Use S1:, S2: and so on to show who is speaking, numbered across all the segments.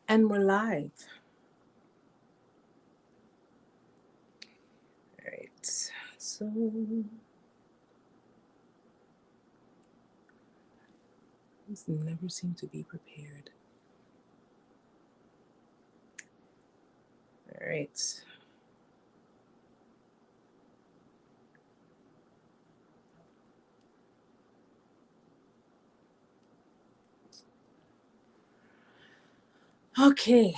S1: And we're live. All right. So these never seem to be prepared. All right. Okay.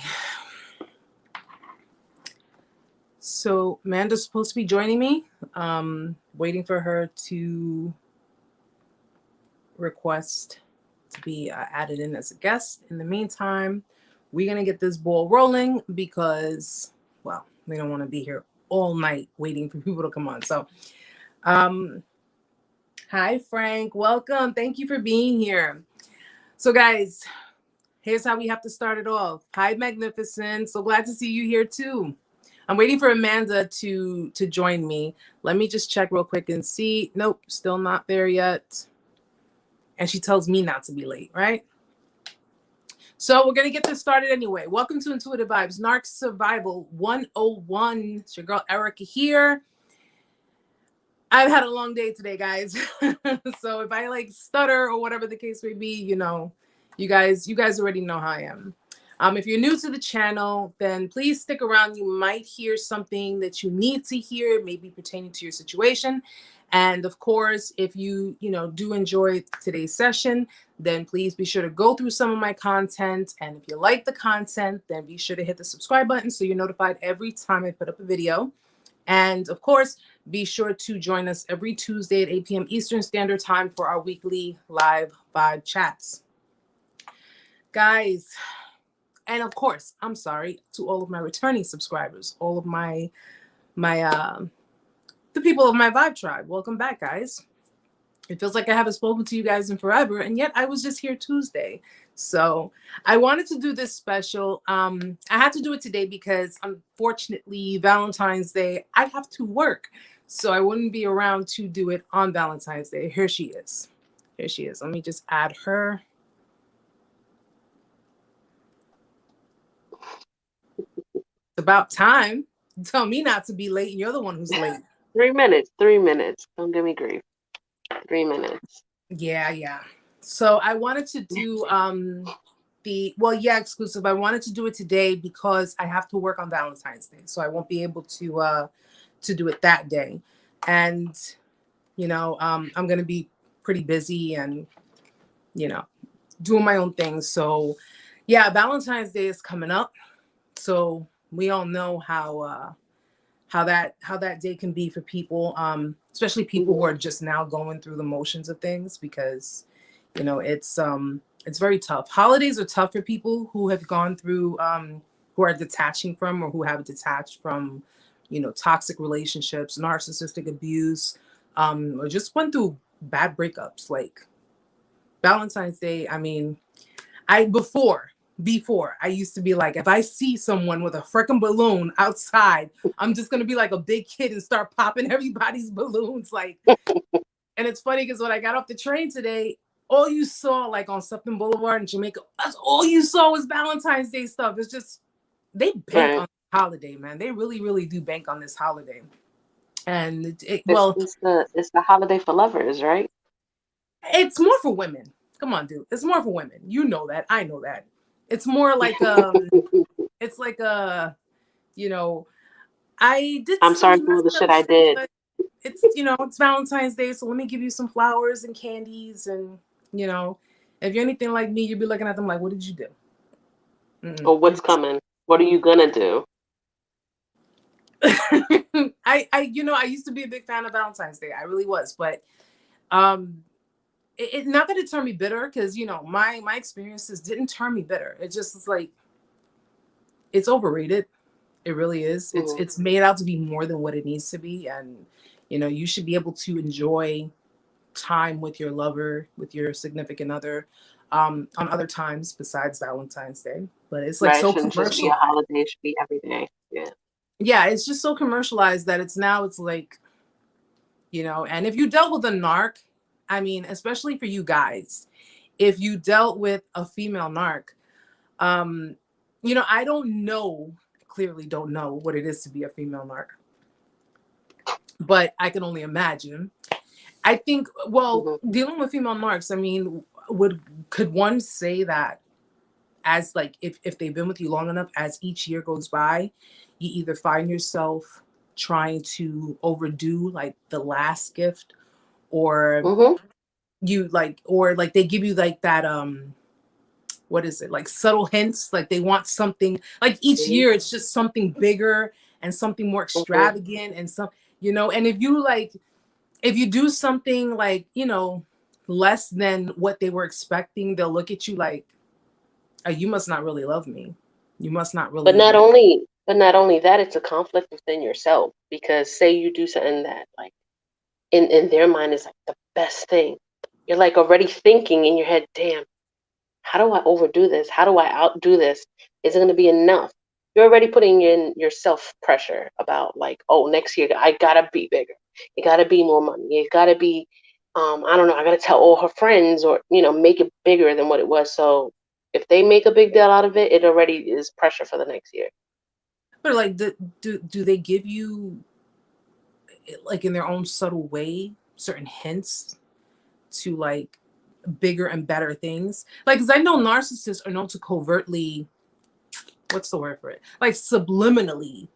S1: So Amanda's supposed to be joining me. Waiting for her to request to be added in as a guest. In the meantime, we're going to get this ball rolling because, well, we don't want to be here all night waiting for people to come on. So, hi, Frank. Welcome. Thank you for being here. So, guys, here's how we have to start it off. Hi, Magnificent. So glad to see you here, too. I'm waiting for Amanda to join me. Let me just check real quick and see. Nope, still not there yet. And she tells me not to be late, right? So we're going to get this started anyway. Welcome to Intuitive Vibes, Narc Survival 101. It's your girl, Erica, here. I've had a long day today, guys. So if I like stutter or whatever the case may be, you know, you guys already know how I am. If you're new to the channel, then please stick around. You might hear something that you need to hear, maybe pertaining to your situation. And of course, if you do enjoy today's session, then please be sure to go through some of my content. And if you like the content, then be sure to hit the subscribe button so you're notified every time I put up a video. And of course, be sure to join us every Tuesday at 8 p.m. Eastern Standard Time for our weekly live vibe chats. Guys, and of course, I'm sorry to all of my returning subscribers, all of my the people of my vibe tribe. Welcome back, guys. It feels like I haven't spoken to you guys in forever, and yet I was just here Tuesday. So I wanted to do this special. I had to do it today because unfortunately, Valentine's Day, I have to work. So I wouldn't be around to do it on Valentine's Day. Here she is. Here she is. Let me just add her. It's about time. You tell me not to be late, and you're the one who's late.
S2: 3 minutes. 3 minutes. Don't give me grief. 3 minutes.
S1: Yeah. So I wanted to do exclusive. I wanted to do it today because I have to work on Valentine's Day, so I won't be able to do it that day. And I'm gonna be pretty busy and doing my own thing. So yeah, Valentine's Day is coming up. So we all know how that day can be for people, especially people who are just now going through the motions of things, because it's very tough. Holidays are tough for people who have gone through who are detaching from or who have detached from toxic relationships, narcissistic abuse, or just went through bad breakups. Like Valentine's Day, I mean, before I used to be like, if I see someone with a freaking balloon outside, I'm just gonna be like a big kid and start popping everybody's balloons. Like, and it's funny because when I got off the train today, all you saw, like on Sutton Boulevard in Jamaica, that's all you saw was Valentine's Day stuff. It's just they bank on the holiday, man. They really, really do bank on this holiday. And
S2: it's the holiday for lovers, right?
S1: It's more for women. Come on, dude. It's more for women. You know that. I know that. It's more like it's like I did.
S2: I'm sorry for the shit I did.
S1: It's Valentine's Day, so let me give you some flowers and candies, and if you're anything like me, you'll be looking at them like, what did you do?
S2: Or what's coming? What are you gonna do?
S1: I used to be a big fan of Valentine's Day. I really was, but it not that it turned me bitter, because my experiences didn't turn me bitter. It just is like, it's overrated. It really is. It's made out to be more than what it needs to be, and you should be able to enjoy time with your lover, with your significant other, on other times besides Valentine's Day. But it's like so commercial.
S2: Just be a holiday, should be every day.
S1: Yeah, it's just so commercialized that it's like, and if you dealt with a narc, I mean, especially for you guys, if you dealt with a female narc, You know, I don't know, clearly don't know what it is to be a female narc, but I can only imagine. I think, well,
S2: Mhm.
S1: dealing with female narcs, I mean, could one say that as like if they've been with you long enough, as each year goes by, you either find yourself trying to overdo like the last gift, or
S2: Mhm.
S1: or like they give you like that what is it, like subtle hints, like they want something like each
S2: Mhm.
S1: year it's just something bigger and something more
S2: Mhm.
S1: extravagant and some, you know, and if you do something like, you know, less than what they were expecting, they'll look at you like, oh, you must not really love me, you must not
S2: But not
S1: really.
S2: only, but not only that, it's a conflict within yourself because say you do something that like in their mind is like the best thing. You're like already thinking in your head, damn, how do I overdo this? How do I outdo this? Is it going to be enough? You're already putting in your self pressure about like, oh, next year I gotta be bigger. It gotta be more money. It gotta be, I don't know. I gotta tell all her friends or make it bigger than what it was. So if they make a big deal out of it, it already is pressure for the next year.
S1: But like do they give you, like in their own subtle way, certain hints to like bigger and better things? Like, because I know narcissists are known to covertly, what's the word for it, like subliminally,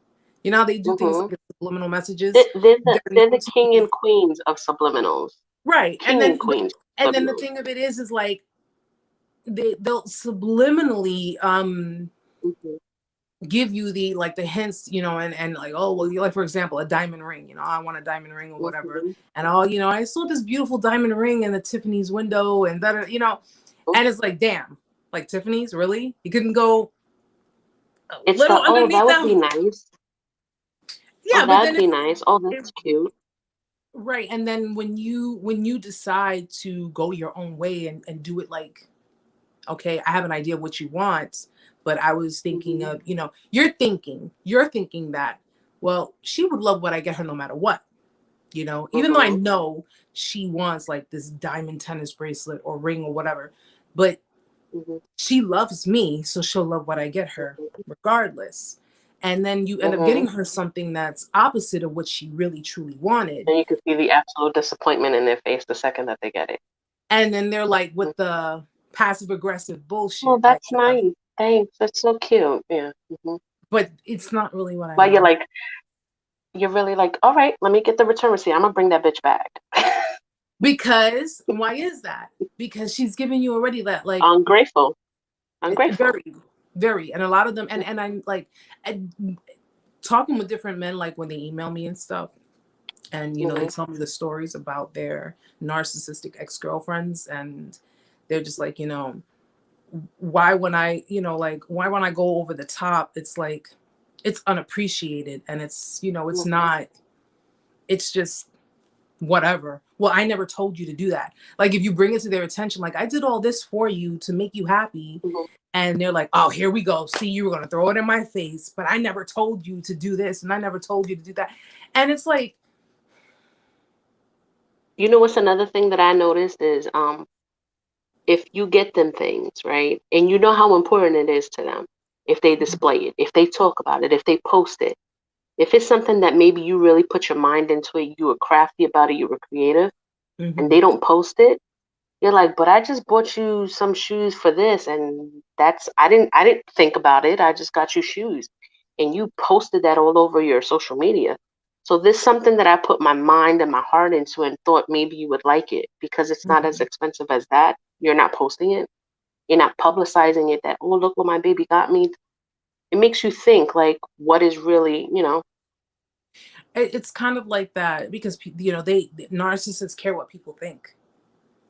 S1: you know how they do things
S2: Hmm.
S1: like subliminal messages. They're
S2: They're the
S1: known to
S2: king
S1: be
S2: and queens of subliminals.
S1: right. And
S2: King
S1: then
S2: and queens
S1: and
S2: of
S1: then the
S2: subliminals.
S1: thing of it is like they'll subliminally
S2: Hmm.
S1: give you the like the hints, you know, and like, oh well, you like, for example, a diamond ring, you know, I want a diamond ring or whatever,
S2: Hmm.
S1: and all, you know, I saw this beautiful diamond ring in the Tiffany's window and that, you know, and it's like, damn, like Tiffany's, really, you couldn't go a
S2: It's
S1: little
S2: the, oh, that
S1: underneath
S2: would
S1: that.
S2: be nice. Oh,
S1: Yeah, but
S2: that'd
S1: then
S2: be
S1: it's
S2: nice. Oh,
S1: it,
S2: that's cute.
S1: right, and then when you decide to go your own way and do it, like, okay, I have an idea of what you want, but I was thinking
S2: Hmm.
S1: of, you know, you're thinking that, well, she would love what I get her no matter what, you know, even though I
S2: Hmm.
S1: know she wants like this diamond tennis bracelet or ring or whatever, but
S2: Hmm.
S1: she loves me, so she'll love what I get her regardless. And then you end up
S2: Hmm.
S1: getting her something that's opposite of what she really truly wanted.
S2: And you can see the absolute disappointment in their face the second that they get it.
S1: And then they're like with
S2: Mhm.
S1: the passive aggressive
S2: Oh,
S1: bullshit, like,
S2: that's nice. Thanks. That's so cute. Yeah. Hmm.
S1: but it's not really what I
S2: But
S1: want.
S2: you're really like, all right, let me get the return receipt. I'm gonna bring that bitch back.
S1: Because why is that? Because she's giving you already that, like,
S2: Ungrateful. Ungrateful.
S1: very, very, and a lot of them, and I'm like, talking with different men, like when they email me and stuff, and you know they
S2: Hmm.
S1: tell me the stories about their narcissistic ex-girlfriends, and they're just like, you know, why when I, you know, like, why when I go over the top, it's like it's unappreciated, and it's, you know, it's
S2: Hmm.
S1: not, it's just whatever. Well, I never told you to do that. Like, if you bring it to their attention, like, I did all this for you to make you happy,
S2: Hmm.
S1: and they're like, oh, here we go, see, you were going to throw it in my face, but I never told you to do this and I never told you to do that. And it's like,
S2: You know what's another thing that I noticed is if you get them things, right? And you know how important it is to them if they display it, if they talk about it, if they post it. If it's something that maybe you really put your mind into it, you were crafty about it, you were creative, and
S1: mm-hmm,
S2: they don't post it, you're like, but I just bought you some shoes for this, and that's I didn't think about it. I just got you shoes, and you posted that all over your social media. So this is something that I put my mind and my heart into and thought maybe you would like it because it's not as
S1: mm-hmm.
S2: expensive as that. You're not posting it. You're not publicizing it that, oh, look what my baby got me. It makes you think like what is really,
S1: It's kind of like that because, you know, narcissists care what people think.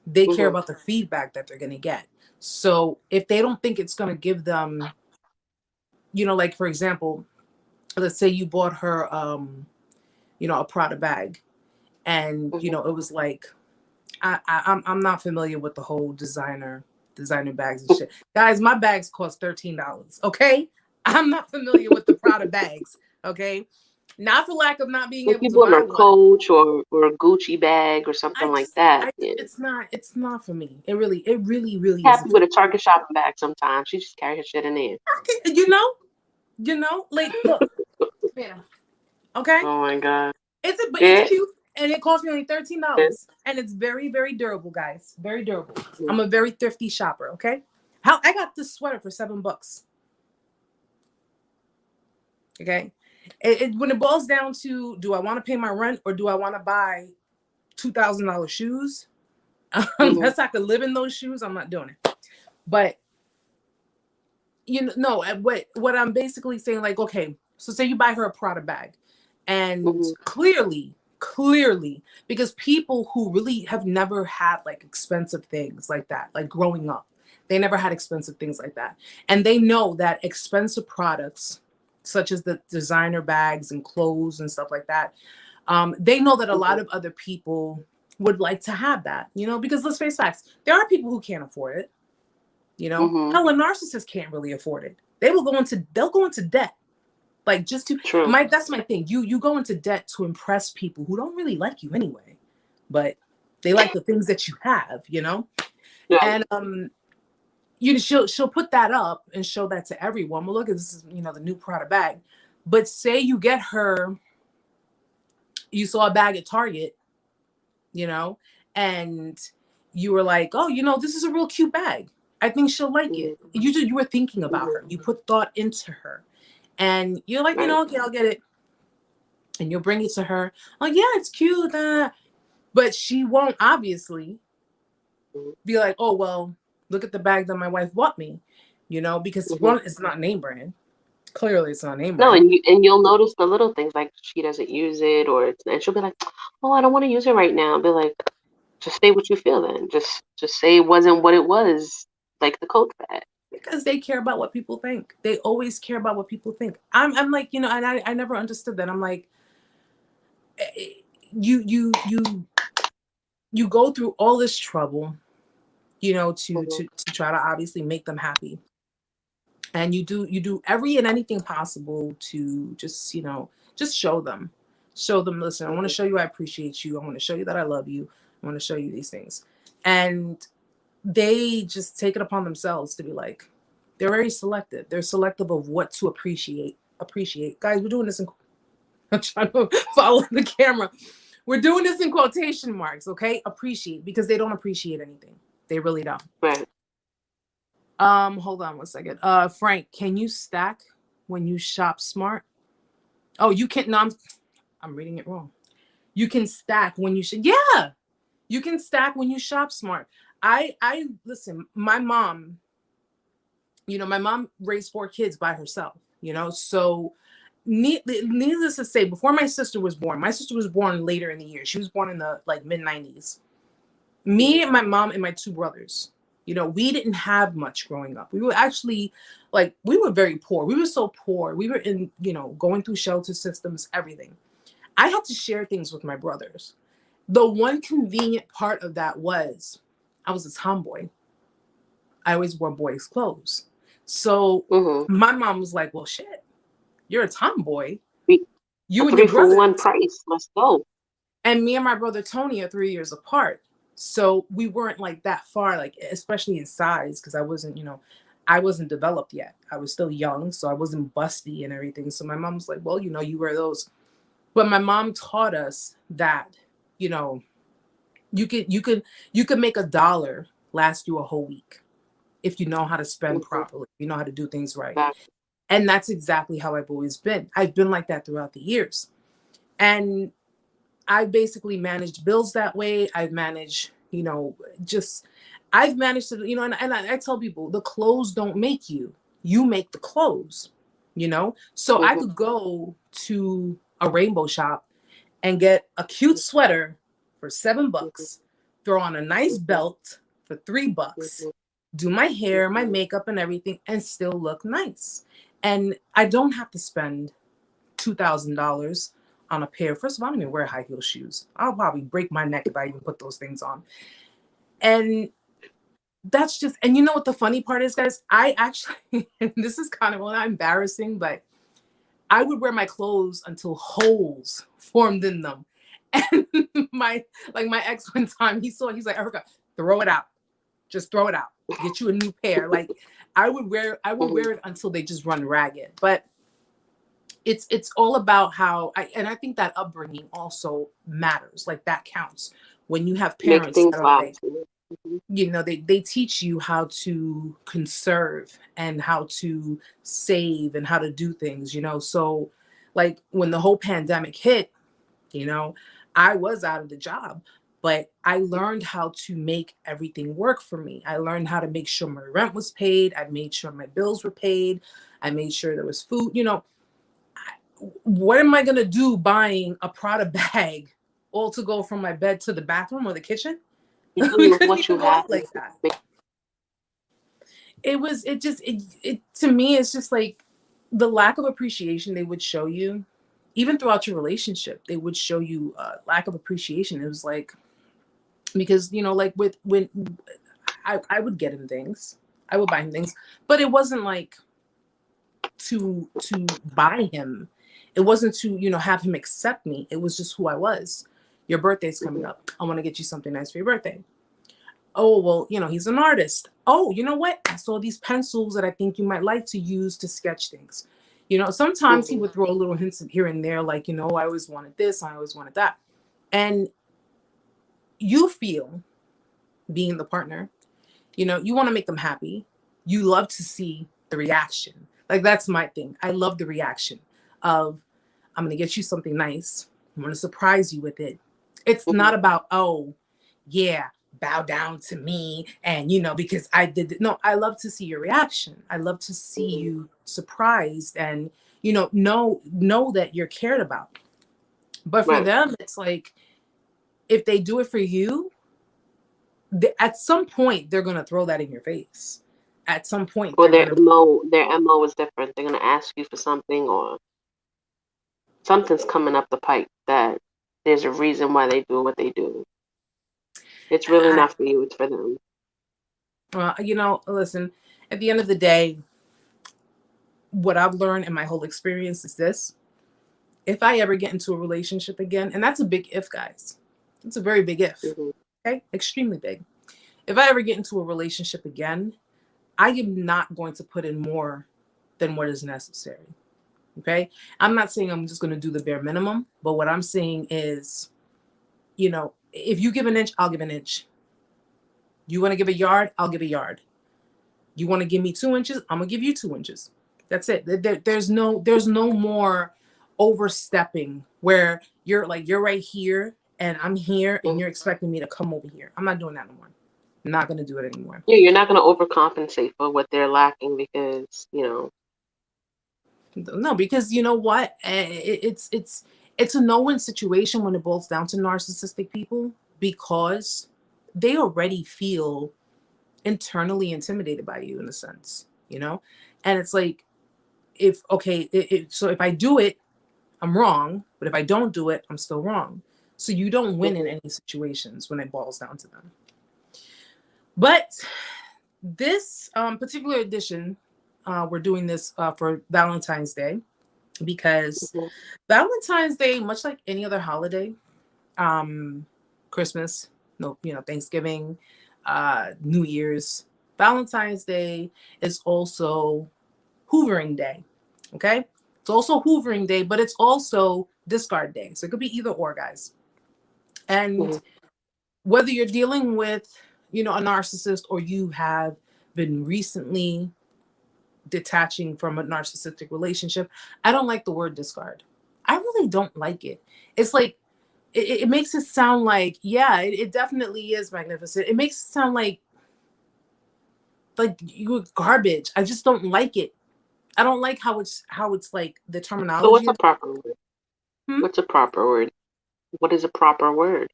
S1: They care
S2: hmm.
S1: about the feedback that they're going to get. So if they don't think it's going to give them, you know, like, for example, let's say you bought her, you know, a Prada bag, and you
S2: Hmm.
S1: know it was like, I'm not familiar with the whole designer bags and shit. Guys, my bags cost $13. Okay, I'm not familiar with the Prada bags. Okay, Not for lack of not being
S2: Like
S1: able
S2: you
S1: to
S2: bought
S1: buy
S2: a
S1: one.
S2: Coach or a Gucci bag or something like that. Yeah.
S1: It's not for me. It really
S2: Happy
S1: isn't for
S2: with a Target shopping bag sometimes. She just carry her shit in there.
S1: me. Like look, yeah. Okay.
S2: Oh my God.
S1: But it's
S2: Yeah.
S1: cute and it cost me only $13. And it's very, very durable, guys. Very durable. I'm a very thrifty shopper, okay? How I got this sweater for $7. Okay. When it boils down to, do I want to pay my rent or do I want to buy $2,000 shoes? Unless I could live in those shoes, I'm not doing it. But no, what I'm basically saying, like, okay, so say you buy her a Prada bag, and clearly, because people who really have never had like expensive things like that, like growing up, they never had expensive things like that, and they know that expensive products such as the designer bags and clothes and stuff like that, they know that a lot of other people would like to have that, because let's face facts, there are people who can't afford it. Hell, a narcissist can't really afford it. They'll go into debt. Like just to that's my thing. You go into debt to impress people who don't really like you anyway, but they like the things that you have, Yeah. And she'll put that up and show that to everyone. Well, look, this is the new Prada bag. But say you get her, you saw a bag at Target, and you were like, oh, this is a real cute bag. I think she'll like it. You were thinking about her. You put thought into her. And you're like, okay, I'll get it. And you'll bring it to her. Oh, yeah, it's cute. But she won't obviously be like, oh, well, look at the bag that my wife bought me, because one, it's not name brand. Clearly, it's not name brand.
S2: No, and you'll notice the little things like she doesn't use it, and she'll be like, oh, I don't want to use it right now. I'll be like, just say what you feel then. Just say it wasn't what it was, like the Coach bag.
S1: Because they care about what people think. They always care about what people think. I'm like, and I never understood that. I'm like, you go through all this trouble, to try to obviously make them happy. And you do every and anything possible to just, just show them, listen, I want to show you I appreciate you. I want to show you that I love you. I want to show you these things. And they just take it upon themselves to be like, they're very selective. They're selective of what to appreciate. Guys, we're doing this I'm trying to follow the camera. We're doing this in quotation marks, okay? Appreciate, because they don't appreciate anything. They really don't.
S2: Right.
S1: Hold on one second. Frank, can you stack when you shop smart? Oh, you can't. No, I'm reading it wrong. You can stack when you should. Yeah, you can stack when you shop smart. I listen. My mom, my mom raised 4 kids by herself. So needless to say, before my sister was born later in the year. She was born in the mid 90s. Me and my mom and my 2 brothers. We didn't have much growing up. We were actually we were very poor. We were so poor. We were in, going through shelter systems, everything. I had to share things with my brothers. The one convenient part of that was I was a tomboy. I always wore boys' clothes. So my mom was like, well, shit, you're a tomboy. You and your brother.
S2: 3-for-1 price. Let's go.
S1: And me and my brother Tony are 3 years apart. So we weren't that far, especially in size, because I wasn't developed yet. I was still young, so I wasn't busty and everything. So my mom was like, well, you wear those. But my mom taught us that, you could make $1 last you a whole week if you know how to spend properly, you know how to do things right. And that's exactly how I've always been. I've been like that throughout the years. And I basically managed bills that way. I've managed, I've managed to, and I tell people, the clothes don't make you. You make the clothes, So I could go to a rainbow shop and get a cute sweater for $7, throw on a nice belt for $3, do my hair, my makeup and everything, and still look nice. And I don't have to spend $2,000 on a pair. First of all, I don't even wear high heel shoes. I'll probably break my neck if I even put those things on. And that's just, and you know what the funny part is, guys? I actually, this is kind of not embarrassing, but I would wear my clothes until holes formed in them. And my ex one time, he's like, Erica, throw it out. Just throw it out. Get you a new pair. Like I would wear it until they just run ragged. But it's all about how I think that upbringing also matters. Like that counts. When you have
S2: Make
S1: parents
S2: things
S1: that are like,
S2: last.
S1: you know, they teach you how to conserve and how to save and how to do things, you know. So like when the whole pandemic hit, you know, I was out of the job, but I learned how to make everything work for me. I learned how to make sure my rent was paid. I made sure my bills were paid. I made sure there was food. You know, what am I going to do buying a Prada bag all to go from my bed to the bathroom or the kitchen?
S2: You
S1: We
S2: do with
S1: couldn't
S2: what you
S1: even walk
S2: have.
S1: like that. It to me, it's just like the lack of appreciation they would show you, even throughout your relationship, they would show you lack of appreciation. It was like, because, you know, like when I would get him things, I would buy him things, but it wasn't like to buy him. It wasn't to, you know, have him accept me. It was just who I was. Your birthday's coming up. I want to get you something nice for your birthday. Oh, well, you know, he's an artist. Oh, you know what? I saw these pencils that I think you might like to use to sketch things. You know, sometimes he would throw little hints here and there, like, you know, I always wanted this, I always wanted that. And you feel, being the partner, you know, you want to make them happy. You love to see the reaction. Like, that's my thing. I love the reaction of, I'm going to get you something nice. I'm going to surprise you with it. It's not about, oh, yeah, bow down to me. And, you know, because I did it. No, I love to see your reaction. I love to see you surprised and, you know that you're cared about. But for them, it's like, if they do it for you, at some point, they're going to throw that in your face. At some point,
S2: Or
S1: they're going to.
S2: their MO is different. They're gonna ask you for something, or something's coming up the pipe that there's a reason why they do what they do. It's really not for you, it's for them.
S1: Well, you know, listen, at the end of the day, what I've learned in my whole experience is this. If I ever get into a relationship again, and that's a big if, guys. It's a very big if. Okay? Extremely big. If I ever get into a relationship again, I am not going to put in more than what is necessary. Okay? I'm not saying I'm just going to do the bare minimum, but what I'm saying is, you know, if you give an inch, I'll give an inch. You want to give a yard, I'll give a yard. You want to give me 2 inches, I'm gonna give you 2 inches. That's it. There's no more overstepping where you're right here and I'm here and you're expecting me to come over here. I'm not doing that no more. I'm not gonna do it anymore.
S2: Yeah, you're not gonna overcompensate for what they're lacking because, you know.
S1: No, because you know what? It's a no-win situation when it boils down to narcissistic people, because they already feel internally intimidated by you in a sense, you know? And it's like, so if I do it, I'm wrong, but if I don't do it, I'm still wrong. So you don't win in any situations when it boils down to them. But this particular edition, we're doing this for Valentine's Day, because Valentine's Day, much like any other holiday, Christmas, no, you know, Thanksgiving, New Year's, Valentine's Day is also Hoovering Day. Okay, it's also Hoovering Day, but it's also Discard Day. So it could be either or, guys. And whether you're dealing with, you know, a narcissist, or you have been recently detaching from a narcissistic relationship, I don't like the word discard. I really don't like it. It's like, it makes it sound like, yeah, it definitely is magnificent. It makes it sound like you're garbage. I just don't like it. I don't like how it's like the terminology.
S2: So what's a proper word? What's a proper word? What is a proper word?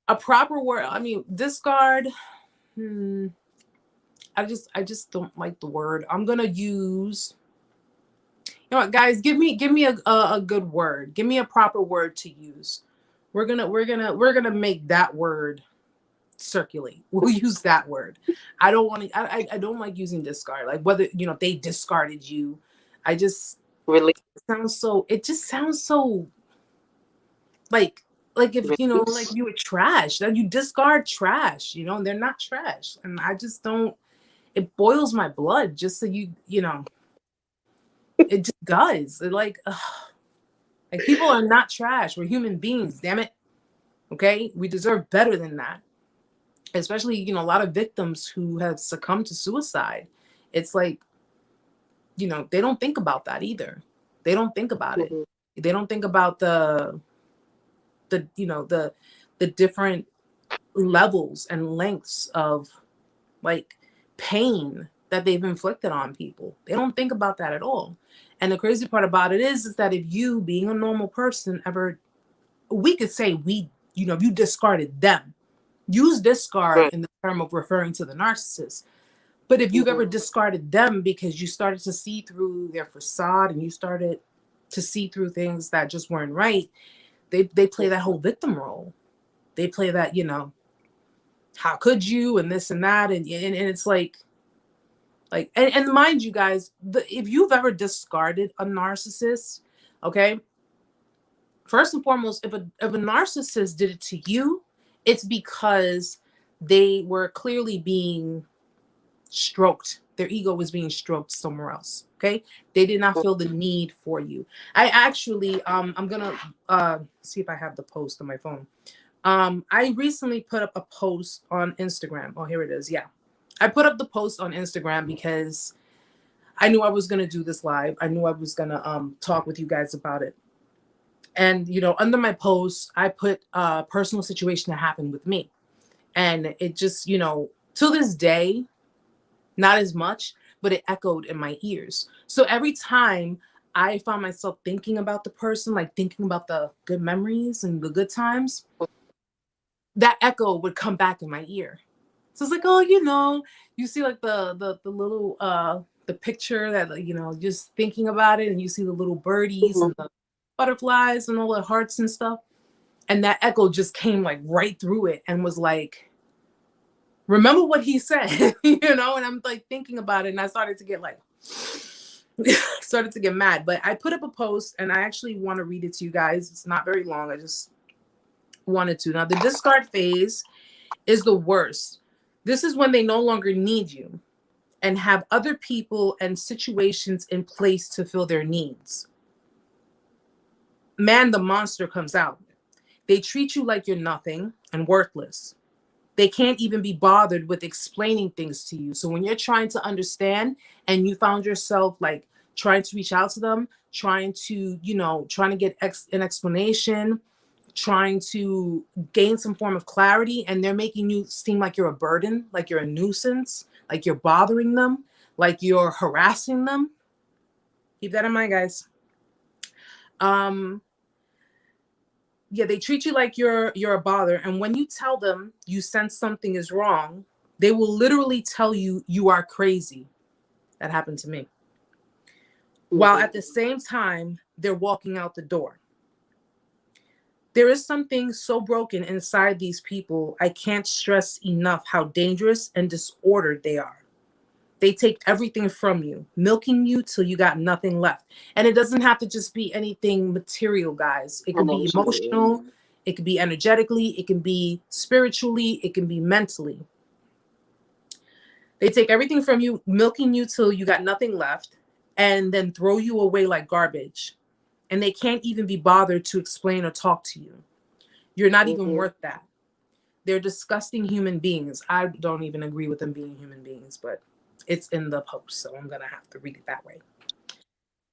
S1: A proper word. I mean, discard. I just don't like the word. I'm gonna use. You know what, guys? Give me a good word. Give me a proper word to use. We're gonna make that word circulate. We'll use that word. I don't like using discard. Like, whether, you know, they discarded you. I just
S2: Really?
S1: It just sounds so like if you know, like you were trash, that you discard trash, you know, and they're not trash. And I just don't, it boils my blood just so you know, it just does. It like, ugh. Like people are not trash. We're human beings, damn it. Okay? We deserve better than that. Especially, you know, a lot of victims who have succumbed to suicide. It's like, you know, they don't think about that either. They don't think about it. They don't think about the you know, the different levels and lengths of like pain that they've inflicted on people. They don't think about that at all. And the crazy part about it is that if you, being a normal person, ever, we could say you know, you discarded them. Use discard in the term of referring to the narcissist. But if you've ever discarded them because you started to see through their facade and you started to see through things that just weren't right, they play that whole victim role. They play that, you know, how could you, and this and that, and it's like and mind you guys, if you've ever discarded a narcissist, okay, first and foremost, if a narcissist did it to you, it's because they were clearly being stroked. Their ego was being stroked somewhere else. Okay, they did not feel the need for you. I actually, I'm gonna see if I have the post on my phone. I recently put up a post on Instagram. Oh, here it is. Yeah, I put up the post on Instagram because I knew I was gonna do this live. I knew I was gonna talk with you guys about it. And you know, under my post, I put a personal situation that happened with me, and it just, you know, to this day, not as much, but it echoed in my ears. So every time I found myself thinking about the person, like thinking about the good memories and the good times, that echo would come back in my ear. So it's like, oh, you know, you see like the little the picture that, like, you know, just thinking about it, and you see the little birdies and the butterflies and all the hearts and stuff. And that echo just came like right through it and was like, remember what he said, you know? And I'm like thinking about it, and I started to get like, started to get mad. But I put up a post, and I actually want to read it to you guys. It's not very long. I just wanted to. Now, the discard phase is the worst. This is when they no longer need you and have other people and situations in place to fill their needs. Man, the monster comes out. They treat you like you're nothing and worthless. They can't even be bothered with explaining things to you. So when you're trying to understand and you found yourself like trying to reach out to them, trying to, you know, trying to get an explanation, trying to gain some form of clarity, and they're making you seem like you're a burden, like you're a nuisance, like you're bothering them, like you're harassing them. Keep that in mind, guys. Yeah, they treat you like you're a bother. And when you tell them you sense something is wrong, they will literally tell you you are crazy. That happened to me. While at the same time, they're walking out the door. There is something so broken inside these people. I can't stress enough how dangerous and disordered they are. They take everything from you, milking you till you got nothing left. And it doesn't have to just be anything material, guys. It could be emotional, it could be energetically, it can be spiritually, it can be mentally. They take everything from you, milking you till you got nothing left, and then throw you away like garbage. And they can't even be bothered to explain or talk to you. You're not even worth that. They're disgusting human beings. I don't even agree with them being human beings, but it's in the post, so I'm going to have to read it that way.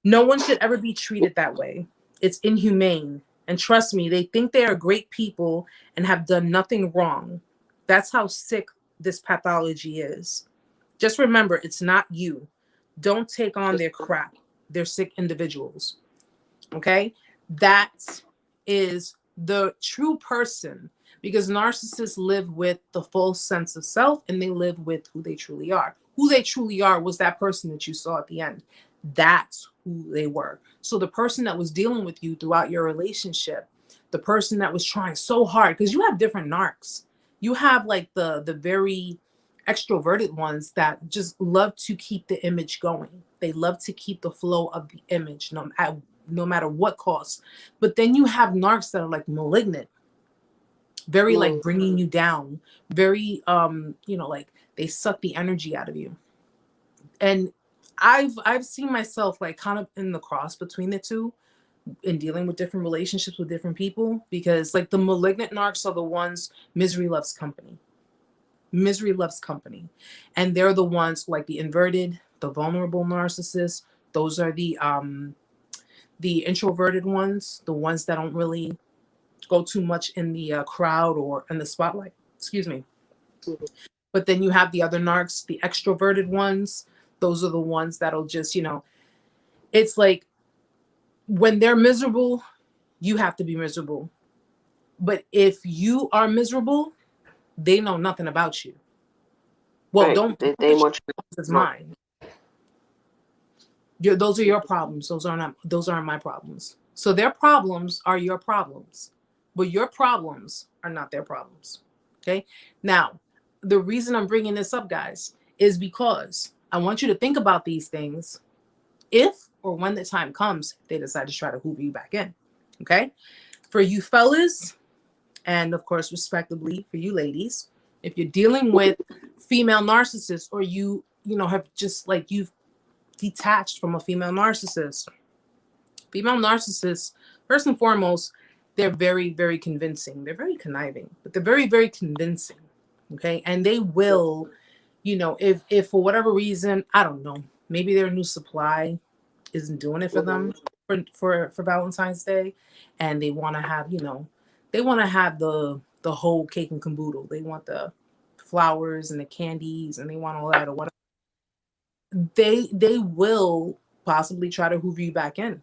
S1: No one should ever be treated that way. It's inhumane. And trust me, they think they are great people and have done nothing wrong. That's how sick this pathology is. Just remember, it's not you. Don't take on their crap. They're sick individuals. Okay? That is the true person, because narcissists live with the full sense of self, and they live with who they truly are. Who they truly are was that person that you saw at the end. That's who they were. So the person that was dealing with you throughout your relationship, the person that was trying so hard, because you have different narcs. You have like the very extroverted ones that just love to keep the image going. They love to keep the flow of the image, no matter what cost. But then you have narcs that are like malignant, very like bringing you down, very like they suck the energy out of you. And I've seen myself like kind of in the cross between the two in dealing with different relationships with different people, because like the malignant narcs are the ones misery loves company. Misery loves company. And they're the ones like the inverted, the vulnerable narcissists. Those are the introverted ones, the ones that don't really go too much in the crowd or in the spotlight. Excuse me. But then you have the other narcs, the extroverted ones. Those are the ones that'll just, it's like when they're miserable, you have to be miserable. But if you are miserable, they know nothing about you. Well,
S2: right. They want you.
S1: It's mine. Those are your problems. Those aren't my problems. So their problems are your problems, but your problems are not their problems. Okay. Now, the reason I'm bringing this up, guys, is because I want you to think about these things if or when the time comes they decide to try to hoover you back in. Okay. For you fellas, and of course, respectively for you ladies, if you're dealing with female narcissists, or you have just like you've detached from a female narcissist. Female narcissists, first and foremost, they're very, very convincing. They're very conniving, but they're very, very convincing. Okay. And they will, if for whatever reason, I don't know, maybe their new supply isn't doing it for them for Valentine's Day, and they want to have, they want to have the whole cake and caboodle. They want the flowers and the candies, and they want all that or whatever. They will possibly try to hoover you back in.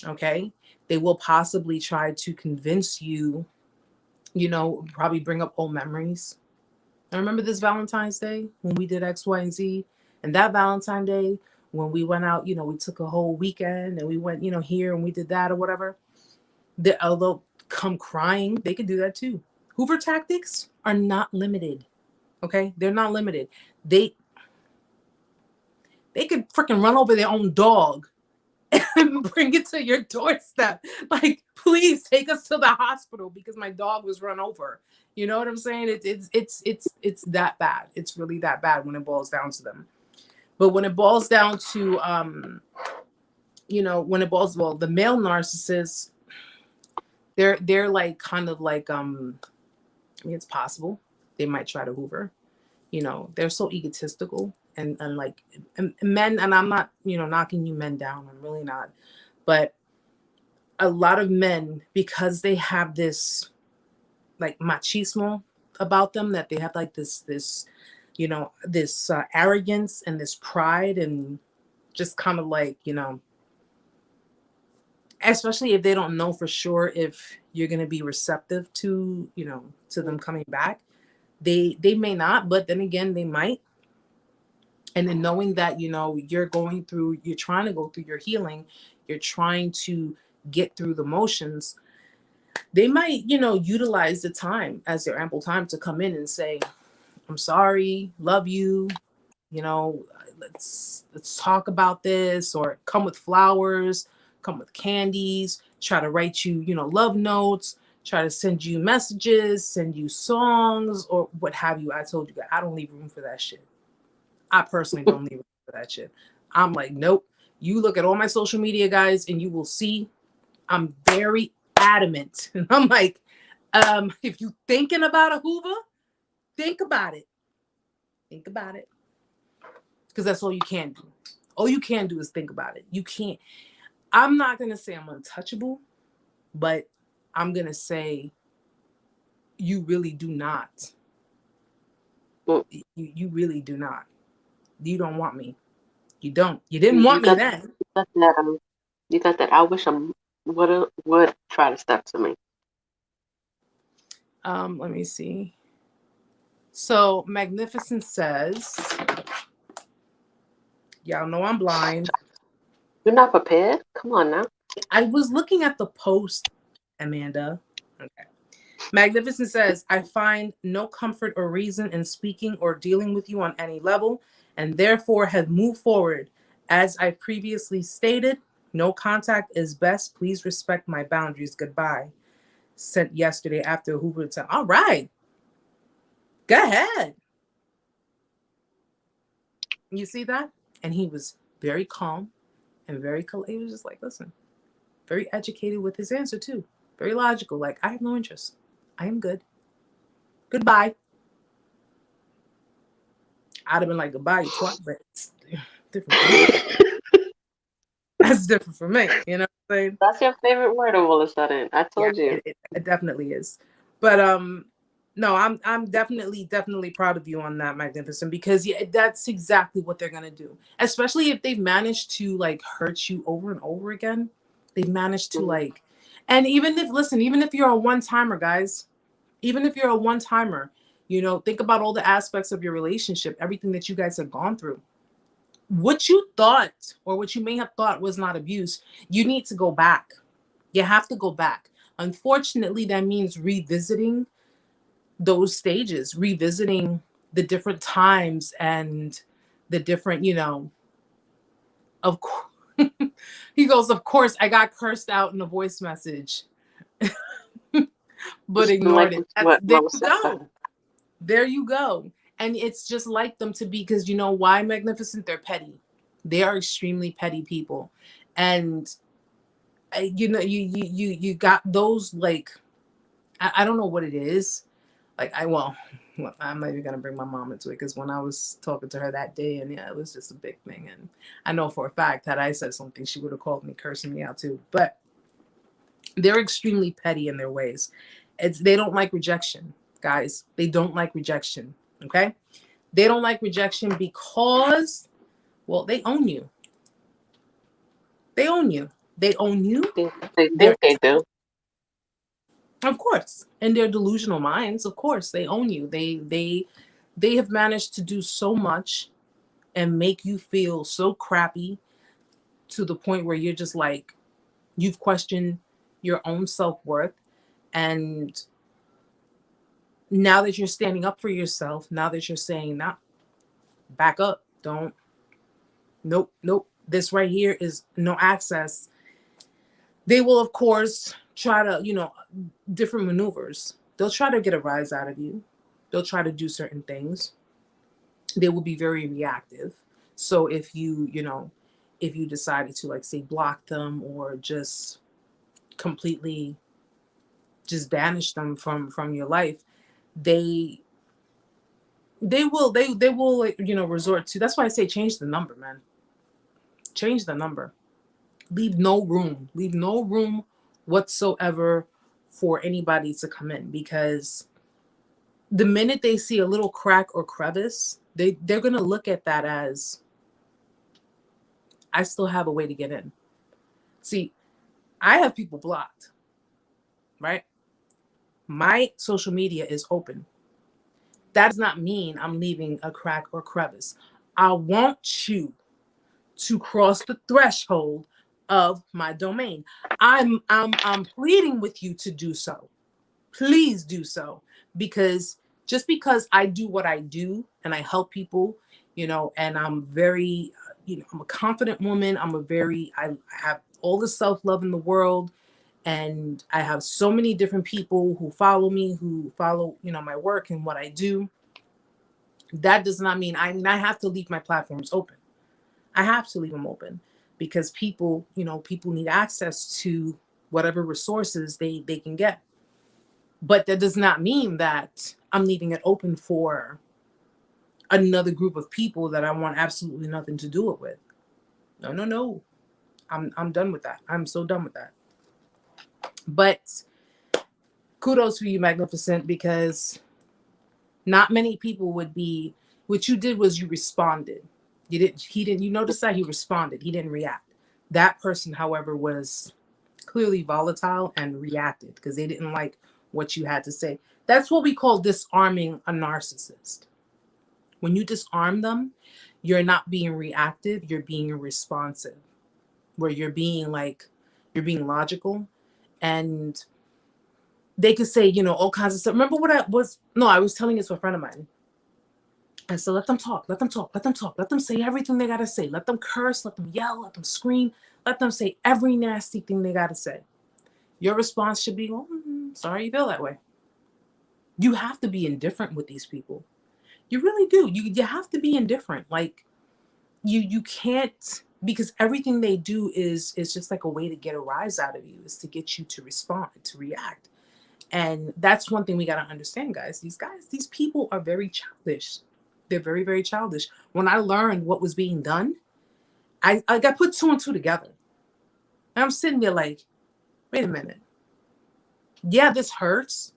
S1: Okay. They will possibly try to convince you, probably bring up old memories. I remember this Valentine's Day when we did X, Y, and Z. And that Valentine's Day when we went out, we took a whole weekend and we went, here and we did that or whatever. Although come crying, they could do that too. Hoover tactics are not limited. Okay. They're not limited. They could freaking run over their own dog and bring it to your doorstep. Like, please take us to the hospital because my dog was run over. You know what I'm saying? It's that bad. It's really that bad when it boils down to them. But when it boils down to, the male narcissists, they're like kind of like, it's possible they might try to hoover. They're so egotistical. And like men, and I'm not, knocking you men down. I'm really not. But a lot of men, because they have this like machismo about them, that they have like this arrogance and this pride, and just kind of like, especially if they don't know for sure if you're going to be receptive to, to them coming back. They may not, but then again, they might. And then knowing that, you're trying to go through your healing, you're trying to get through the motions, they might, utilize the time as their ample time to come in and say, I'm sorry, love you, let's talk about this, or come with flowers, come with candies, try to write you, love notes, try to send you messages, send you songs, or what have you. I told you that I don't leave room for that shit. I personally don't leave room for that shit. I'm like, nope. You look at all my social media, guys, and you will see I'm very adamant. And I'm like, if you thinking about a Hoover, think about it. Think about it. Because that's all you can do. All you can do is think about it. You can't. I'm not going to say I'm untouchable, but I'm going to say you really do not. You really do not. You don't want me. You don't. You didn't want me then.
S2: You got that. I wish I would try to step to me.
S1: Let me see. So Magnificent says, y'all know I'm blind.
S2: You're not prepared? Come on now.
S1: I was looking at the post, Amanda. Okay. Magnificent says, I find no comfort or reason in speaking or dealing with you on any level, and therefore have moved forward. As I previously stated, no contact is best. Please respect my boundaries. Goodbye. Sent yesterday after Hoover time. All right. Go ahead. You see that? And he was very calm and very cool. He was just like, listen, very educated with his answer too. Very logical. Like, I have no interest. I am good. Goodbye. I'd have been like, goodbye, you twat, but it's different for me. That's different for me. You know what I'm saying?
S2: That's your favorite word all of a sudden. I
S1: Yeah,
S2: told you.
S1: it definitely is. But no, I'm definitely proud of you on that, Magnificent, because yeah, that's exactly what they're gonna do. Especially if they've managed to like hurt you over and over again. They've managed to like, and even if listen, even if you're a one-timer, guys, even if you're a one-timer, you know, think about all the aspects of your relationship, everything that you guys have gone through. What you thought or what you may have thought was not abuse, you need to go back. You have to go back. Unfortunately, that means revisiting those stages, revisiting the different times and the different, you know, of course. He goes, of course, I got cursed out in a voice message, but
S2: Just
S1: ignored
S2: like
S1: it. That's
S2: what
S1: there
S2: Mama
S1: you
S2: said.
S1: go. There you go. And it's just like them to be, because you know why, Magnificent? They're petty. They are extremely petty people. And you know, you got those like I don't know what it is. Like well, I'm not even gonna bring my mom into it because when I was talking to her that day, and yeah, it was just a big thing. And I know for a fact that I said something, she would have called me cursing me out too. But they're extremely petty in their ways. They don't like rejection, guys. They don't like rejection. Okay, they don't like rejection because, well, they own you. They own you. They own you.
S2: They
S1: They're
S2: think they do.
S1: Of course, in their delusional minds, of course, they own you. They have managed to do so much and make you feel so crappy to the point where you're just like you've questioned your own self-worth. And now that you're standing up for yourself, now that you're saying, "Nah, back up. Don't. Nope, nope. This right here is no access." They will, of course, try to, you know, different maneuvers. They'll try to get a rise out of you. They'll try to do certain things. They will be very reactive. So if you, you know, if you decided to like say block them or just completely just banish them from your life, they they will like, you know, resort to, that's why I say change the number, man. Change the number. Leave no room whatsoever for anybody to come in, because the minute they see a little crack or crevice, they're going to look at that as, I still have a way to get in. See, I have people blocked, right? My social media is open. That does not mean I'm leaving a crack or crevice. I want you to cross the threshold of my domain. I'm pleading with you to do so. Please do so, because just because I do what I do and I help people, you know, and I'm very, you know, I'm a confident woman. I have all the self-love in the world, and I have so many different people who follow me, who follow, you know, my work and what I do. That does not mean I have to leave my platforms open. I have to leave them open because people, you know, people need access to whatever resources they can get. But that does not mean that I'm leaving it open for another group of people that I want absolutely nothing to do it with. No, no, no. I'm done with that. I'm so done with that. But kudos for you, Magnificent, because not many people would be, what you did was you responded. You notice that he responded. He didn't react. That person, however, was clearly volatile and reacted because they didn't like what you had to say. That's what we call disarming a narcissist. When you disarm them, you're not being reactive, you're being responsive, where you're being logical. And they could say, you know, all kinds of stuff. Remember what I was telling it to a friend of mine. I said, let them talk, let them talk, let them talk, let them say everything they gotta say. Let them curse, let them yell, let them scream, let them say every nasty thing they gotta say. Your response should be, oh, sorry you feel that way. You have to be indifferent with these people. You really do. You have to be indifferent. Like you can't, because everything they do is just like a way to get a rise out of you, is to get you to respond, to react. And that's one thing we got to understand, guys. These people are very childish. They're very, very childish. When I learned what was being done, I got put 2 and 2 together. And I'm sitting there like, wait a minute. Yeah, this hurts,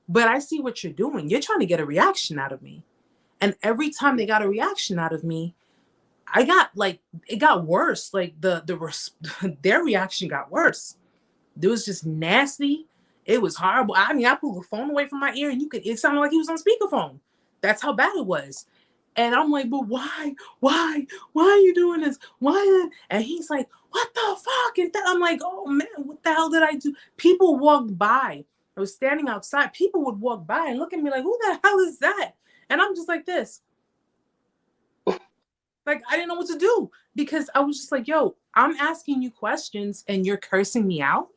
S1: but I see what you're doing. You're trying to get a reaction out of me. And every time they got a reaction out of me, I got like, it got worse. Like their reaction got worse. It was just nasty. It was horrible. I mean, I pulled the phone away from my ear and it sounded like he was on speakerphone. That's how bad it was. And I'm like, but why are you doing this? Why? And he's like, what the fuck? And I'm like, oh man, what the hell did I do? People walked by. I was standing outside. People would walk by and look at me like, who the hell is that? And I'm just like this. Like, I didn't know what to do, because I was just like, yo, I'm asking you questions and you're cursing me out.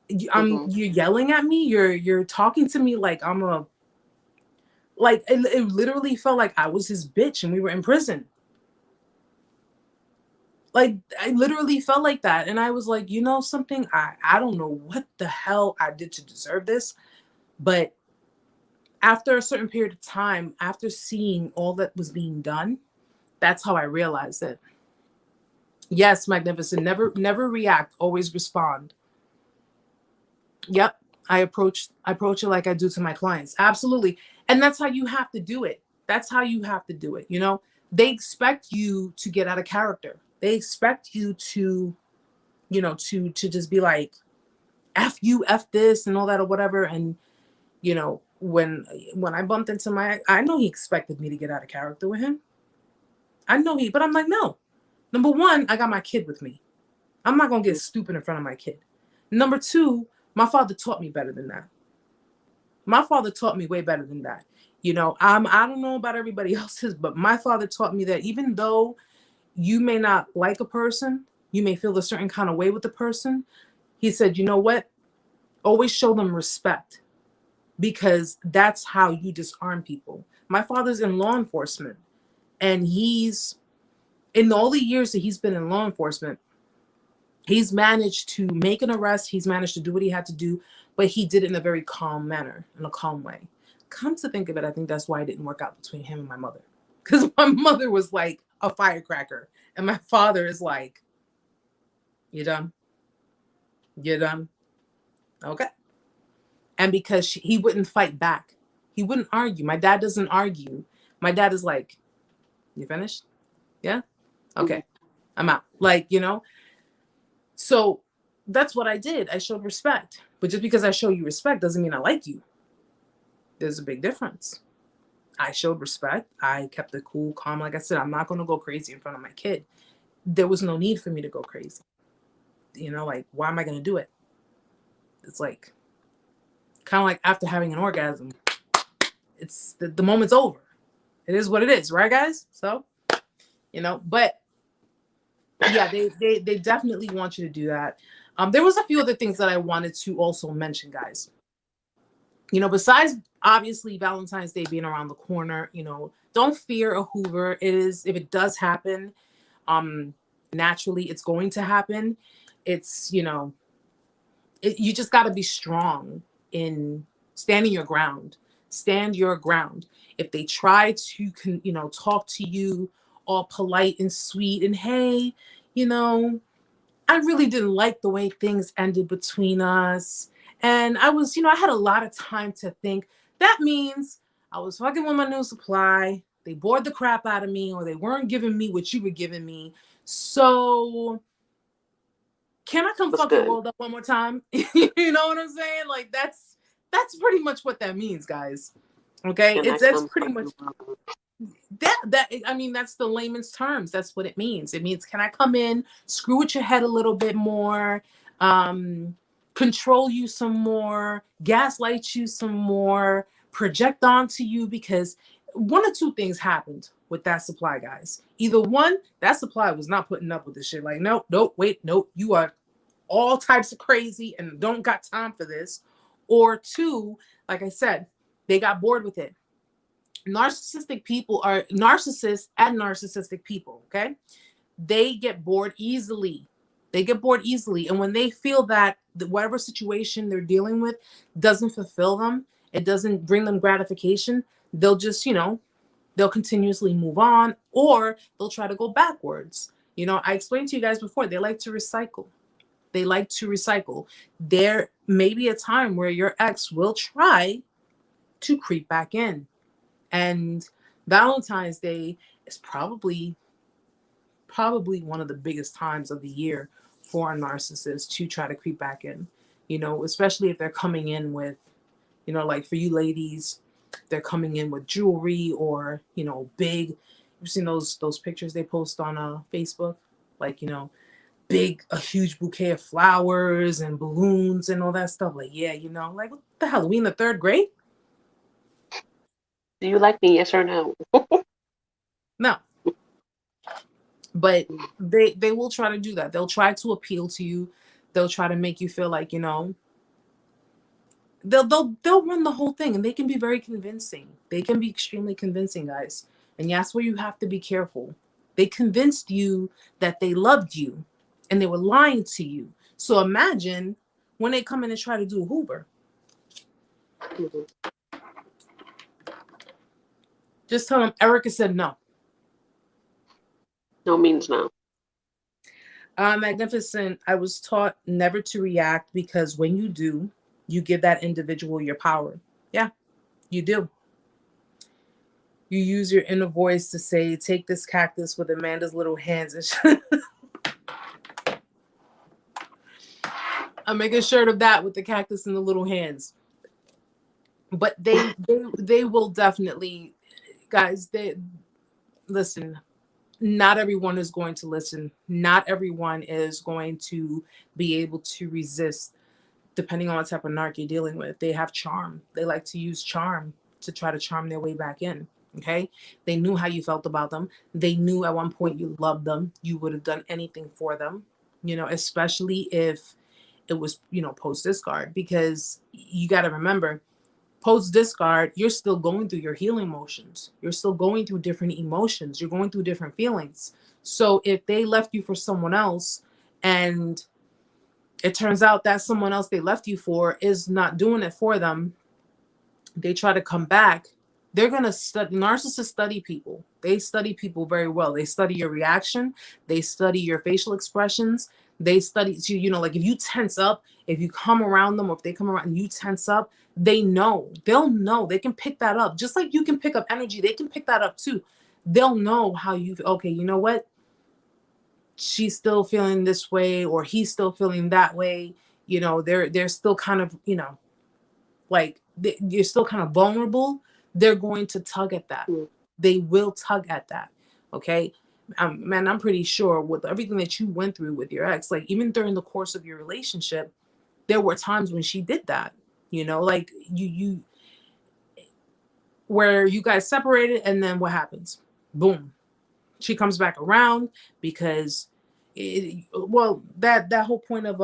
S1: You're yelling at me. You're talking to me like I'm a, like, it literally felt like I was his bitch and we were in prison. Like, I literally felt like that. And I was like, you know something? I don't know what the hell I did to deserve this. But after a certain period of time, after seeing all that was being done, that's how I realized it. Yes, Magnificent. Never react. Always respond. Yep. I approach it like I do to my clients. Absolutely. And that's how you have to do it. That's how you have to do it. You know, they expect you to get out of character. They expect you to, you know, to just be like, F you, F this and all that or whatever. And, you know, when I bumped into I know he expected me to get out of character with him. I know but I'm like, no. Number one, I got my kid with me. I'm not going to get stupid in front of my kid. Number two, my father taught me better than that. My father taught me way better than that. You know, I don't know about everybody else's, but my father taught me that even though you may not like a person, you may feel a certain kind of way with the person. He said, you know what? Always show them respect, because that's how you disarm people. My father's in law enforcement, and he's, in all the years that he's been in law enforcement, he's managed to make an arrest. He's managed to do what he had to do, but he did it in a very calm manner, in a calm way. Come to think of it, I think that's why it didn't work out between him and my mother. Because my mother was like a firecracker, and my father is like, you done? You done? Okay. And because he wouldn't fight back. He wouldn't argue. My dad doesn't argue. My dad is like, you finished? Yeah? Okay. I'm out. Like, you know? So that's what I did. I showed respect. But just because I show you respect doesn't mean I like you. There's a big difference. I showed respect. I kept it cool, calm. Like I said, I'm not going to go crazy in front of my kid. There was no need for me to go crazy. You know, like, why am I going to do it? It's like, kind of like after having an orgasm, it's the moment's over. It is what it is, right, guys? So, you know, but yeah, they definitely want you to do that. There was a few other things that I wanted to also mention, guys. You know, besides obviously Valentine's Day being around the corner, you know, don't fear a Hoover. It is, if it does happen, naturally it's going to happen. It's, you know, you just got to be strong in standing your ground. Stand your ground. If they try to, you know, talk to you all polite and sweet and, hey, you know, I really didn't like the way things ended between us. And I was, you know, I had a lot of time to think. That means I was fucking with my new supply. They bored the crap out of me, or they weren't giving me what you were giving me. So can I come fuck the world up one more time? You know what I'm saying? Like, that's pretty much what that means, guys. Okay, that's pretty much that. I mean, that's the layman's terms. That's what it means. It means, can I come in, screw with your head a little bit more? control you some more, gaslight you some more, project onto you, because one or two things happened with that supply, guys. Either one, that supply was not putting up with this shit. Like, nope, nope, wait, nope, you are all types of crazy and don't got time for this. Or two, like I said, they got bored with it. Narcissistic people are narcissists and narcissistic people, okay? They get bored easily. They get bored easily. And when they feel that whatever situation they're dealing with doesn't fulfill them, it doesn't bring them gratification, they'll just, they'll continuously move on, or they'll try to go backwards. I explained to you guys before, they like to recycle. They like to recycle. There may be a time where your ex will try to creep back in. And Valentine's Day is probably one of the biggest times of the year for a narcissist to try to creep back in, especially if they're coming in with, like for you ladies, they're coming in with jewelry or, big, you've seen those pictures they post on Facebook, like, a huge bouquet of flowers and balloons and all that stuff. Like, yeah, like what the hell, are we in the third grade?
S2: Do you like me, yes or no?
S1: No. But they will try to do that. They'll try to appeal to you. They'll try to make you feel like, they'll run the whole thing, and they can be very convincing. They can be extremely convincing, guys. And that's where you have to be careful. They convinced you that they loved you and they were lying to you. So imagine when they come in and try to do a Hoover.
S2: Mm-hmm.
S1: Just tell them Erica said no.
S2: No means no.
S1: Magnificent. I was taught never to react, because when you do, you give that individual your power. Yeah, you do. You use your inner voice to say, take this cactus with Amanda's little hands. And I'll make a shirt of that with the cactus and the little hands. But they will definitely, guys, listen. Not everyone is going to listen. Not everyone is going to be able to resist, depending on what type of narc you're dealing with. They have charm. They like to use charm to try to charm their way back in. Okay? They knew how you felt about them. They knew at one point you loved them. You would have done anything for them, especially if it was, post discard, because you got to remember, post discard, you're still going through your healing motions. You're still going through different emotions. You're going through different feelings. So if they left you for someone else, and it turns out that someone else they left you for is not doing it for them, they try to come back. They're going to study. Narcissists study people. They study people very well. They study your reaction. They study your facial expressions. They study, like if you tense up, if you come around them, or if they come around and you tense up, they know. They'll know. They can pick that up. Just like you can pick up energy, they can pick that up too. They'll know how you, okay, you know what? She's still feeling this way, or he's still feeling that way. They're still kind of, like you're still kind of vulnerable. They're going to tug at that. They will tug at that. Okay. Man, I'm pretty sure with everything that you went through with your ex, like even during the course of your relationship, there were times when she did that, like you where you guys separated, and then what happens? Boom. She comes back around, because that whole point of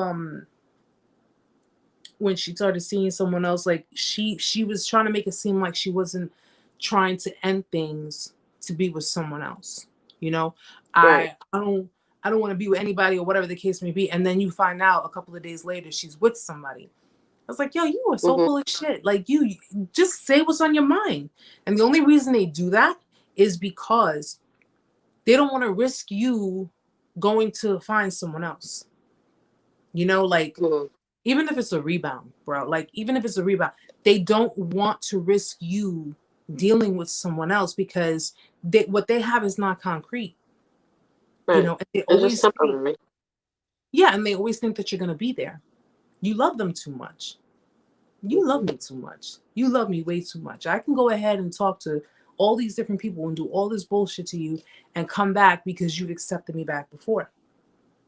S1: when she started seeing someone else, like she was trying to make it seem like she wasn't trying to end things to be with someone else. Right. I don't want to be with anybody, or whatever the case may be. And then you find out a couple of days later she's with somebody. I was like, yo, you are so full of shit. Like, you just say what's on your mind. And the only reason they do that is because they don't want to risk you going to find someone else. Like, even if it's a rebound, bro, like even if it's a rebound, they don't want to risk you dealing with someone else, because what they have is not concrete.
S2: Right.
S1: And they always think, and they always think that you're going to be there. You love them too much. You love me too much. You love me way too much. I can go ahead and talk to all these different people and do all this bullshit to you and come back because you've accepted me back before.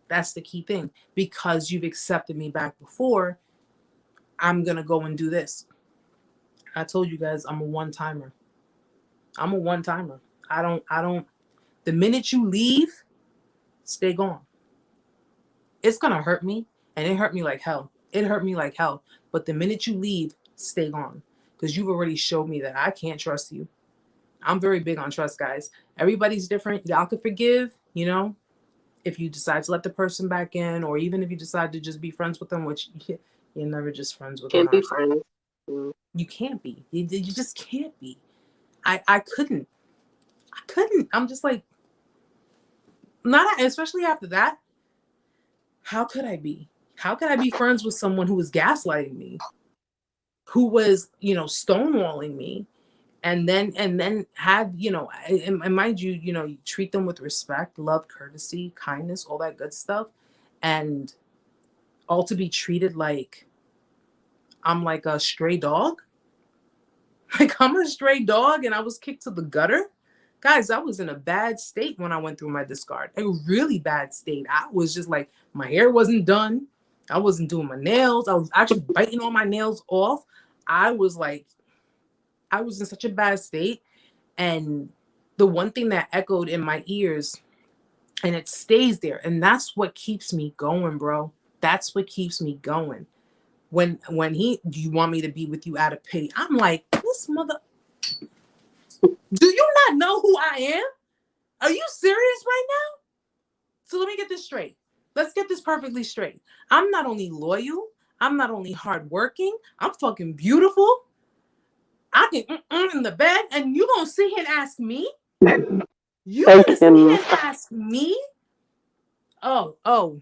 S1: That's the key thing. Because you've accepted me back before, I'm gonna go and do this. I told you guys I'm a one-timer. I'm a one-timer. I don't the minute you leave, stay gone. It's gonna hurt me, and it hurt me like hell. It hurt me like hell. But the minute you leave, stay gone. Because you've already showed me that I can't trust you. I'm very big on trust, guys. Everybody's different. Y'all could forgive, you know, if you decide to let the person back in, or even if you decide to just be friends with them, which you're never just friends with them.
S2: Can't be friends. Mm.
S1: You can't be. You just can't be. I couldn't. I'm just like, not especially after that. How could I be? How could I be friends with someone who was gaslighting me, who was, you know, stonewalling me, and then had, you know, and mind you, you know, you treat them with respect, love, courtesy, kindness, all that good stuff, and all to be treated like I'm like a stray dog. Like I'm a stray dog and I was kicked to the gutter. Guys, I was in a bad state when I went through my discard. A really bad state. I was just like, my hair wasn't done. I wasn't doing my nails. I was actually biting all my nails off. I was like, I was in such a bad state. And the one thing that echoed in my ears, and it stays there, and that's what keeps me going, bro. That's what keeps me going. When do you want me to be with you out of pity? I'm like, this mother... Do you not know who I am? Are you serious right now? So let me get this straight. Let's get this perfectly straight. I'm not only loyal, I'm not only hardworking, I'm fucking beautiful. I can in the bed, and you gonna sit here and ask me? You gonna sit here and ask me? Oh, no.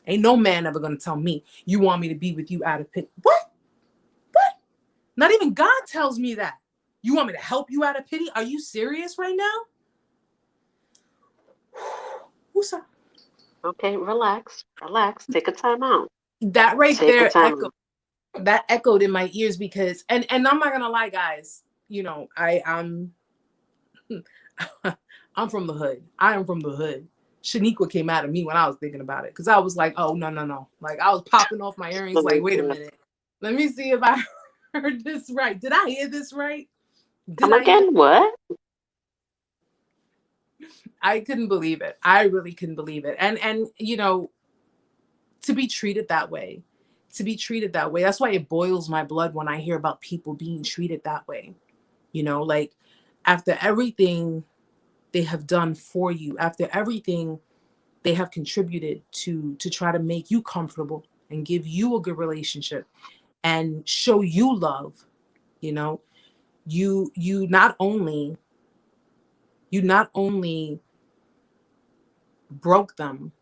S1: Ain't no man ever gonna tell me you want me to be with you out of pity. What? Not even God tells me that. You want me to help you out of pity? Are you serious right now? Who's that?
S2: Okay, relax. Take a time out.
S1: That right there echoed in my ears because, and I'm not gonna lie, guys. You know, I'm I'm from the hood. I am from the hood. Shaniqua came out of me when I was thinking about it because I was like, oh no. Like I was popping off my earrings. Like, wait a minute. Let me see if I heard this right. Did I hear this right?
S2: Come again? What?
S1: I couldn't believe it. I really couldn't believe it. And you know, to be treated that way. That's why it boils my blood when I hear about people being treated that way. You know, like after everything they have done for you, after everything they have contributed to try to make you comfortable and give you a good relationship and show you love, you know, you not only broke them,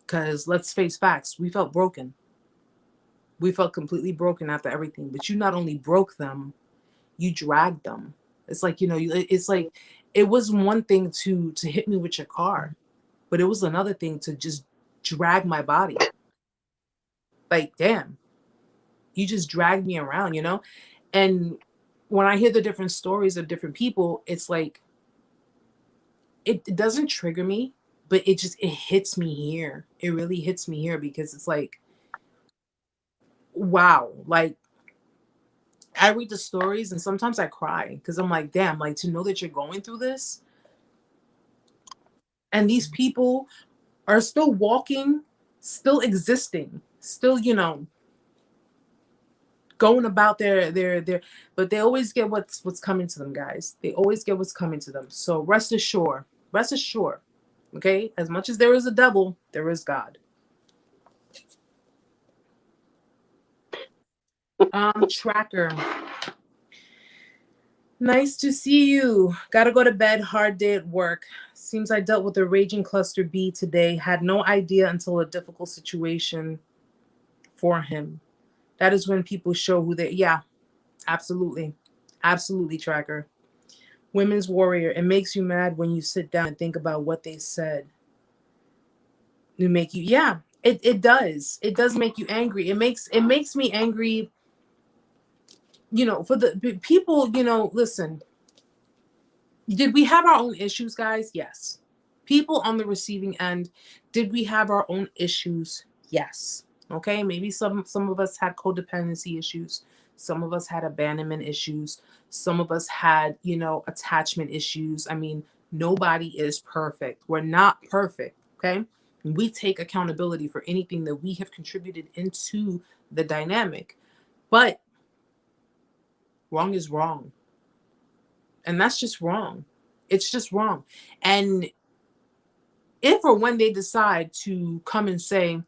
S1: because let's face facts, we felt broken. We felt completely broken after everything, but you not only broke them, you dragged them. It's like, you know, it's like, it was one thing to hit me with your car, but it was another thing to just drag my body. Like, damn, you just dragged me around, you know? And when I hear the different stories of different people, it's like, it doesn't trigger me, but it hits me here. It really hits me here because it's like, wow, like I read the stories and sometimes I cry because I'm like, damn, like to know that you're going through this and these people are still walking, still existing, still, you know, going about their, but they always get what's coming to them, guys. They always get what's coming to them. So rest assured, okay? As much as there is a devil, there is God. Tracker. Nice to see you. Gotta go to bed. Hard day at work. Seems I dealt with a raging cluster B today. Had no idea until a difficult situation for him. That is when people show who they... Yeah, absolutely. Absolutely, Tracker. Women's warrior. It makes you mad when you sit down and think about what they said. It make you... Yeah, it does. It does make you angry. It makes me angry, you know, for the people, you know, listen. Did we have our own issues, guys? Yes. People on the receiving end, did we have our own issues? Yes. Okay, maybe some of us had codependency issues. Some of us had abandonment issues. Some of us had, attachment issues. I mean, nobody is perfect. We're not perfect, okay? We take accountability for anything that we have contributed into the dynamic. But wrong is wrong. And that's just wrong. It's just wrong. And if or when they decide to come and say,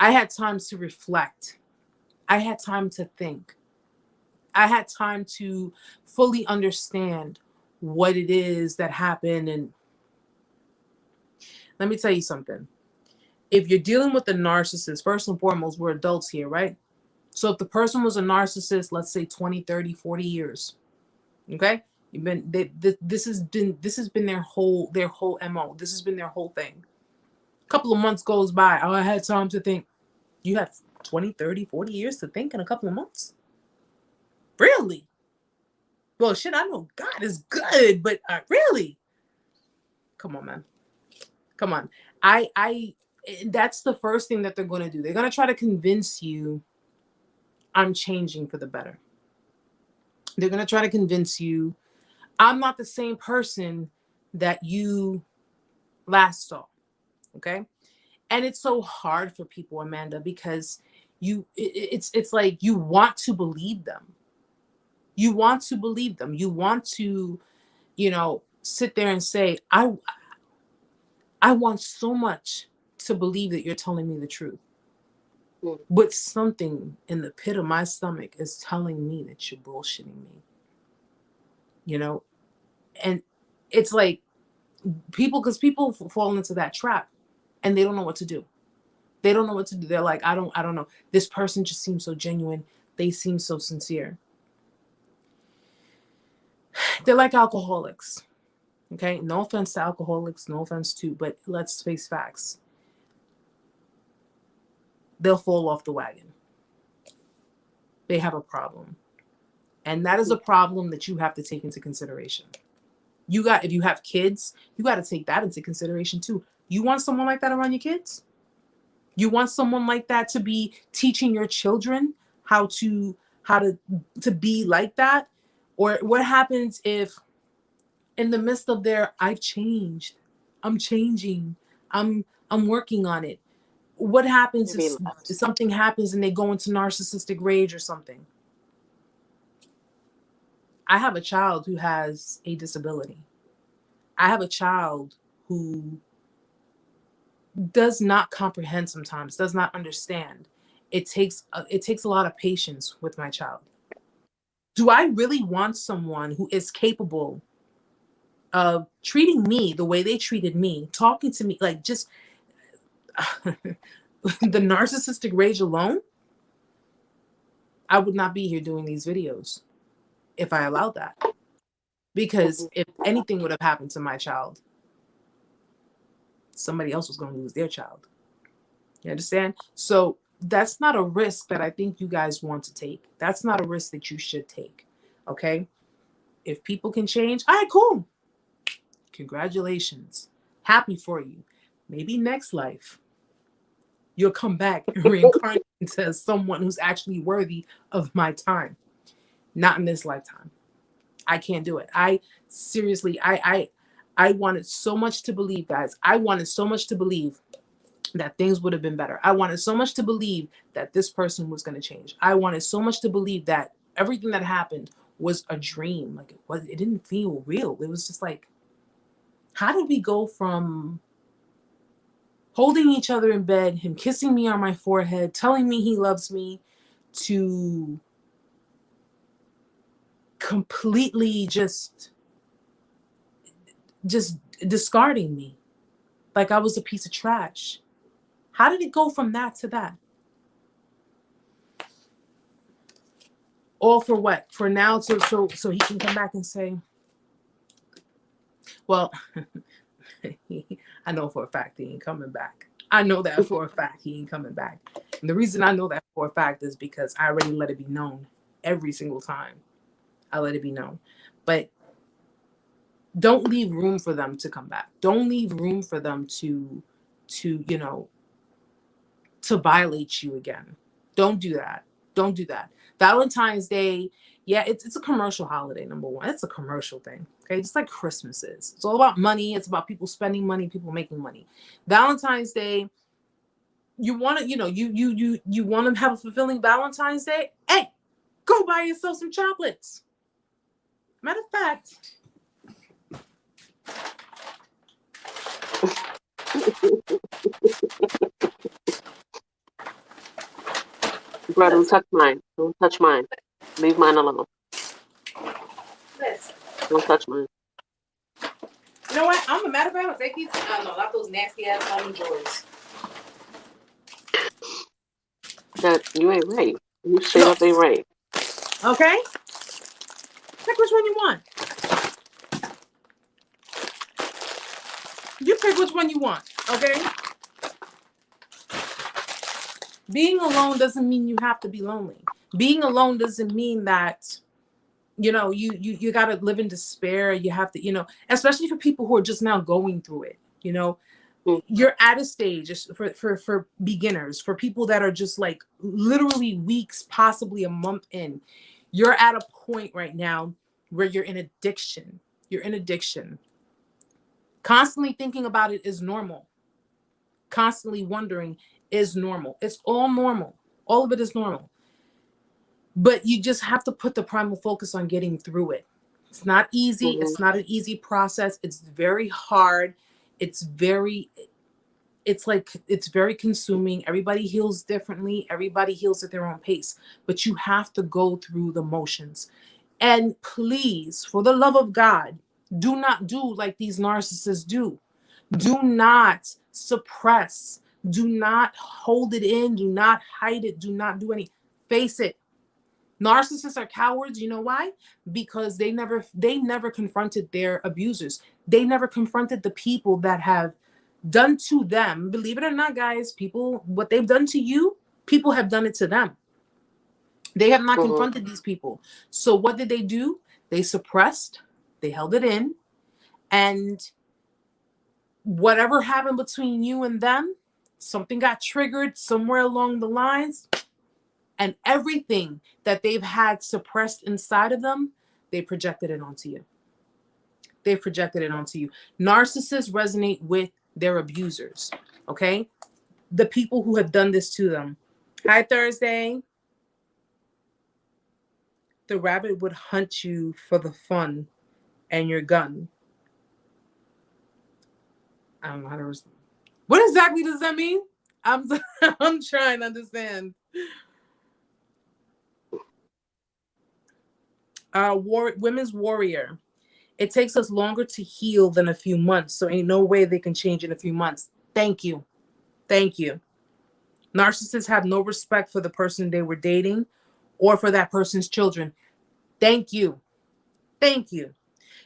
S1: I had time to reflect, I had time to think, I had time to fully understand what it is that happened. And let me tell you something. If you're dealing with a narcissist, first and foremost, we're adults here, right? So if the person was a narcissist, let's say 20, 30, 40 years, okay? This has been their whole MO. This has been their whole thing. A couple of months goes by. Oh, I had time to think. You have 20, 30, 40 years to think in a couple of months? Really? Well, shit, I know God is good, but really? Come on, man. Come on. That's the first thing that they're going to do. They're going to try to convince you I'm changing for the better. They're going to try to convince you I'm not the same person that you last saw. Okay. And it's so hard for people, Amanda, because it's like you want to believe them. You want to believe them. You want to, sit there and say, I want so much to believe that you're telling me the truth. But something in the pit of my stomach is telling me that you're bullshitting me. And it's like because people fall into that trap and they don't know what to do. They don't know what to do. They're like, I don't know. This person just seems so genuine. They seem so sincere. They're like alcoholics. Okay. No offense to alcoholics. No offense to, but let's face facts. They'll fall off the wagon. They have a problem. And that is a problem that you have to take into consideration. If you have kids, you got to take that into consideration too. You want someone like that around your kids? You want someone like that to be teaching your children how to be like that? Or what happens if in the midst of I've changed, I'm changing, I'm working on it. What happens if something happens and they go into narcissistic rage or something? I have a child who has a disability. I have a child who does not comprehend sometimes, does not understand. It takes a lot of patience with my child. Do I really want someone who is capable of treating me the way they treated me, talking to me like just the narcissistic rage alone? I would not be here doing these videos if I allowed that. Because if anything would have happened to my child, somebody else was going to lose their child. You understand? So that's not a risk that I think you guys want to take. That's not a risk that you should take. Okay? If people can change, all right, cool. Congratulations. Happy for you. Maybe next life, you'll come back and reincarnate into someone who's actually worthy of my time. Not in this lifetime. I can't do it. I seriously, I wanted so much to believe, guys. I wanted so much to believe that things would have been better. I wanted so much to believe that this person was going to change. I wanted so much to believe that everything that happened was a dream. Like it didn't feel real. It was just like, how did we go from holding each other in bed, him kissing me on my forehead, telling me he loves me, to completely just discarding me like I was a piece of trash? How did it go from that to that? All for what? For now, so he can come back and say, well, I know for a fact he ain't coming back. I know that for a fact he ain't coming back. And the reason I know that for a fact is because I already let it be known every single time. I let it be known. But don't leave room for them to come back. Don't leave room for them you know, to violate you again. Don't do that. Don't do that. Valentine's Day, yeah, it's a commercial holiday, number one. It's a commercial thing. Okay. Just like Christmas is. It's all about money. It's about people spending money, people making money. Valentine's Day, you want to, you want to have a fulfilling Valentine's Day? Hey, go buy yourself some chocolates. Matter of fact,
S2: Bro, don't touch mine. Don't touch mine. Leave mine alone.
S1: this.
S2: Don't touch mine.
S1: You know what? I'm a matter of fact, I'll take these. Oh no, not those nasty ass almond joys.
S2: That you ain't right. You straight up ain't right.
S1: Okay? Pick which one you want. You pick which one you want, okay? Being alone doesn't mean you have to be lonely. Being alone doesn't mean that, you got to live in despair. You have to, especially for people who are just now going through it, you're at a stage for beginners, for people that are just like literally weeks, possibly a month in. You're at a point right now where you're in addiction. You're in addiction. Constantly thinking about it is normal. Constantly wondering is normal. It's all normal. All of it is normal. But you just have to put the primal focus on getting through it. It's not easy. Mm-hmm. It's not an easy process. It's very hard. It's very consuming. Everybody heals differently. Everybody heals at their own pace. But you have to go through the motions. And please, for the love of God, do not do like these narcissists do. Do not suppress. Do not hold it in. Do not hide it. Do not do any. Face it. Narcissists are cowards. You know why? Because they never confronted their abusers. They never confronted the people that have done to them. Believe it or not, guys, people, what they've done to you, people have done it to them. They have not confronted these people. So what did they do? They suppressed. They held it in. And whatever happened between you and them, something got triggered somewhere along the lines. And everything that they've had suppressed inside of them, they projected it onto you. They projected it onto you. Narcissists resonate with their abusers, okay? The people who have done this to them. Hi, Thursday. The rabbit would hunt you for the fun and your gun. I don't know how to respond. What exactly does that mean? I'm trying to understand. Women's warrior. It takes us longer to heal than a few months, so ain't no way they can change in a few months. Thank you. Thank you. Narcissists have no respect for the person they were dating or for that person's children. Thank you. Thank you.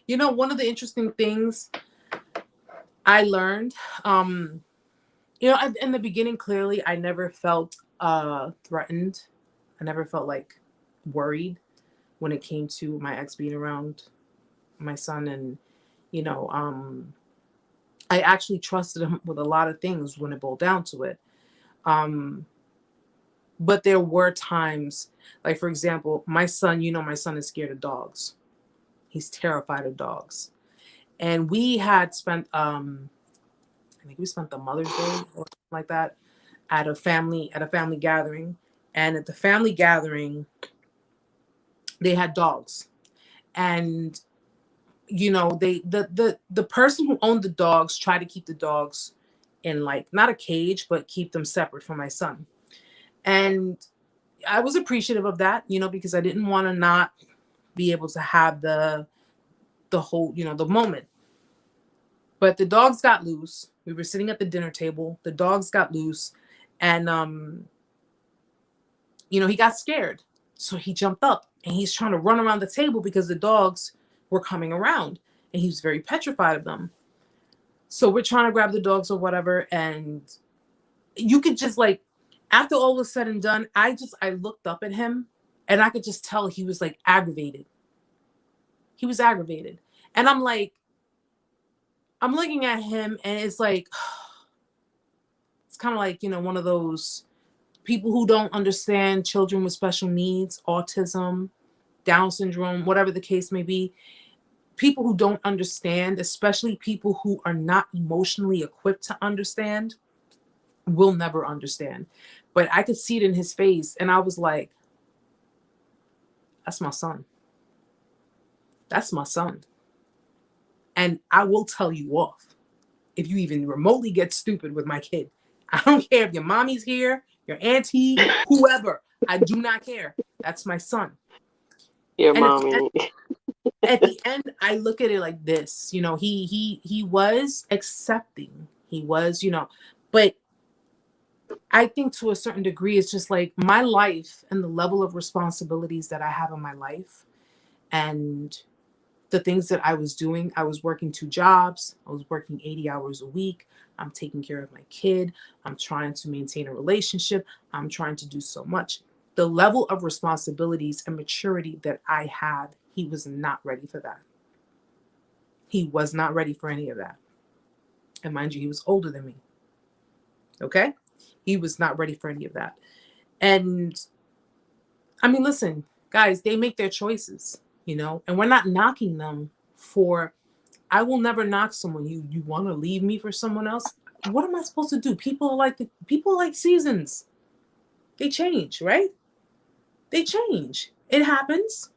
S1: One of the interesting things I learned, in the beginning, clearly, I never felt threatened. I never felt like worried when it came to my ex being around my son. And, I actually trusted him with a lot of things when it boiled down to it. But there were times, like, for example, my son is scared of dogs. He's terrified of dogs. And we had spent, I think we spent the Mother's Day or something like that at a family gathering. And at the family gathering, they had dogs. And, the person who owned the dogs tried to keep the dogs in, like, not a cage, but keep them separate from my son. And I was appreciative of that, because I didn't want to not be able to have the whole, the moment. But the dogs got loose. We were sitting at the dinner table. The dogs got loose. And, he got scared. So he jumped up and he's trying to run around the table because the dogs were coming around. And he was very petrified of them. So we're trying to grab the dogs or whatever. And you could just, like, after all was said and done, I looked up at him and I could just tell he was, like, aggravated. He was aggravated. And I'm like, I'm looking at him and it's like, it's kind of like, one of those people who don't understand children with special needs, autism, Down syndrome, whatever the case may be. People who don't understand, especially people who are not emotionally equipped to understand, will never understand. But I could see it in his face, and I was like, that's my son. That's my son. And I will tell you off if you even remotely get stupid with my kid. I don't care if your mommy's here, your auntie, whoever. I do not care. That's my son.
S2: Your
S1: And
S2: mommy.
S1: At the end, I look at it like this. He was accepting. He was, but I think to a certain degree, it's just like my life and the level of responsibilities that I have in my life and the things that I was doing. I was working 2 jobs. I was working 80 hours a week. I'm taking care of my kid. I'm trying to maintain a relationship. I'm trying to do so much. The level of responsibilities and maturity that I had, he was not ready for that. He was not ready for any of that. And mind you, he was older than me. Okay? He was not ready for any of that. And I mean, listen, guys, they make their choices, and we're not knocking them for, I will never knock someone. You want to leave me for someone else? What am I supposed to do? People are like seasons. They change, right? They change. It happens,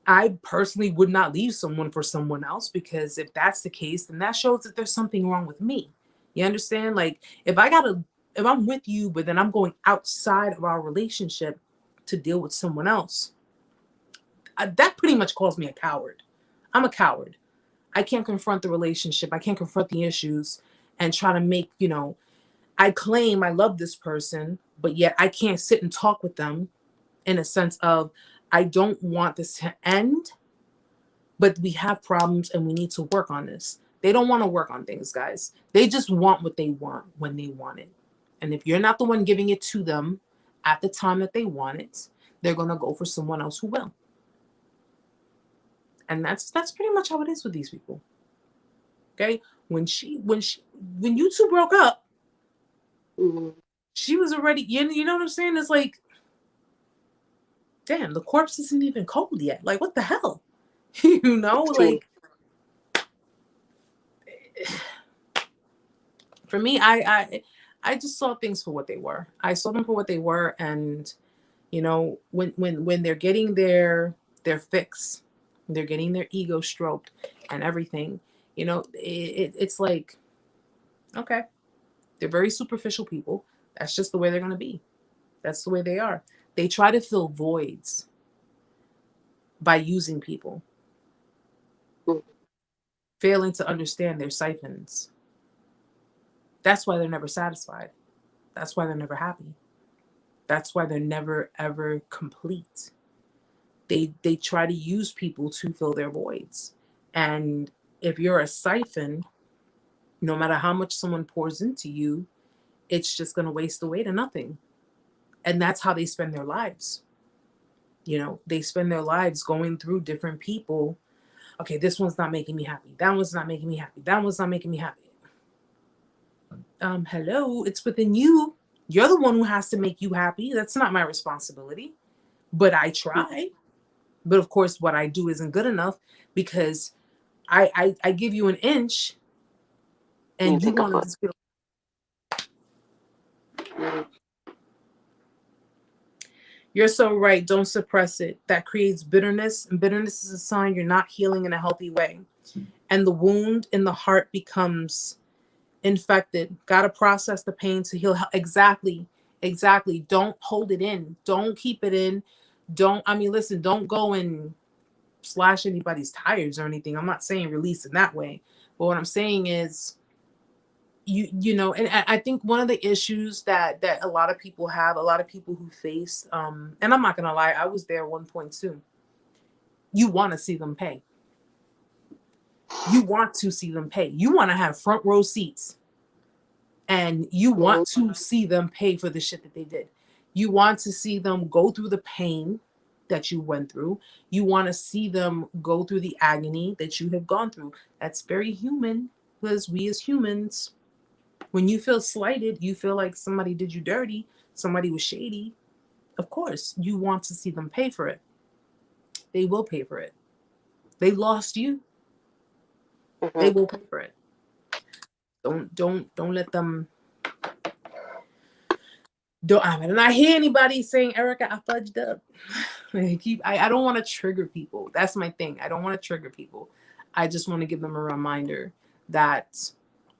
S1: I personally would not leave someone for someone else, because if that's the case, then that shows that there's something wrong with me. You understand? Like if I'm with you, but then I'm going outside of our relationship to deal with someone else, that pretty much calls me a coward. I'm a coward. I can't confront the relationship. I can't confront the issues and try to make, I claim I love this person, but yet I can't sit and talk with them in a sense of, I don't want this to end, but we have problems and we need to work on this. They don't want to work on things, guys. They just want what they want when they want it. And if you're not the one giving it to them at the time that they want it, they're going to go for someone else who will. And that's pretty much how it is with these people. Okay? When you two broke up,
S2: Mm-hmm.
S1: she was already, you know what I'm saying? It's like, damn, the corpse isn't even cold yet. Like, what the hell? Like, for me, I just saw things for what they were. I saw them for what they were, and when they're getting their fix, they're getting their ego stroked and everything. It's like, okay, they're very superficial people. That's just the way they're gonna be. That's the way they are. They try to fill voids by using people, failing to understand their siphons. That's why they're never satisfied. That's why they're never happy. That's why they're never, ever complete. They try to use people to fill their voids. And if you're a siphon, no matter how much someone pours into you, it's just going to waste away to nothing. And that's how they spend their lives. They spend their lives going through different people. Okay, this one's not making me happy. That one's not making me happy. That one's not making me happy. Hello, it's within you. You're the one who has to make you happy. That's not my responsibility. But I try. But of course, what I do isn't good enough, because I give you an inch and you want to just feel. You're so right. Don't suppress it. That creates bitterness, and bitterness is a sign you're not healing in a healthy way. And the wound in the heart becomes infected. Got to process the pain to heal. Exactly. Don't hold it in. Don't keep it in. Listen, don't go and slash anybody's tires or anything. I'm not saying release in that way. But what I'm saying is, and I think one of the issues that a lot of people have, a lot of people who face, and I'm not going to lie, I was there at one point too. You want to see them pay. You want to see them pay. You want to have front row seats. And you want to see them pay for the shit that they did. You want to see them go through the pain that you went through. You want to see them go through the agony that you have gone through. That's very human, because we as humans, when you feel slighted, you feel like somebody did you dirty, somebody was shady. Of course, you want to see them pay for it. They will pay for it. They lost you. They will pay for it. Don't let them. I did not hear anybody saying, Erica, I fudged up. I don't want to trigger people. That's my thing. I don't want to trigger people. I just want to give them a reminder that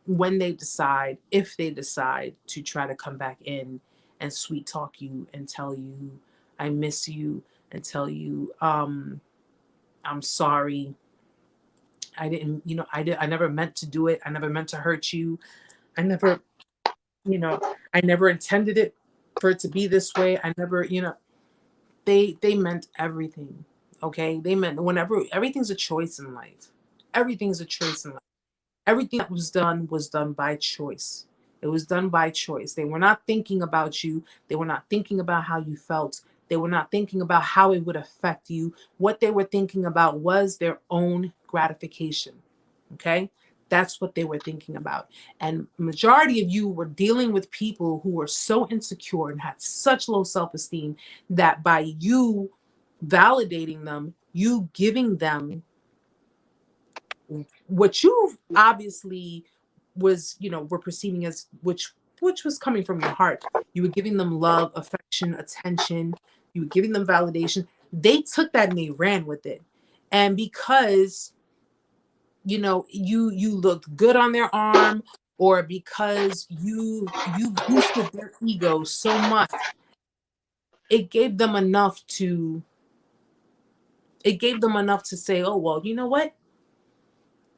S1: when they decide, if they decide to try to come back in and sweet talk you and tell you, I miss you, and tell you, I'm sorry. I didn't, I never meant to do it. I never meant to hurt you. I never intended it for it to be this way. I never, they meant everything. Okay. They meant everything's a choice in life. Everything's a choice in life. Everything that was done by choice. It was done by choice. They were not thinking about you. They were not thinking about how you felt. They were not thinking about how it would affect you. What they were thinking about was their own gratification. Okay? That's what they were thinking about. And majority of you were dealing with people who were so insecure and had such low self-esteem that by you validating them, you giving them what you obviously was, were perceiving as which was coming from your heart. You were giving them love, affection, attention. You were giving them validation. They took that and they ran with it. And because you looked good on their arm, or because you boosted their ego so much, it gave them enough to say, oh, well, you know what?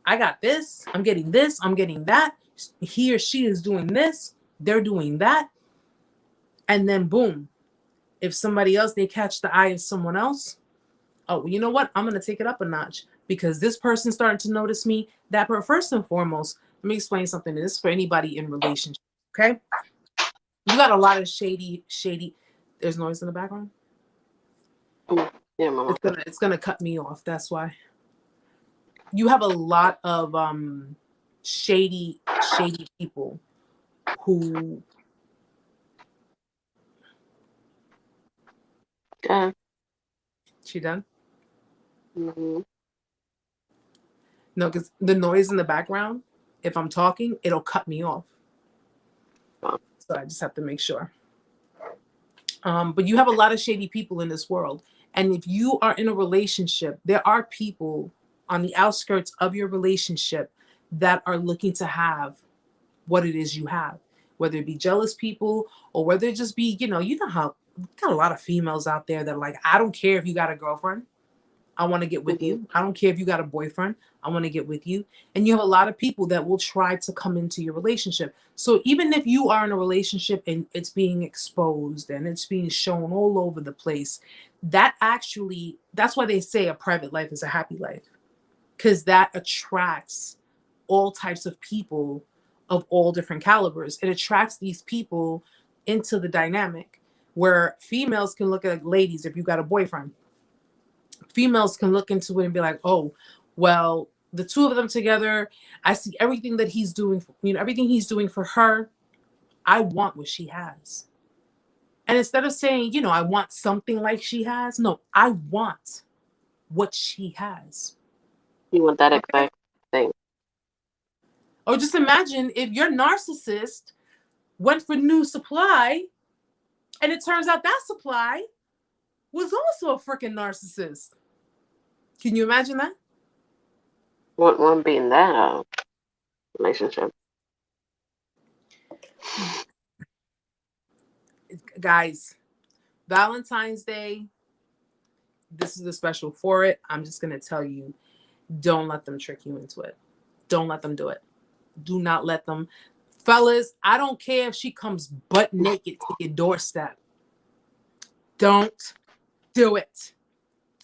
S1: I got this, I'm getting that. He or she is doing this, they're doing that. And then boom, if somebody else, they catch the eye of someone else, oh, well, you know what? I'm going to take it up a notch because this person's starting to notice me. First and foremost, let me explain something. This is for anybody in relationship, okay? You got a lot of shady, there's noise in the background?
S2: Yeah, Mama.
S1: It's gonna cut me off, that's why. You have a lot of shady people who She done?
S2: Mm-hmm.
S1: No, because the noise in the background, if I'm talking, it'll cut me off.
S2: Oh.
S1: So I just have to make sure. But you have a lot of shady people in this world. And if you are in a relationship, there are people on the outskirts of your relationship that are looking to have what it is you have, whether it be jealous people or whether it just be, how got a lot of females out there that are like, I don't care if you got a girlfriend. I want to get with you. I don't care if you got a boyfriend. I want to get with you. And you have a lot of people that will try to come into your relationship. So even if you are in a relationship and it's being exposed and it's being shown all over the place, that's why they say a private life is a happy life, because that attracts all types of people of all different calibers. It attracts these people into the dynamic where females can look at ladies, if you got a boyfriend, females can look into it and be like, oh, well, the two of them together, I see everything that he's doing, everything he's doing for her. I want what she has. And instead of saying, I want something like she has, no, I want what she has.
S2: You want that exact thing.
S1: Or just imagine if your narcissist went for new supply and it turns out that supply was also a freaking narcissist. Can you imagine that?
S2: One being that relationship.
S1: Guys, Valentine's Day, this is a special for it. I'm just going to tell you, don't let them trick you into it. Don't let them do it. Do not let them. Fellas, I don't care if she comes butt naked to your doorstep. Don't do it.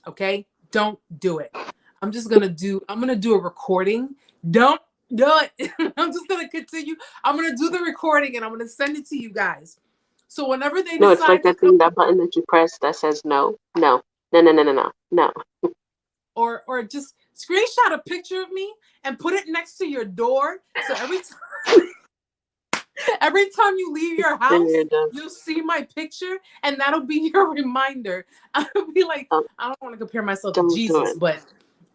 S1: Okay? Don't do it. I'm going to do a recording. Don't do it. I'm just going to continue. I'm going to do the recording and I'm going to send it to you guys. So whenever they decide
S2: it's like that button that you press that says no. No.
S1: Or just screenshot a picture of me and put it next to your door. So every time you leave your house, you'll see my picture, and that'll be your reminder. I'll be like, I don't want to compare myself to Jesus, but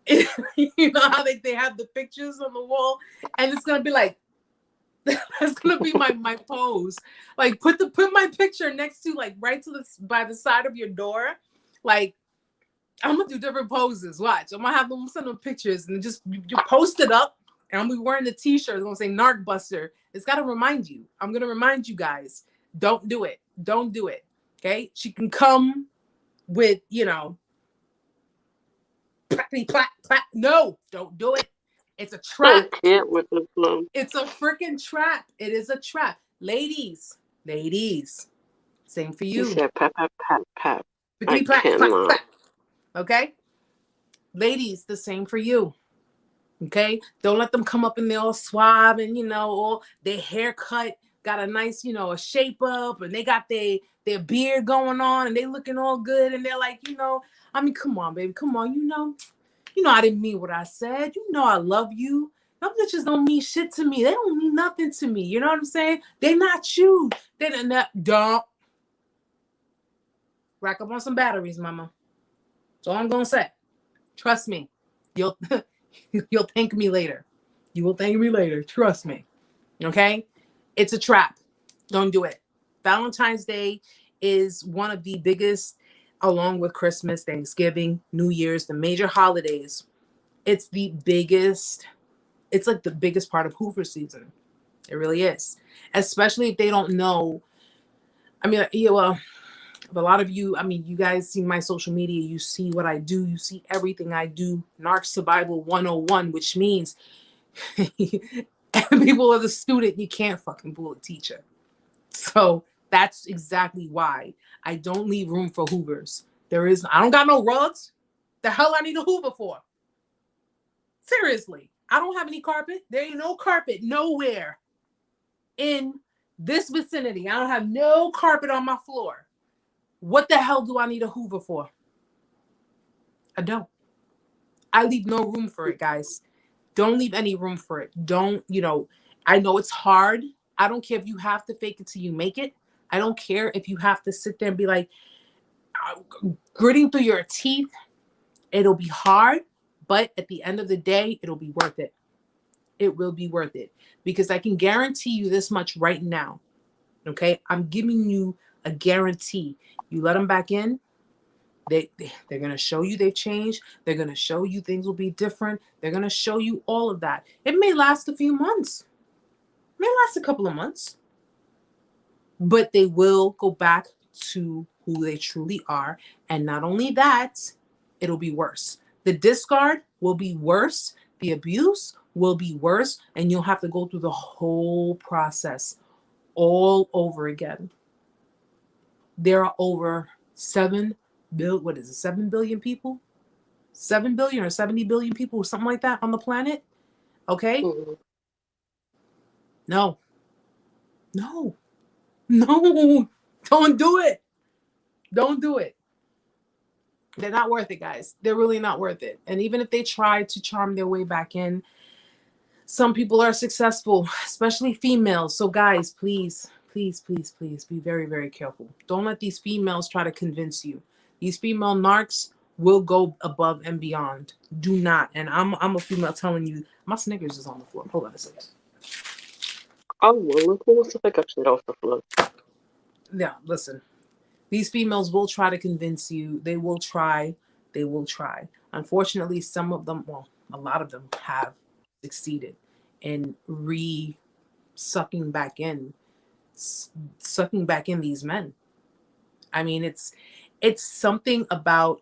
S1: you know how they have the pictures on the wall, and it's gonna be like, that's gonna be my pose. Like put my picture next to, like, right to by the side of your door. Like, I'm gonna do different poses. Watch, I'm gonna have them send them pictures and just you post it up. And I'm gonna be wearing the t-shirt. It's gonna say Narc Buster. It's gotta remind you. I'm gonna remind you guys. Don't do it. Don't do it. Okay? She can come with, no, don't do it. It's a trap.
S2: I can't with the flow.
S1: It's a freaking trap. It is a trap. Ladies, same for you.
S2: You said pat, pat, pat, pat.
S1: Okay? Ladies, the same for you. Okay? Don't let them come up and they're all suave and, all their haircut got a nice, a shape up, and they got their beard going on and they looking all good, and they're like, I mean, come on, baby. Come on, I didn't mean what I said. I love you. Them bitches don't mean shit to me. They don't mean nothing to me. You know what I'm saying? They're not you. They're not. Don't. Rack up on some batteries, mama. That's all I'm going to say. Trust me. You'll thank me later. You will thank me later. Trust me. Okay? It's a trap. Don't do it. Valentine's Day is one of the biggest, along with Christmas, Thanksgiving, New Year's, the major holidays. It's the biggest. It's like the biggest part of Hoover season. It really is. Especially if they don't know. I mean, a lot of you, you guys see my social media. You see what I do. You see everything I do. Narc Survival 101, which means people are the student. You can't fucking fool a teacher. So that's exactly why I don't leave room for Hoovers. I don't got no rugs. The hell I need a Hoover for? Seriously, I don't have any carpet. There ain't no carpet nowhere in this vicinity. I don't have no carpet on my floor. What the hell do I need a Hoover for? I don't. I leave no room for it, guys. Don't leave any room for it. Don't, I know it's hard. I don't care if you have to fake it till you make it. I don't care if you have to sit there and be like, gritting through your teeth. It'll be hard, but at the end of the day, it'll be worth it. It will be worth it, because I can guarantee you this much right now. Okay? I'm giving you a guarantee. You let them back in, they're going to show you they've changed. They're going to show you things will be different. They're going to show you all of that. It may last a few months. It may last a couple of months. But they will go back to who they truly are. And not only that, it'll be worse. The discard will be worse. The abuse will be worse. And you'll have to go through the whole process all over again. There are over 7 billion people? 7 billion or 70 billion people, something like that on the planet. Okay?
S2: Mm-hmm.
S1: No, don't do it. Don't do it. They're not worth it, guys. They're really not worth it. And even if they try to charm their way back in, some people are successful, especially females. So guys, please be very, very careful. Don't let these females try to convince you. These female narcs will go above and beyond. Do not. And I'm a female telling you, my Snickers is on the floor. Hold on a second.
S2: Oh, well, who wants to pick up shit off the floor?
S1: Yeah, listen. These females will try to convince you. They will try. Unfortunately, some of them, well, a lot of them have succeeded in sucking back in these men. I mean, it's something about,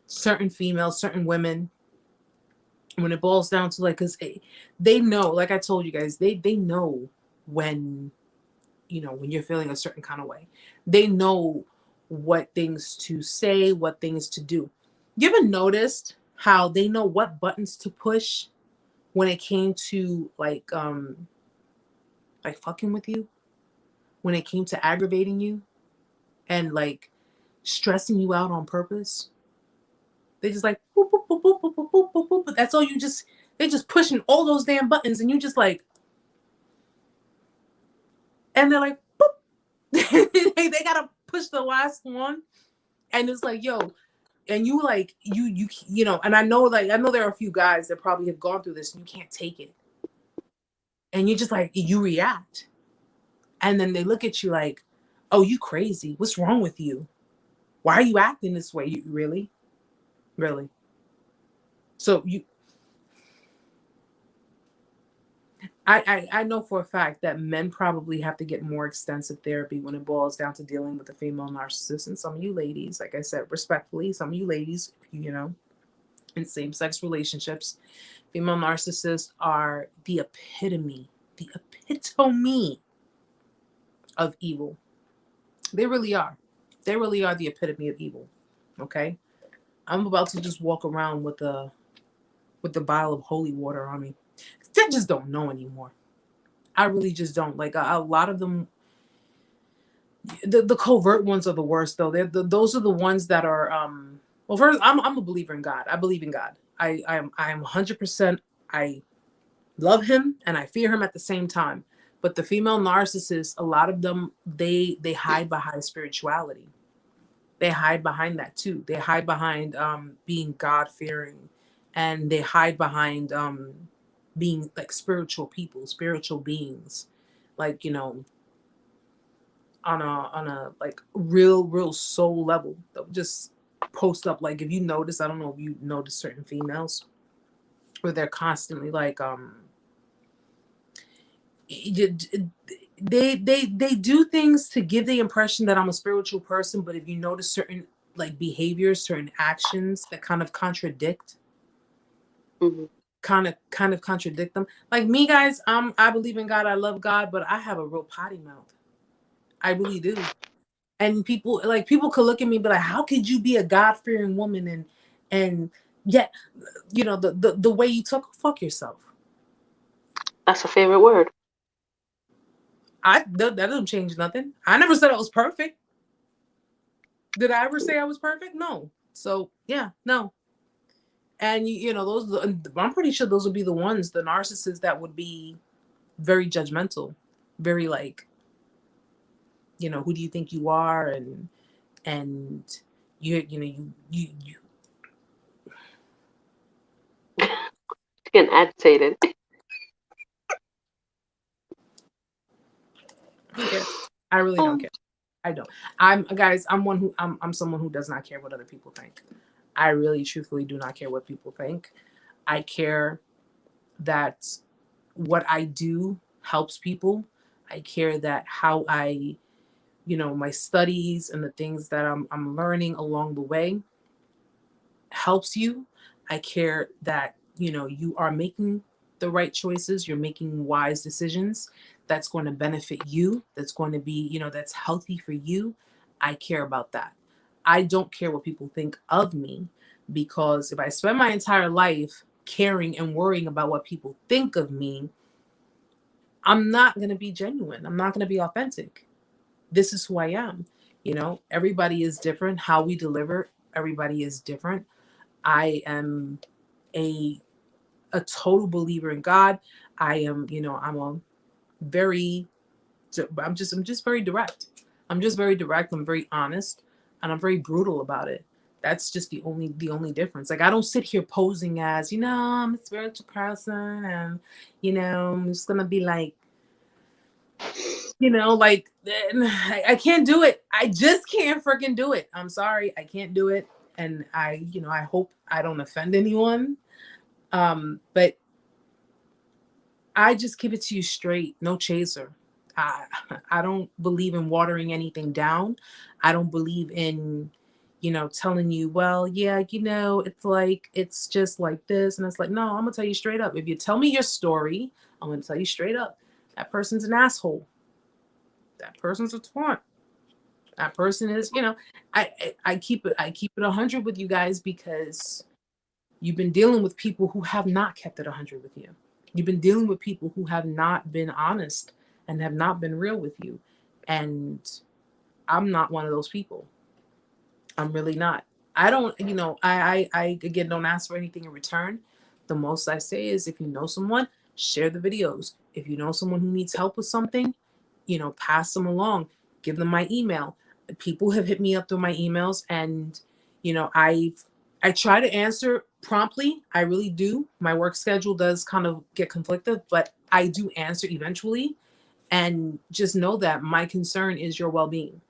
S1: certain females, certain women, when it boils down to, like, because they know, like I told you guys, they know when, when you're feeling a certain kind of way. They know what things to say, what things to do. You ever noticed how they know what buttons to push when it came to like fucking with you, when it came to aggravating you, and like stressing you out on purpose. They just like boop, boop, boop, boop, boop, boop, boop, boop, boop. But that's all you just, they're just pushing all those damn buttons and you just like, and they're like, boop. they gotta push the last one. And it's like, yo, and you like, you know, and I know there are a few guys that probably have gone through this and you can't take it. And you just like, you react. And then they look at you like, oh, you crazy. What's wrong with you? Why are you acting this way? You really? Really? So I know for a fact that men probably have to get more extensive therapy when it boils down to dealing with a female narcissist. And some of you ladies, like I said, respectfully, some of you ladies, you know, in same-sex relationships, female narcissists are the epitome of evil. They really are. They really are the epitome of evil. Okay? I'm about to just walk around with the vial of holy water on me. They just don't know anymore. I really just don't. Like a lot of them, the covert ones are the worst though. Those are the ones that are well, first, I'm a believer in God. I believe in God. I'm 100%. I love him and I fear him at the same time. But the female narcissists, a lot of them, they hide behind spirituality. They hide behind that too. They hide behind being God fearing, and they hide behind being like spiritual people, spiritual beings, like, you know, on a like real soul level. They'll just post up, like, if you notice, I don't know if you notice certain females where they're constantly like they do things to give the impression that I'm a spiritual person, but if you notice certain like behaviors, certain actions that kind of contradict,
S2: Mm-hmm.
S1: kind of contradict them. Like me, guys, I believe in God, I love God, but I have a real potty mouth. I really do. And people could look at me and be like, how could you be a God-fearing woman and yet, you know, the way you talk, fuck yourself.
S2: That's a favorite word.
S1: That doesn't change nothing. I never said I was perfect. Did I ever say I was perfect? No. So yeah, no. And you know, I'm pretty sure those would be the ones, the narcissists that would be very judgmental, very like, you know, who do you think you are, and you know you
S2: Getting agitated.
S1: don't care. I really don't care. I don't. I'm someone who does not care what other people think. I really truthfully do not care what people think. I care that what I do helps people. I care that how I, you know, my studies and the things that I'm learning along the way helps you. I care that, you know, you are making the right choices, you're making wise decisions that's going to benefit you, that's going to be, you know, that's healthy for you. I care about that. I don't care what people think of me, because if I spend my entire life caring and worrying about what people think of me, I'm not going to be genuine. I'm not going to be authentic. This is who I am. You know, everybody is different. How we deliver, everybody is different. I am a total believer in God. I am, you know, I'm just very direct. I'm just very direct. I'm very honest, and I'm very brutal about it. That's just the only difference. Like, I don't sit here posing as, you know, I'm a spiritual person, and, you know, I'm just gonna be like, you know, like, I can't do it. I just can't freaking do it. I'm sorry, I can't do it. And I, you know, I hope I don't offend anyone. But I just give it to you straight, no chaser. I I don't believe in watering anything down. I don't believe in, you know, telling you, well, yeah, you know, it's like, it's just like this. And it's like, no, I'm gonna tell you straight up. If you tell me your story, I'm gonna tell you straight up. That person's an asshole. That person's a twat. That person is, you know, I keep it 100 with you guys, because you've been dealing with people who have not kept it 100 with you. You've been dealing with people who have not been honest and have not been real with you. And I'm not one of those people. I'm really not. I don't, I again don't ask for anything in return. The most I say is if you know someone, share the videos. If you know someone who needs help with something, pass them along. Give them my email. People have hit me up through my emails, and I try to answer promptly. I really do. My work schedule does kind of get conflicted, but I do answer eventually. And just know that my concern is your well-being.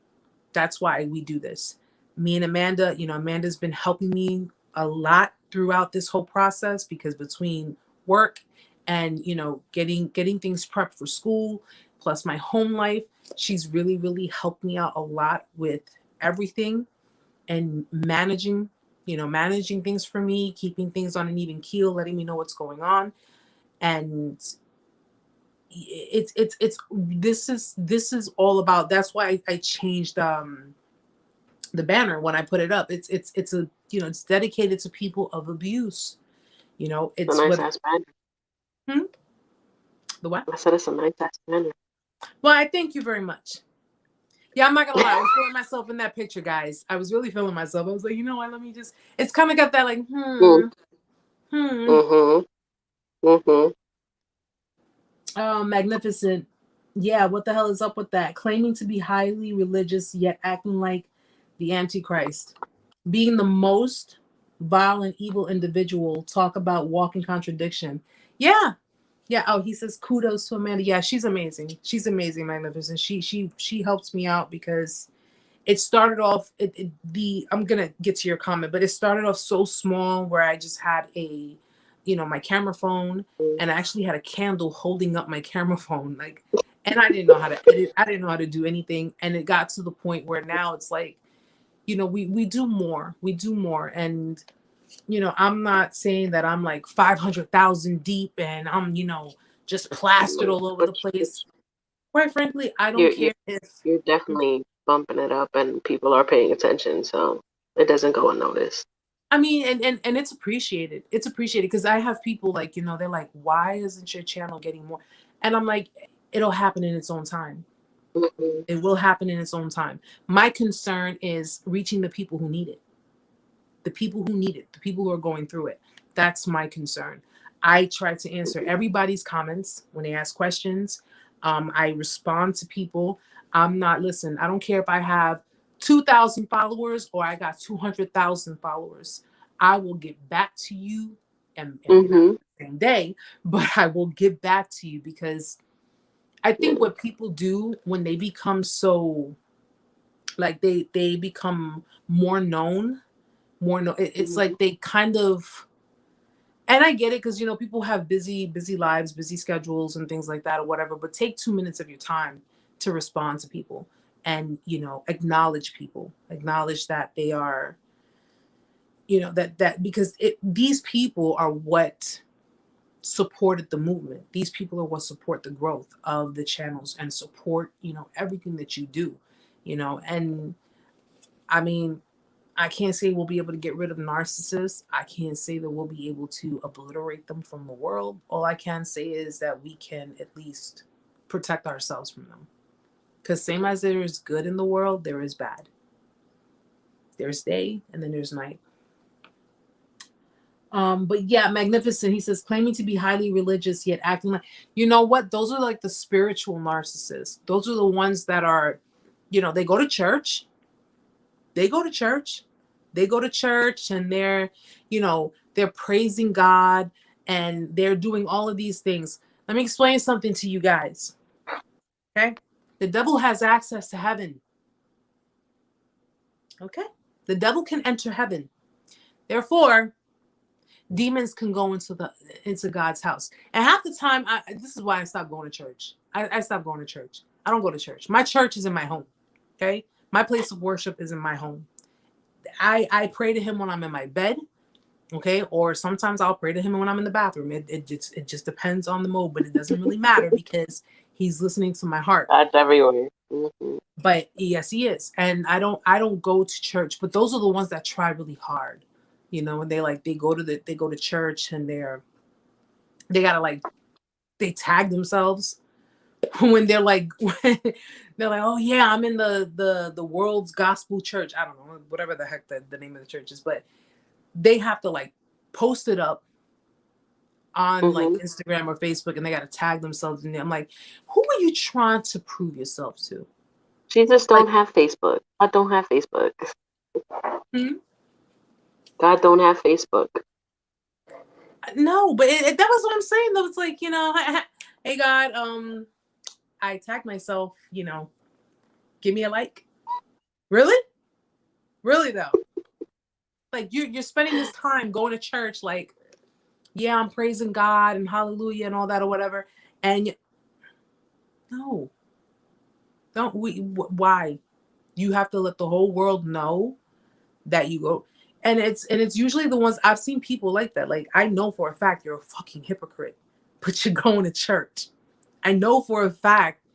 S1: That's why we do this. Me and Amanda, Amanda's been helping me a lot throughout this whole process, because between work and getting things prepped for school, plus my home life, she's really, really helped me out a lot with everything, and managing things for me, keeping things on an even keel, letting me know what's going on. And it's this is all about, that's why I changed the banner when I put it up. It's a it's dedicated to people of abuse.
S2: It's
S1: It's
S2: a nice
S1: what.
S2: ass banner.
S1: The what?
S2: I said it's a nice ass banner.
S1: Well, I thank you very much. Yeah, I'm not gonna lie, I was feeling myself in that picture, guys. I was really feeling myself. I was like, you know what, let me just, it's kind of got that like magnificent. Yeah, what the hell is up with that? Claiming to be highly religious yet acting like the Antichrist. Being the most vile and evil individual. Talk about walking contradiction. Yeah. Yeah. Oh, he says kudos to Amanda. Yeah, she's amazing. She's amazing, magnificent. She helps me out, because it started off I'm gonna get to your comment, but it started off so small, where I just had my camera phone, and I actually had a candle holding up my camera phone, like, and I didn't know how to edit. I didn't know how to do anything. And it got to the point where now it's like, we do more. We do more. And, I'm not saying that I'm like 500,000 deep and I'm, just plastered all over the place. Quite frankly, I don't care if
S2: you're definitely bumping it up, and people are paying attention, so it doesn't go unnoticed.
S1: I mean, and it's appreciated. It's appreciated, because I have people like, they're like, why isn't your channel getting more? And I'm like, it'll happen in its own time.
S2: Mm-hmm.
S1: It will happen in its own time. My concern is reaching the people who need it. The people who need it, the people who are going through it. That's my concern. I try to answer everybody's comments when they ask questions. I respond to people. Listen, I don't care if I have 2,000 followers or I got 200,000 followers. I will get back to you, and not the same day, but I will get back to you, because I think what people do when they become so, like, they become more known, it's like they kind of, and I get it, because people have busy lives, busy schedules and things like that, or whatever, but take 2 minutes of your time to respond to people, and acknowledge people, acknowledge that they are, that because these people are what supported the movement. These people are what support the growth of the channels, and support everything that you do, and I mean, I can't say we'll be able to get rid of narcissists. I can't say that we'll be able to obliterate them from the world. All I can say is that we can at least protect ourselves from them. Because same as there is good in the world, there is bad. There's day and then there's night. But yeah, magnificent. He says, claiming to be highly religious yet acting like, you know what? Those are like the spiritual narcissists. Those are the ones that are, they go to church. They go to church. They go to church, and they're praising God, and they're doing all of these things. Let me explain something to you guys. Okay? The devil has access to heaven. Okay? The devil can enter heaven. Therefore, demons can go into God's house. And half the time, this is why I stopped going to church. I stopped going to church. I don't go to church. My church is in my home. Okay? My place of worship is in my home. I pray to him when I'm in my bed, okay? Or sometimes I'll pray to him when I'm in the bathroom. It just depends on the mode, but it doesn't really matter, because he's listening to my heart.
S2: That's everywhere. Mm-hmm.
S1: But yes, he is. And I don't go to church, but those are the ones that try really hard, and they go to church, and they tag themselves when they're like, oh yeah, I'm in the world's gospel church. I don't know, whatever the heck the name of the church is, but they have to like post it up on like Instagram or Facebook, and they got to tag themselves in there. I'm like, who are you trying to prove yourself to?
S2: Jesus don't have Facebook. I don't have Facebook. God don't have Facebook.
S1: No, but that was what I'm saying. Though it's like, you know, hey God, I tagged myself. You know, give me a like. Really, really though. Like you're spending this time going to church. Like, yeah, I'm praising God and hallelujah and all that or whatever. And no, don't why? You have to let the whole world know that you go. And it's usually the ones I've seen people like that. Like, I know for a fact you're a fucking hypocrite, but you're going to church. I know for a fact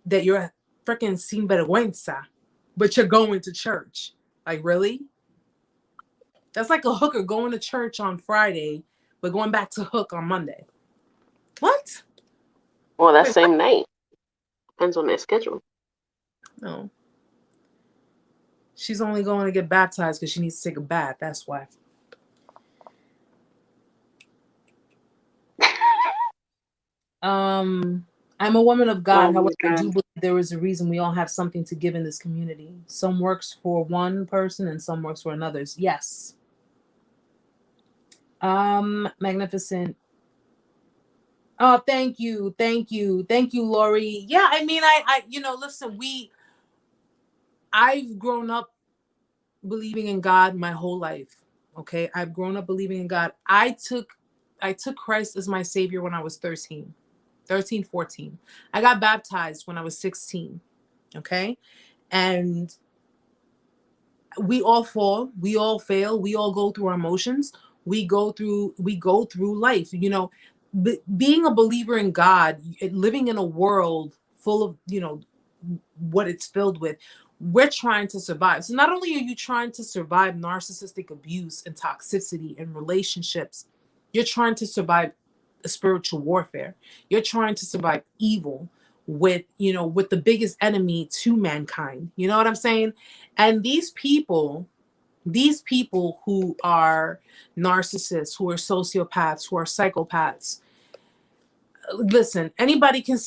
S1: that you're a freaking sinvergüenza, but you're going to church. Like, really? That's like a hooker going to church on Friday, but going back to hook on Monday. What?
S2: Well, that same night. Depends on their schedule.
S1: No. She's only going to get baptized because she needs to take a bath. That's why. I'm a woman of God. However, I do believe there is a reason we all have something to give in this community. Some works for one person and some works for another's. Yes. Magnificent. Oh, thank you. Thank you. Thank you, Lori. Yeah, I mean, I listen, I've grown up believing in God my whole life. Okay. I've grown up believing in God. I took Christ as my savior when I was 13, 14. I got baptized when I was 16. Okay. And we all fall, we all fail, we all go through our emotions. We go through life, you know, being a believer in God, living in a world full of, you know, what it's filled with. We're trying to survive. So not only are you trying to survive narcissistic abuse and toxicity in relationships, you're trying to survive a spiritual warfare. You're trying to survive evil with the biggest enemy to mankind. You know what I'm saying? And these people who are narcissists, who are sociopaths, who are psychopaths, listen, anyone can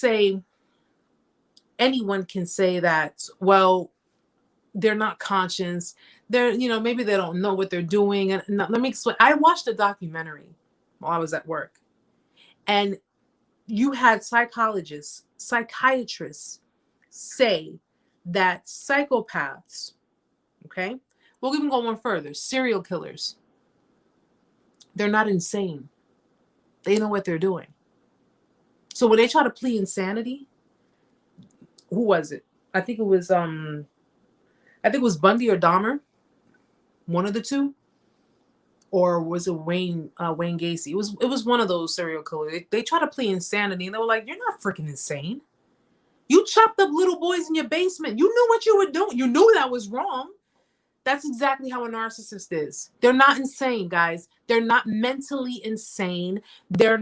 S1: say that, well, they're not conscious. They're, maybe they don't know what they're doing. And let me explain. I watched a documentary while I was at work, and you had psychiatrists say that psychopaths, okay, we'll even go one further, serial killers, they're not insane. They know what they're doing. So when they try to plead insanity, who was it? I think it was Bundy or Dahmer, one of the two, or was it Wayne Gacy? It was one of those serial killers. They try to plead insanity, and they were like, "You're not freaking insane. You chopped up little boys in your basement. You knew what you were doing. You knew that was wrong." That's exactly how a narcissist is. They're not insane, guys. They're not mentally insane. They're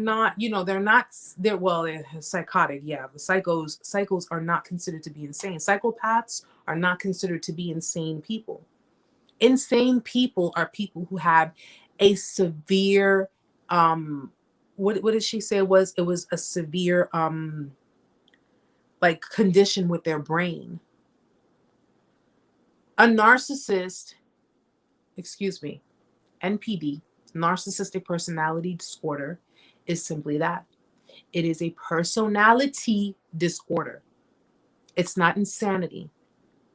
S1: psychotic. Yeah, the psychos are not considered to be insane. Psychopaths are not considered to be insane people. Insane people are people who have a severe, what did she say it was? It was a severe, like, condition with their brain. A narcissist, NPD, narcissistic personality disorder, is simply that. It is a personality disorder. It's not insanity,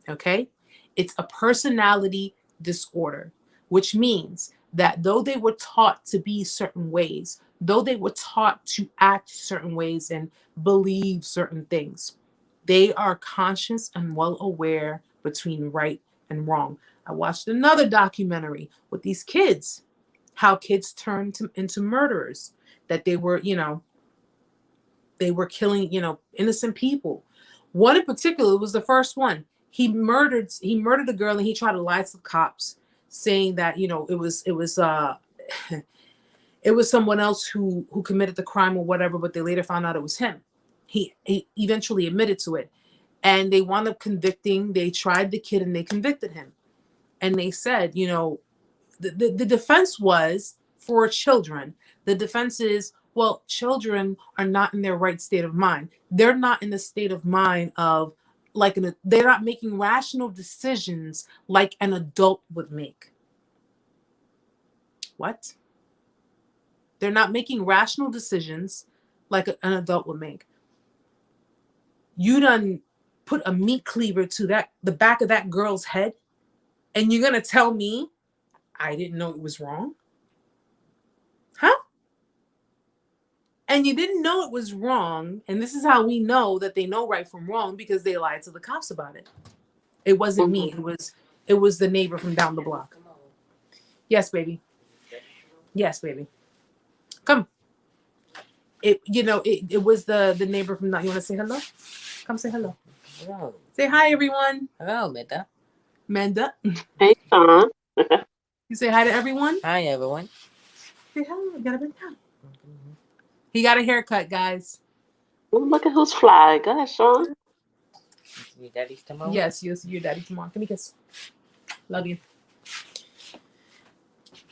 S1: okay? It's a personality disorder, which means that though they were taught to be certain ways, though they were taught to act certain ways and believe certain things, they are conscious and well aware between right and wrong. I watched another documentary with these kids, how kids turned into murderers, that they were killing, innocent people. One in particular was the first one. He murdered a girl, and he tried to lie to the cops, saying that, it was it was someone else who committed the crime or whatever, but they later found out it was him. He eventually admitted to it. And they wound up convicting. They tried the kid and they convicted him. And they said, you know, the defense was for children. The defense is, well, children are not in their right state of mind. They're not in the state of mind of they're not making rational decisions like an adult would make. What? They're not making rational decisions like an adult would make. You done put a meat cleaver to the back of that girl's head, and you're gonna tell me I didn't know it was wrong? Huh? And you didn't know it was wrong, and this is how we know that they know right from wrong, because they lied to the cops about it. It wasn't me. It was the neighbor from down the block. Yes, baby. Yes, baby. Come. It was the neighbor from down. You want to say hello? Come say hello.
S3: Hello.
S1: Say hi, everyone.
S3: Hello, Meta.
S1: Manda.
S2: Hey, Sean.
S1: You say hi to everyone.
S3: Hi, everyone.
S1: Say hello. You gotta bring down. He got a haircut, guys.
S2: Oh, look at who's fly. Go ahead, Sean.
S3: Your daddy's tomorrow?
S1: Yes, your daddy tomorrow. Give me a kiss. Love you.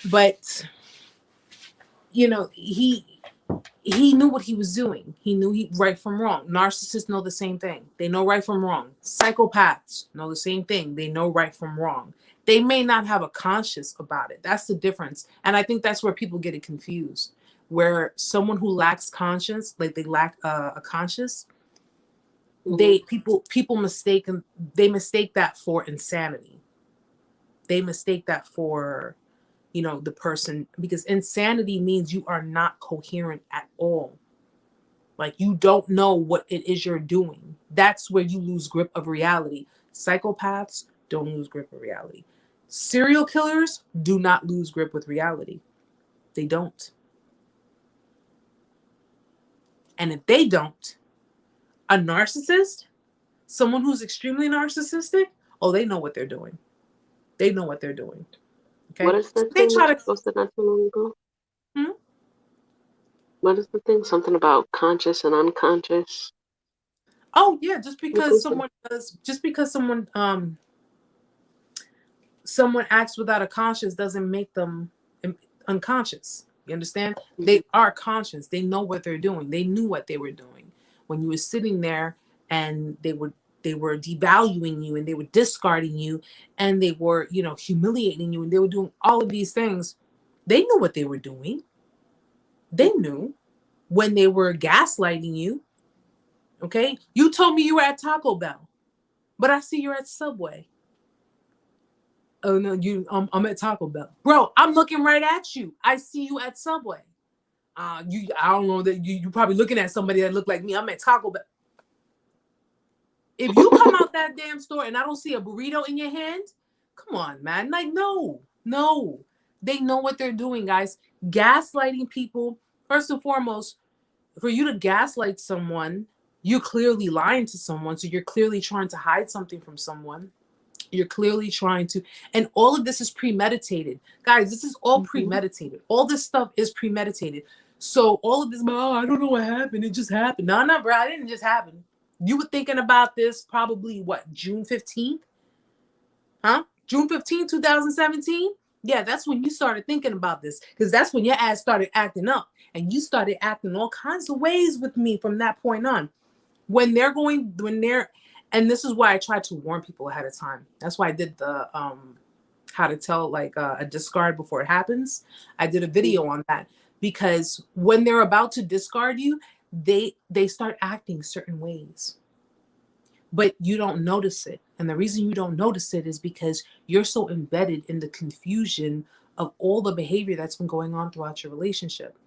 S1: But you know, he knew what he was doing. He knew right from wrong. Narcissists know the same thing. They know right from wrong. Psychopaths know the same thing. They know right from wrong. They may not have a conscience about it. That's the difference. And I think that's where people get it confused. Where someone who lacks conscience, like they lack a conscience, people mistake that for insanity. They mistake that for, the person, because insanity means you are not coherent at all. Like, you don't know what it is you're doing. That's where you lose grip of reality. Psychopaths don't lose grip of reality. Serial killers do not lose grip with reality. They don't. And if they don't, a narcissist, someone who's extremely narcissistic, they know what they're doing. They know what they're doing. Okay.
S2: What is the thing you posted not too long ago? What is the thing? Something about conscious and unconscious.
S1: Oh yeah, just because someone acts without a conscience doesn't make them unconscious. You understand? Mm-hmm. They are conscious. They know what they're doing. They knew what they were doing when you were sitting there, and they were devaluing you, and they were discarding you, and they were, humiliating you, and they were doing all of these things. They knew what they were doing. They knew when they were gaslighting you. Okay? You told me you were at Taco Bell, but I see you're at Subway. Oh no, I'm at Taco Bell. Bro, I'm looking right at you. I see you at Subway. I don't know that you probably looking at somebody that look like me. I'm at Taco Bell. If you come out that damn store and I don't see a burrito in your hand, come on, man. Like, no. They know what they're doing, guys. Gaslighting people, first and foremost, for you to gaslight someone, you're clearly lying to someone. So you're clearly trying to hide something from someone. You're clearly trying to, and all of this is premeditated. Guys, this is all premeditated. All this stuff is premeditated. So all of this, I don't know what happened. It just happened. No, bro, it didn't just happen. You were thinking about this probably, June 15th? Huh? June 15th, 2017? Yeah, that's when you started thinking about this, because that's when your ass started acting up, and you started acting all kinds of ways with me from that point on. And this is why I try to warn people ahead of time. That's why I did the how to tell a discard before it happens. I did a video on that, because when they're about to discard you, they start acting certain ways, but you don't notice it. And the reason you don't notice it is because you're so embedded in the confusion of all the behavior that's been going on throughout your relationship.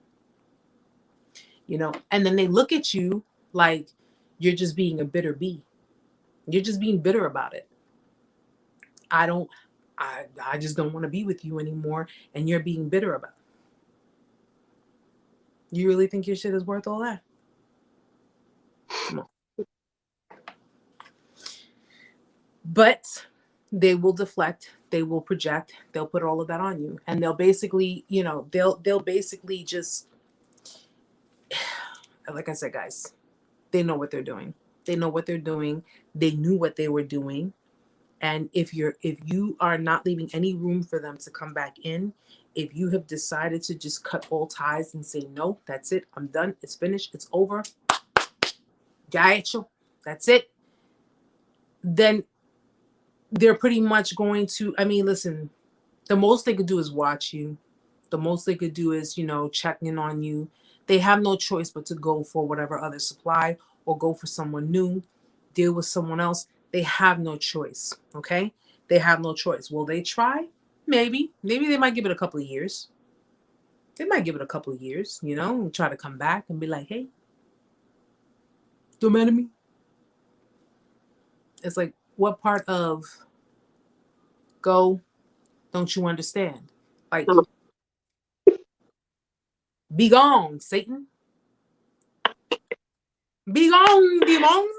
S1: And then they look at you like you're just being a bitter bee. You're just being bitter about it. I just don't want to be with you anymore, and you're being bitter about it. You really think your shit is worth all that? Come on. But they will deflect, they will project, they'll put all of that on you, and they'll basically, they'll basically just, like I said, guys, They know what they're doing. They know what they're doing. They knew what they were doing. And if you are not leaving any room for them to come back in, if you have decided to just cut all ties and say, no, that's it, I'm done, it's finished, it's over, ya hecho, that's it, then they're pretty much going to, I mean, listen, the most they could do is watch you. The most they could do is, check in on you. They have no choice but to go for whatever other supply or go for someone new, deal with someone else. They have no choice. Okay? They have no choice. Will they try? Maybe. Maybe they might give it a couple of years. They might give it a couple of years, and try to come back and be like, hey, don't matter me. It's like, what part of go don't you understand? Like, be gone, Satan. Be gone, demons.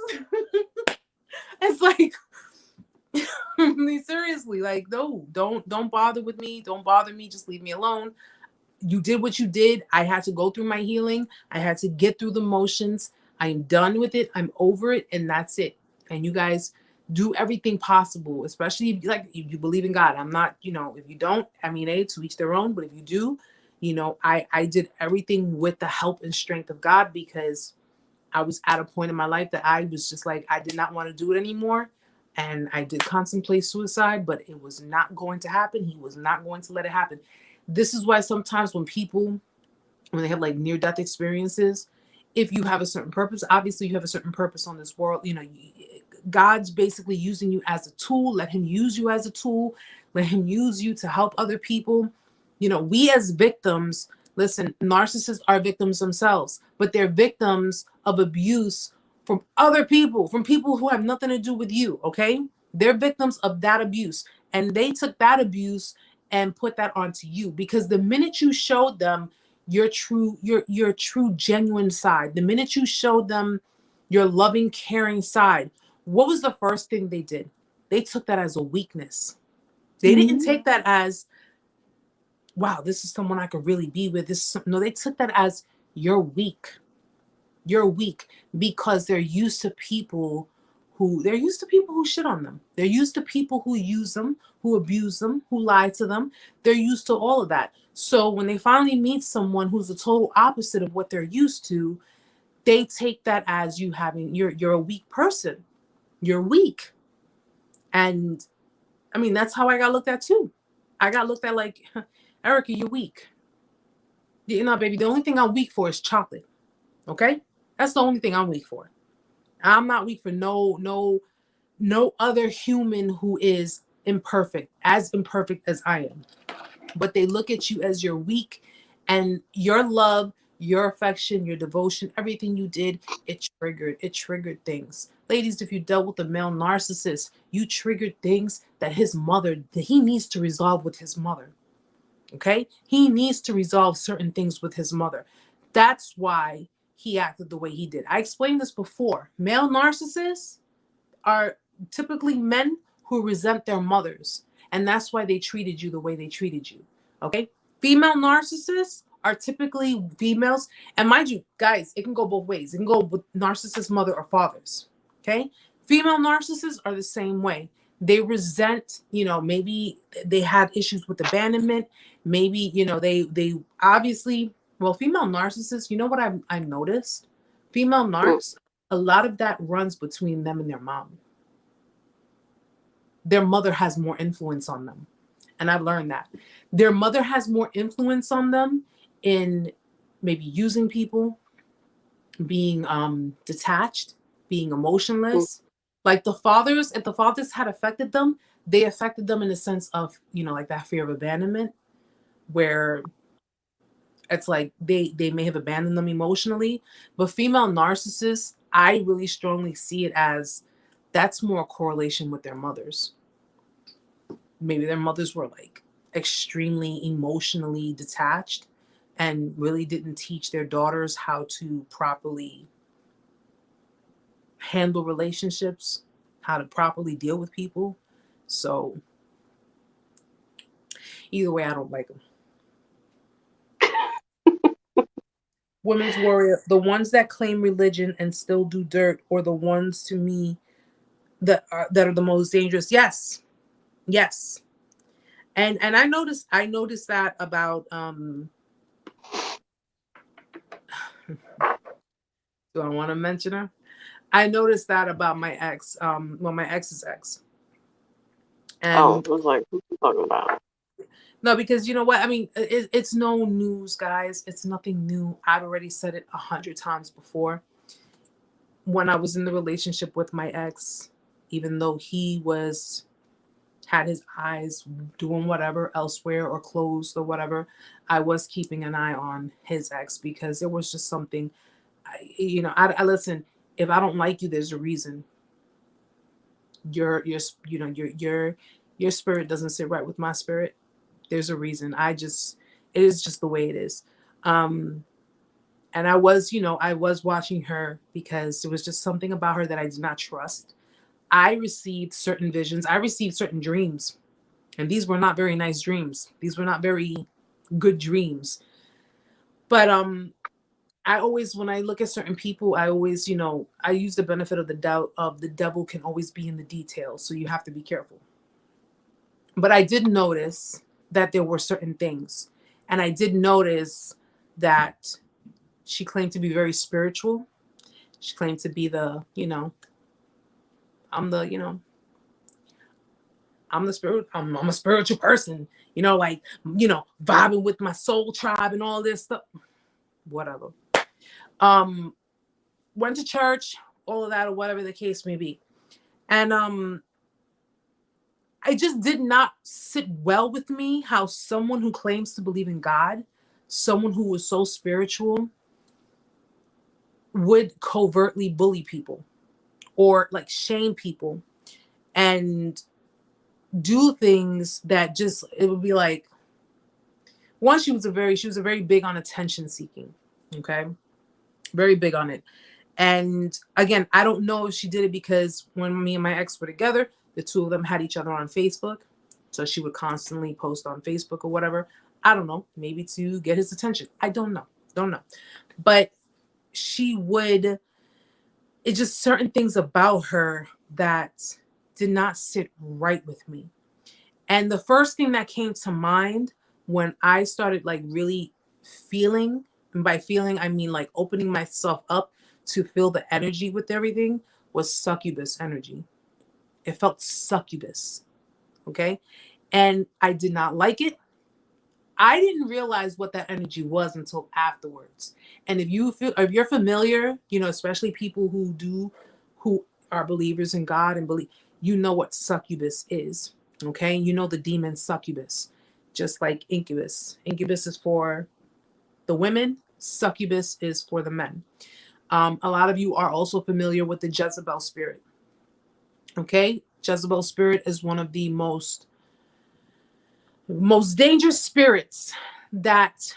S1: It's like, I mean, seriously, like, no, don't bother with me. Don't bother me. Just leave me alone. You did what you did. I had to go through my healing. I had to get through the motions. I'm done with it. I'm over it, and that's it. And you guys do everything possible, especially if you believe in God. I'm not, if you don't, I mean, to each their own. But if you do, I did everything with the help and strength of God, because I was at a point in my life that I was just like, I did not want to do it anymore. And I did contemplate suicide, but it was not going to happen. He was not going to let it happen. This is why sometimes when they have like near-death experiences, if you have a certain purpose, obviously you have a certain purpose on this world. God's basically using you as a tool. Let him use you as a tool. Let him use you to help other people. We as victims, listen, narcissists are victims themselves, but they're victims of abuse from other people, from people who have nothing to do with you, okay? They're victims of that abuse. And they took that abuse and put that onto you, because the minute you showed them your true, genuine side, the minute you showed them your loving, caring side, what was the first thing they did? They took that as a weakness. They didn't take that as, wow, this is someone I could really be with. No, they took that as, you're weak. You're weak, because they're used to people who shit on them. They're used to people who use them, who abuse them, who lie to them. They're used to all of that. So when they finally meet someone who's the total opposite of what they're used to, they take that as you're a weak person. You're weak. And I mean, that's how I got looked at too. I got looked at like, Erica, you're weak. Baby, the only thing I'm weak for is chocolate. Okay? That's the only thing I'm weak for. I'm not weak for no other human who is as imperfect as I am. But they look at you as you're weak, and your love, your affection, your devotion, everything you did, it triggered things. Ladies, if you dealt with a male narcissist, you triggered things that he needs to resolve with his mother. Okay? He needs to resolve certain things with his mother. That's why he acted the way he did. I explained this before. Male narcissists are typically men who resent their mothers. And that's why they treated you the way they treated you. Okay? Female narcissists are typically females. And mind you, guys, it can go both ways. It can go with narcissist mother or fathers. Okay? Female narcissists are the same way. They resent, maybe they had issues with abandonment. Maybe, they obviously, well, female narcissists, you know what I've noticed? Female narcs, a lot of that runs between them and their mom. Their mother has more influence on them. And I've learned that. Their mother has more influence on them in maybe using people, being detached, being emotionless. Like if the fathers had affected them, they affected them in the sense of, like that fear of abandonment, where it's like they may have abandoned them emotionally. But female narcissists, I really strongly see it as, that's more a correlation with their mothers. Maybe their mothers were like extremely emotionally detached and really didn't teach their daughters how to properly handle relationships, how to properly deal with people. So either way, I don't like them. Women's warrior, the ones that claim religion and still do dirt, or the ones to me that are the most dangerous. Yes, yes. And I noticed that about do I want to mention her? I noticed that about my ex, well, my ex's ex.
S2: Oh,
S1: And
S2: I was like, what you talking about?
S1: no, because you know what? I mean, it's no news, guys. It's nothing new. I've already said it 100 times before. When I was in the relationship with my ex, even though he was had his eyes doing whatever elsewhere or closed or whatever, I was keeping an eye on his ex because there was just something. I listen. If I don't like you, there's a reason. Your your spirit doesn't sit right with my spirit. There's a reason. It is just the way it is. Um, and I was watching her because there was just something about her that I did not trust. I received certain visions. I received certain dreams, and these were not very nice dreams. These were not very good dreams. But I always, when I look at certain people, I always, I use the benefit of the doubt of the devil can always be in the details. So you have to be careful. But I did notice that there were certain things. And I did notice that she claimed to be very spiritual. She claimed to be I'm the, I'm the spirit, I'm a spiritual person, like, vibing with my soul tribe and all this stuff. Whatever. Um, Went to church, all of that, or whatever the case may be. And I just did not sit well with me how someone who claims to believe in God, someone who was so spiritual, would covertly bully people or like shame people and do things that just, it would be like, one, she was a very big on attention seeking. Okay. Very big on it. And again, I don't know if she did it because when me and my ex were together, the two of them had each other on Facebook. So she would constantly post on Facebook or whatever. I don't know, maybe to get his attention. I don't know. Don't know. But she would, it's just certain things about her that did not sit right with me. And the first thing that came to mind when I started like really feeling, and by feeling, I mean like opening myself up to feel the energy with everything, was succubus energy. It felt succubus. Okay. And I did not like it. I didn't realize what that energy was until afterwards. And if you're familiar, especially people who are believers in God and believe, what succubus is. Okay. You know the demon succubus, just like incubus. Incubus is for the women, succubus is for the men. A lot of you are also familiar with the Jezebel spirit. Okay. Jezebel spirit is one of the most dangerous spirits that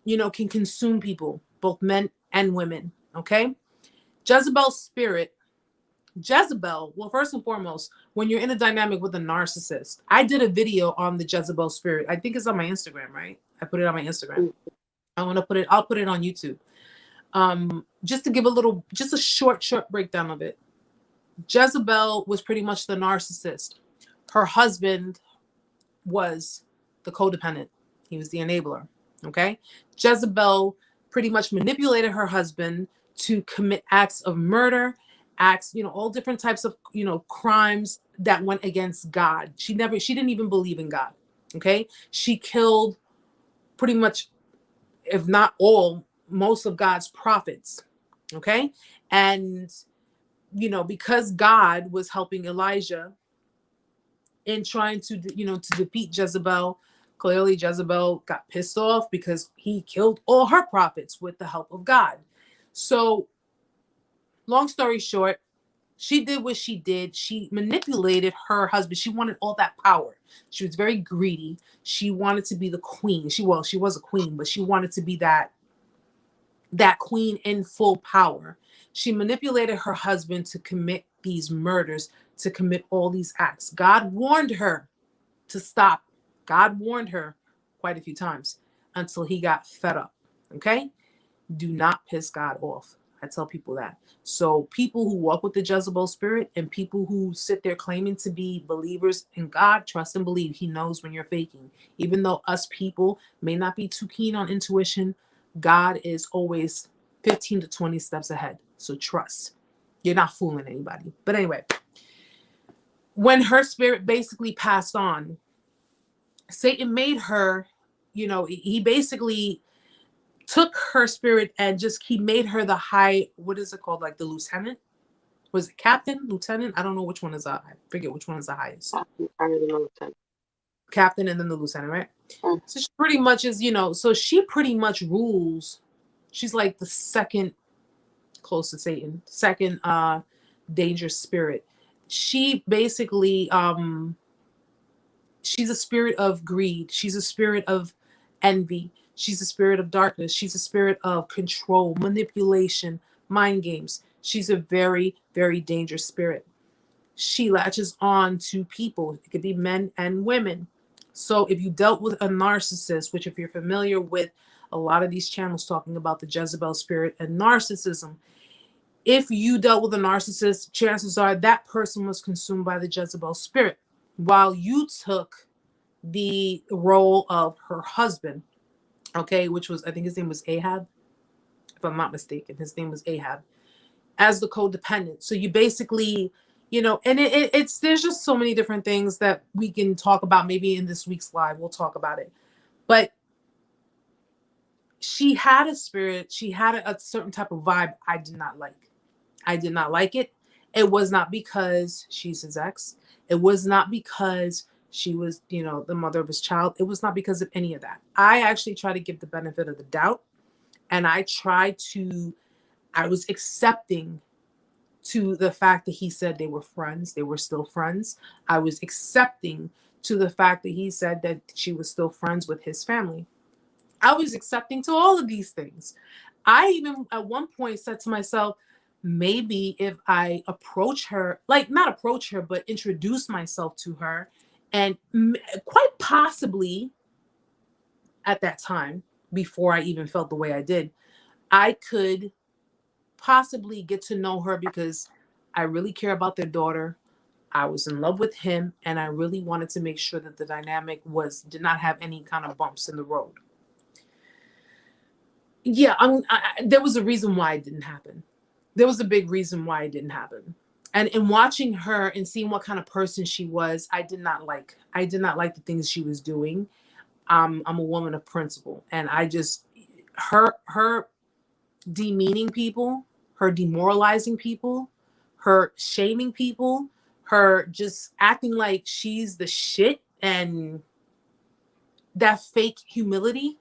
S1: can consume people, both men and women. Okay. Jezebel spirit. Jezebel, well, first and foremost, when you're in a dynamic with a narcissist, I did a video on the Jezebel spirit. I think it's on my Instagram, right? I put it on my Instagram. I'll put it on YouTube. Just to give just a short breakdown of it. Jezebel was pretty much the narcissist. Her husband was the codependent. He was the enabler. Okay. Jezebel pretty much manipulated her husband to commit acts of murder, acts, all different types of, crimes that went against God. She didn't even believe in God. Okay. She killed pretty much, if not all, most of God's prophets. Okay. And, because God was helping Elijah in trying to, to defeat Jezebel, clearly Jezebel got pissed off because he killed all her prophets with the help of God. So long story short, she did what she did. She manipulated her husband. She wanted all that power. She was very greedy. She wanted to be the queen. She was a queen, but she wanted to be that queen in full power. She manipulated her husband to commit these murders, to commit all these acts. God warned her to stop. God warned her quite a few times until he got fed up. Okay. do not piss God off. I tell people that. So people who walk with the Jezebel spirit and people who sit there claiming to be believers in God, trust and believe he knows when you're faking. Even though us people may not be too keen on intuition, God is always 15 to 20 steps ahead. So trust. You're not fooling anybody. But anyway, when her spirit basically passed on, Satan made her, he basically took her spirit and he made her the high, what is it called? Like the lieutenant? Was it captain, lieutenant? I don't know which one is I forget which one is the highest. Captain and then the lieutenant, right?
S2: Mm.
S1: So she pretty much is, so she pretty much rules. She's like the second close to Satan, second dangerous spirit. She basically she's a spirit of greed. She's a spirit of envy. She's a spirit of darkness. She's a spirit of control, manipulation, mind games. She's a very, very dangerous spirit. She latches on to people. It could be men and women. So if you dealt with a narcissist, which if you're familiar with a lot of these channels talking about the Jezebel spirit and narcissism, if you dealt with a narcissist, chances are that person was consumed by the Jezebel spirit while you took the role of her husband, okay, which was, I think his name was Ahab, if I'm not mistaken. His name was Ahab, as the codependent. So you basically, and it's there's just so many different things that we can talk about. Maybe in this week's live, we'll talk about it. But she had a spirit. She had a certain type of vibe I did not like. I did not like it. It was not because she's his ex. It was not because she was, the mother of his child. It was not because of any of that. I actually try to give the benefit of the doubt. And I was accepting to the fact that he said they were friends. They were still friends. I was accepting to the fact that he said that she was still friends with his family. I was accepting to all of these things. I even at one point said to myself, maybe if I approach her, like not approach her, but introduce myself to her, and quite possibly at that time, before I even felt the way I did, I could possibly get to know her because I really care about their daughter. I was in love with him, and I really wanted to make sure that the dynamic did not have any kind of bumps in the road. Yeah, there was a reason why it didn't happen. There was a big reason why it didn't happen. And in watching her and seeing what kind of person she was, I did not like the things she was doing. I'm a woman of principle, and I just her demeaning people, her demoralizing people, her shaming people, her just acting like she's the shit, and that fake humility,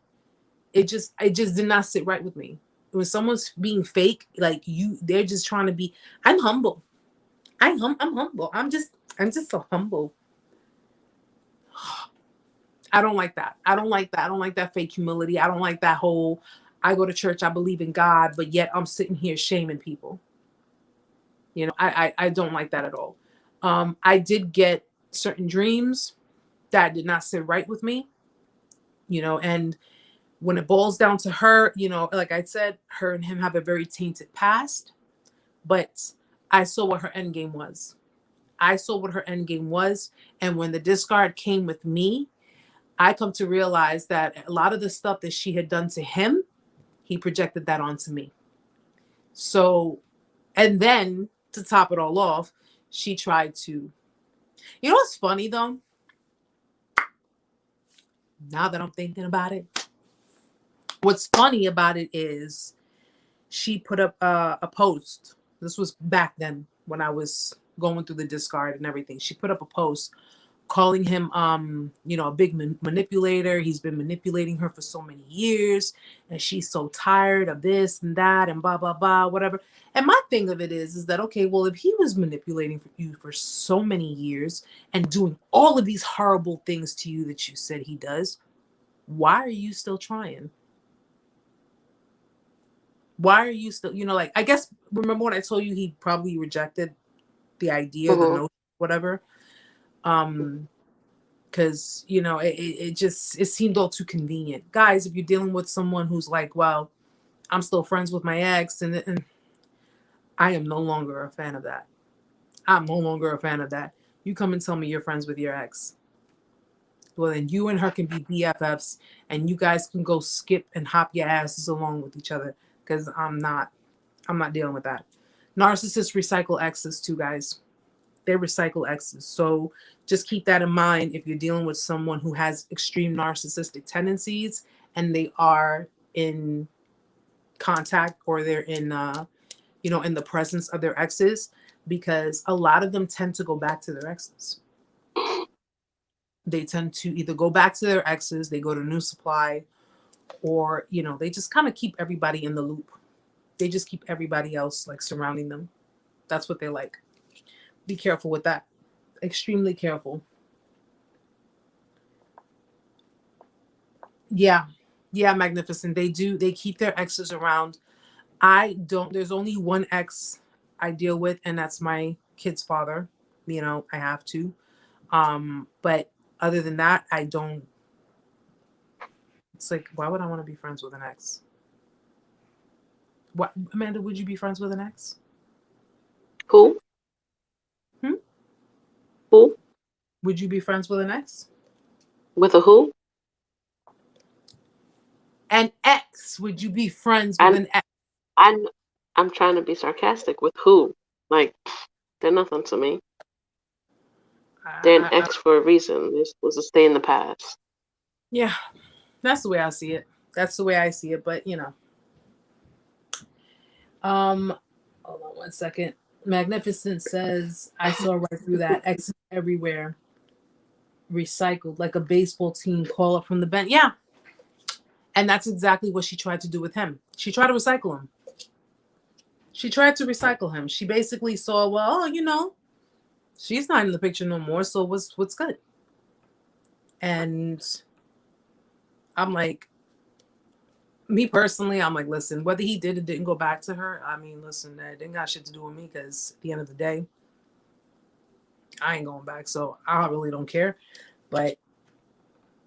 S1: it just did not sit right with me. When someone's being fake, like they're just trying to be. I'm humble. I'm humble. I'm just so humble. I don't like that. I don't like that. I don't like that fake humility. I don't like that whole, I go to church, I believe in God, but yet I'm sitting here shaming people. I don't like that at all. I did get certain dreams that did not sit right with me, and when it boils down to her, like I said, her and him have a very tainted past, but I saw what her end game was. And when the discard came with me, I come to realize that a lot of the stuff that she had done to him, he projected that onto me. So, and then to top it all off, she tried to, what's funny though? Now that I'm thinking about it, what's funny about it is she put up a post. This was back then when I was going through the discard and everything. She put up a post calling him, a big manipulator. He's been manipulating her for so many years, and she's so tired of this and that and blah, blah, blah, whatever. And my thing of it is that, okay, well, if he was manipulating you for so many years and doing all of these horrible things to you that you said he does, why are you still trying? Why are you still, I guess, remember when I told you he probably rejected the idea, the notion, whatever. Because it seemed all too convenient. Guys, if you're dealing with someone who's like, well, I'm still friends with my ex, and I am no longer a fan of that. I'm no longer a fan of that. You come and tell me you're friends with your ex. Well, then you and her can be BFFs, and you guys can go skip and hop your asses along with each other. Because I'm not dealing with that. Narcissists recycle exes too, guys. They recycle exes. So just keep that in mind if you're dealing with someone who has extreme narcissistic tendencies and they are in contact or they're in in the presence of their exes, because a lot of them tend to go back to their exes. They tend to either go back to their exes, they go to New Supply, or they just kind of keep everybody in the loop. They just keep everybody else like surrounding them. That's what they like. Be careful with that. Extremely careful. Yeah, Magnificent. They do. They keep their exes around. I don't. There's only one ex I deal with, and that's my kid's father. I have to. But other than that, I don't. It's like, why would I want to be friends with an ex? What, Amanda? Would you be friends with an ex?
S2: Who?
S1: Hmm?
S2: Who?
S1: Would you be friends with an ex?
S2: With a who?
S1: An ex. Would you be friends with an ex?
S2: I'm trying to be sarcastic. With who? Like, they're nothing to me. They're an ex for a reason. They're supposed to stay in the past.
S1: Yeah, that's the way I see it. That's the way I see it. But hold on one second. Magnificent says, I saw right through that. Exes everywhere. Recycled like a baseball team call up from the bench. Yeah. And that's exactly what she tried to do with him. She tried to recycle him. She basically saw, well, she's not in the picture no more. So what's good? And I'm like, me personally, I'm like, listen, whether he did or didn't go back to her, I mean, listen, that didn't got shit to do with me, because at the end of the day, I ain't going back. So I really don't care. But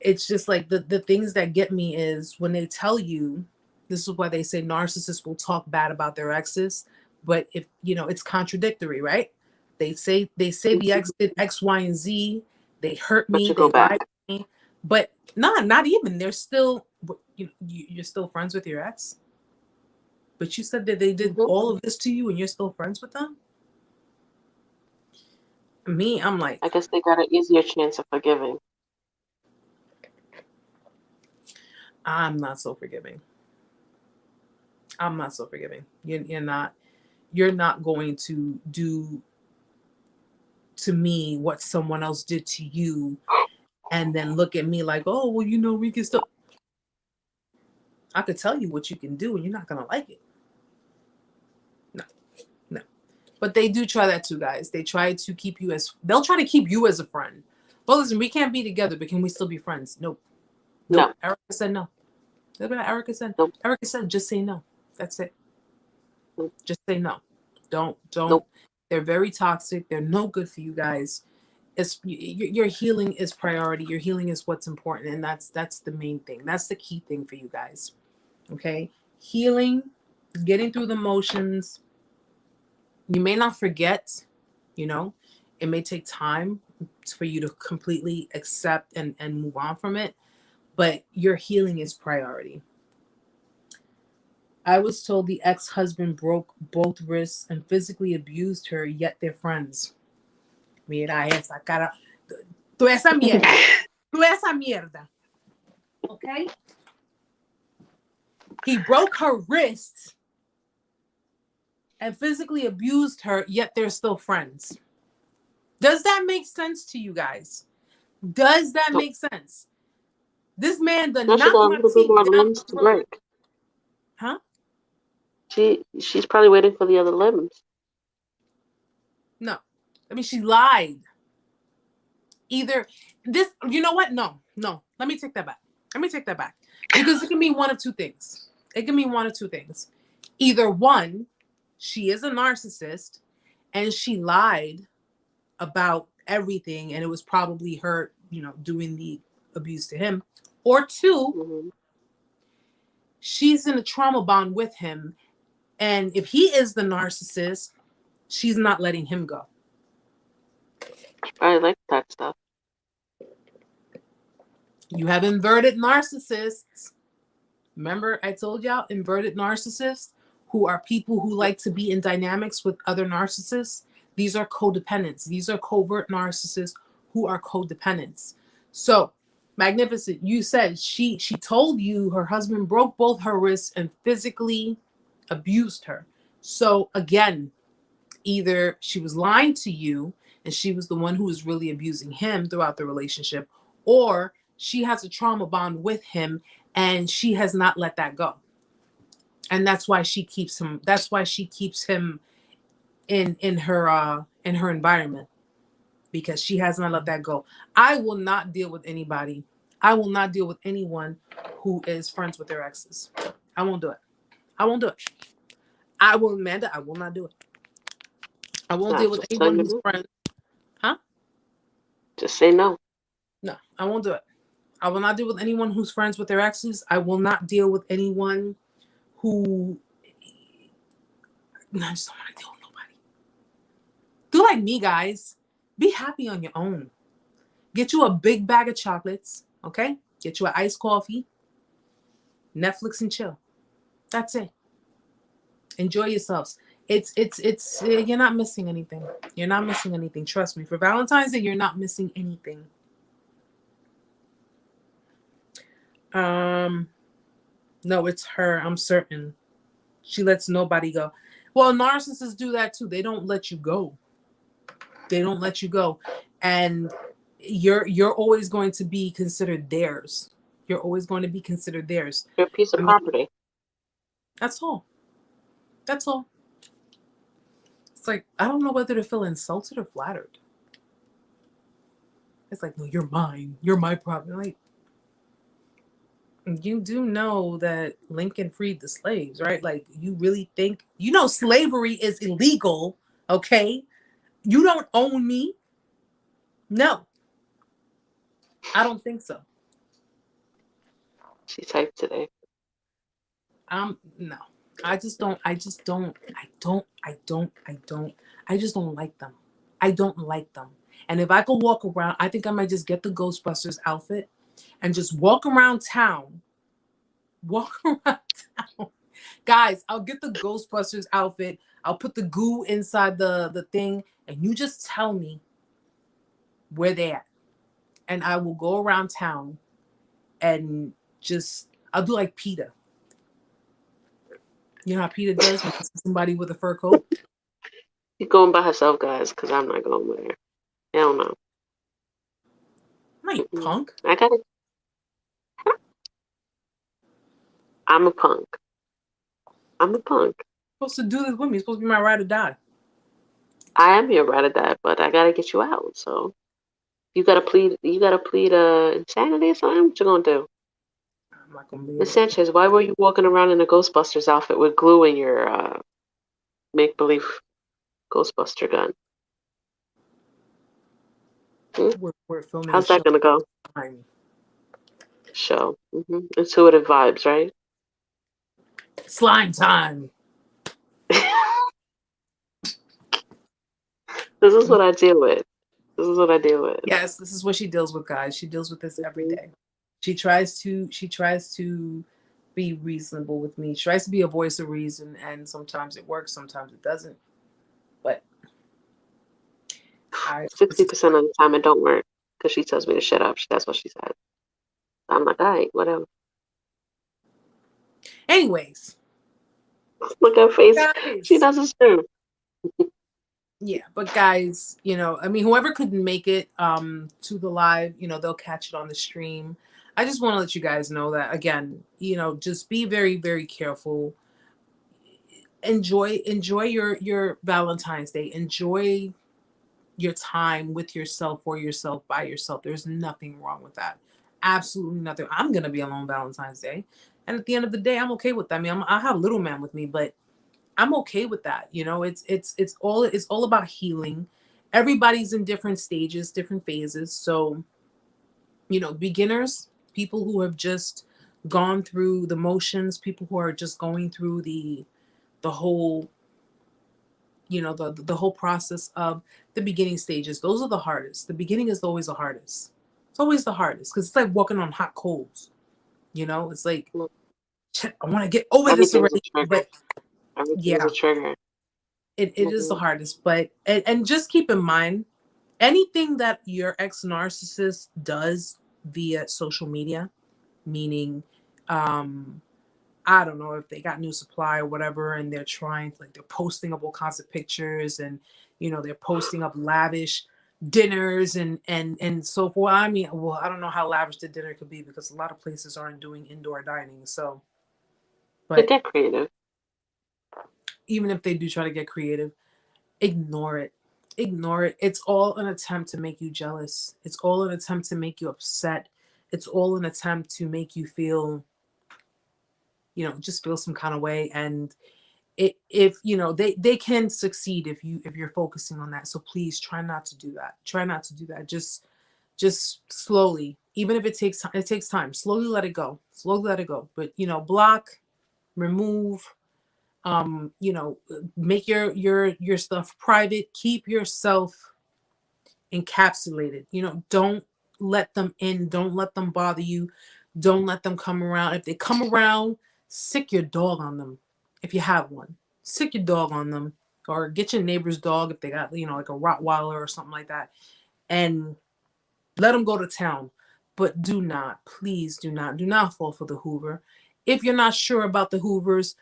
S1: it's just like the things that get me is when they tell you, this is why they say narcissists will talk bad about their exes. But if it's contradictory, right? They say the ex did X, Y, and Z. They hurt me. They lied to me. But not even. They're still you're still friends with your ex. But you said that they did all of this to you, and you're still friends with them. Me, I'm like,
S2: I guess they got an easier chance of forgiving.
S1: I'm not so forgiving. You're not going to do to me what someone else did to you and then look at me like, oh, well, we can still. I could tell you what you can do and you're not going to like it. No. But they do try that too, guys. They try to keep you they'll try to keep you as a friend. But listen, we can't be together, but can we still be friends? Nope.
S2: No.
S1: Erica said no. That's what Erica said.
S2: Nope.
S1: Erica said, just say no. That's it.
S2: Nope.
S1: Just say no. Don't.
S2: Nope.
S1: They're very toxic. They're no good for you guys. Your healing is priority. Your healing is what's important, and that's the main thing. That's the key thing for you guys. Okay, healing, getting through the motions. You may not forget. It may take time for you to completely accept and move on from it, but your healing is priority. I was told the ex-husband broke both wrists and physically abused her, yet they're friends. Mira esa cara. Tú esa mierda. Tú esa mierda. Okay? He broke her wrist and physically abused her, yet they're still friends. Does that make sense to you guys? Does that make sense? This man does not want to take down the break. Huh?
S2: She's probably waiting for the other limbs.
S1: No. I mean, she lied. Either this, you know what? No. Let me take that back. Because it can mean one of two things. Either one, she is a narcissist and she lied about everything and it was probably her, doing the abuse to him. Or two, she's in a trauma bond with him. And if he is the narcissist, she's not letting him go.
S2: I like that stuff.
S1: You have inverted narcissists. Remember, I told y'all inverted narcissists, who are people who like to be in dynamics with other narcissists. These are codependents. These are covert narcissists who are codependents. So, Magnificent, you said she told you her husband broke both her wrists and physically abused her. So again, either she was lying to you and she was the one who was really abusing him throughout the relationship, or she has a trauma bond with him and she has not let that go. And that's why she keeps him. That's why she keeps him in her environment, because she has not let that go. I will not deal with anybody. I will not deal with anyone who is friends with their exes. I won't do it. I won't do it. I will, Amanda, I will not do it. I won't deal with anyone who's friends. Huh?
S2: Just say no.
S1: No, I won't do it. I will not deal with anyone who's friends with their exes. I will not deal with anyone who... I just don't want to deal with nobody. Do like me, guys. Be happy on your own. Get you a big bag of chocolates, okay? Get you an iced coffee, Netflix and chill. That's it. Enjoy yourselves. It's you're not missing anything. You're not missing anything. Trust me. For Valentine's Day, you're not missing anything. No, it's her. I'm certain. She lets nobody go. Well, narcissists do that too. They don't let you go. They don't let you go. And you're always going to be considered theirs. You're always going to be considered theirs.
S2: You're a piece of property.
S1: That's all. That's all. It's like, I don't know whether to feel insulted or flattered. It's like, no, you're mine. You're my property. Like, you do know that Lincoln freed the slaves, right? Like, you really think, you know, slavery is illegal, okay? You don't own me. No. I don't think so.
S2: She typed today.
S1: No. I just don't like them. I don't like them. And if I could walk around, I think I might just get the Ghostbusters outfit and just walk around town. Guys, I'll get the Ghostbusters outfit. I'll put the goo inside the thing, and you just tell me where they're at. And I will go around town and I'll do like PETA. You know how PETA does when you see somebody with a fur coat?
S2: She's going by herself, guys, because I'm not going with her. Hell no.
S1: I'm not punk.
S2: I got it. I'm a punk. I'm a punk.
S1: You're supposed to do this with me. You're supposed to be my ride or die.
S2: I am your ride or die, but I gotta get you out. So you gotta plead insanity or something? What you gonna do?
S1: I'm not gonna be
S2: Ms. Sanchez, why were you walking around in a Ghostbusters outfit with glue in your make-believe Ghostbuster gun?
S1: We're filming.
S2: How's that gonna go? Show. Intuitive vibes, right?
S1: Slime time.
S2: This is what I deal with.
S1: Yes, this is what she deals with, guys. She deals with this every day. She tries to be reasonable with me. She tries to be a voice of reason, and sometimes it works, sometimes it doesn't. But
S2: 60% of the time it don't work because she tells me to shut up. That's what she said. I'm like, all right, whatever.
S1: Anyways,
S2: look at her face.
S1: Guys.
S2: She doesn't too.
S1: Yeah, but guys, you know, I mean, whoever couldn't make it to the live, you know, they'll catch it on the stream. I just want to let you guys know that, again, you know, just be very, very careful. Enjoy your Valentine's Day. Enjoy your time with yourself, for yourself, by yourself. There's nothing wrong with that. Absolutely nothing. I'm gonna be alone Valentine's Day, and at the end of the day, I'm okay with that. I mean, I have little man with me, but I'm okay with that. You know, it's all about healing. Everybody's in different stages, different phases. So, you know, beginners, people who have just gone through the motions, people who are just going through the whole, the whole process of the beginning stages. Those are the hardest. The beginning is always the hardest. It's always the hardest because it's like walking on hot coals. It's like, shit, I want to get over this
S2: Everything's
S1: already.
S2: a trigger.
S1: But
S2: Everything's
S1: yeah,
S2: a trigger.
S1: it is the hardest. But and just keep in mind, anything that your ex narcissist does via social media, meaning I don't know if they got new supply or whatever, and they're trying to, like, they're posting up all kinds of pictures, and they're posting up lavish dinners and so forth. I mean, well, I don't know how lavish the dinner could be because a lot of places aren't doing indoor dining. So,
S2: They
S1: but
S2: get creative.
S1: even if they do try to get creative, ignore it. Ignore it. It's all an attempt to make you jealous. It's all an attempt to make you upset. It's all an attempt to make you feel, just feel some kind of way. And if they can succeed if you're focusing on that. So please try not to do that. Try not to do that. Just slowly, even if it takes time, slowly let it go. But block, remove, make your stuff private. Keep yourself encapsulated. Don't let them in. Don't let them bother you. Don't let them come around. If they come around, sick your dog on them. If you have one, sick your dog on them, or get your neighbor's dog if they got, like a Rottweiler or something like that, and let them go to town. But please do not fall for the Hoover. If you're not sure about the Hoovers,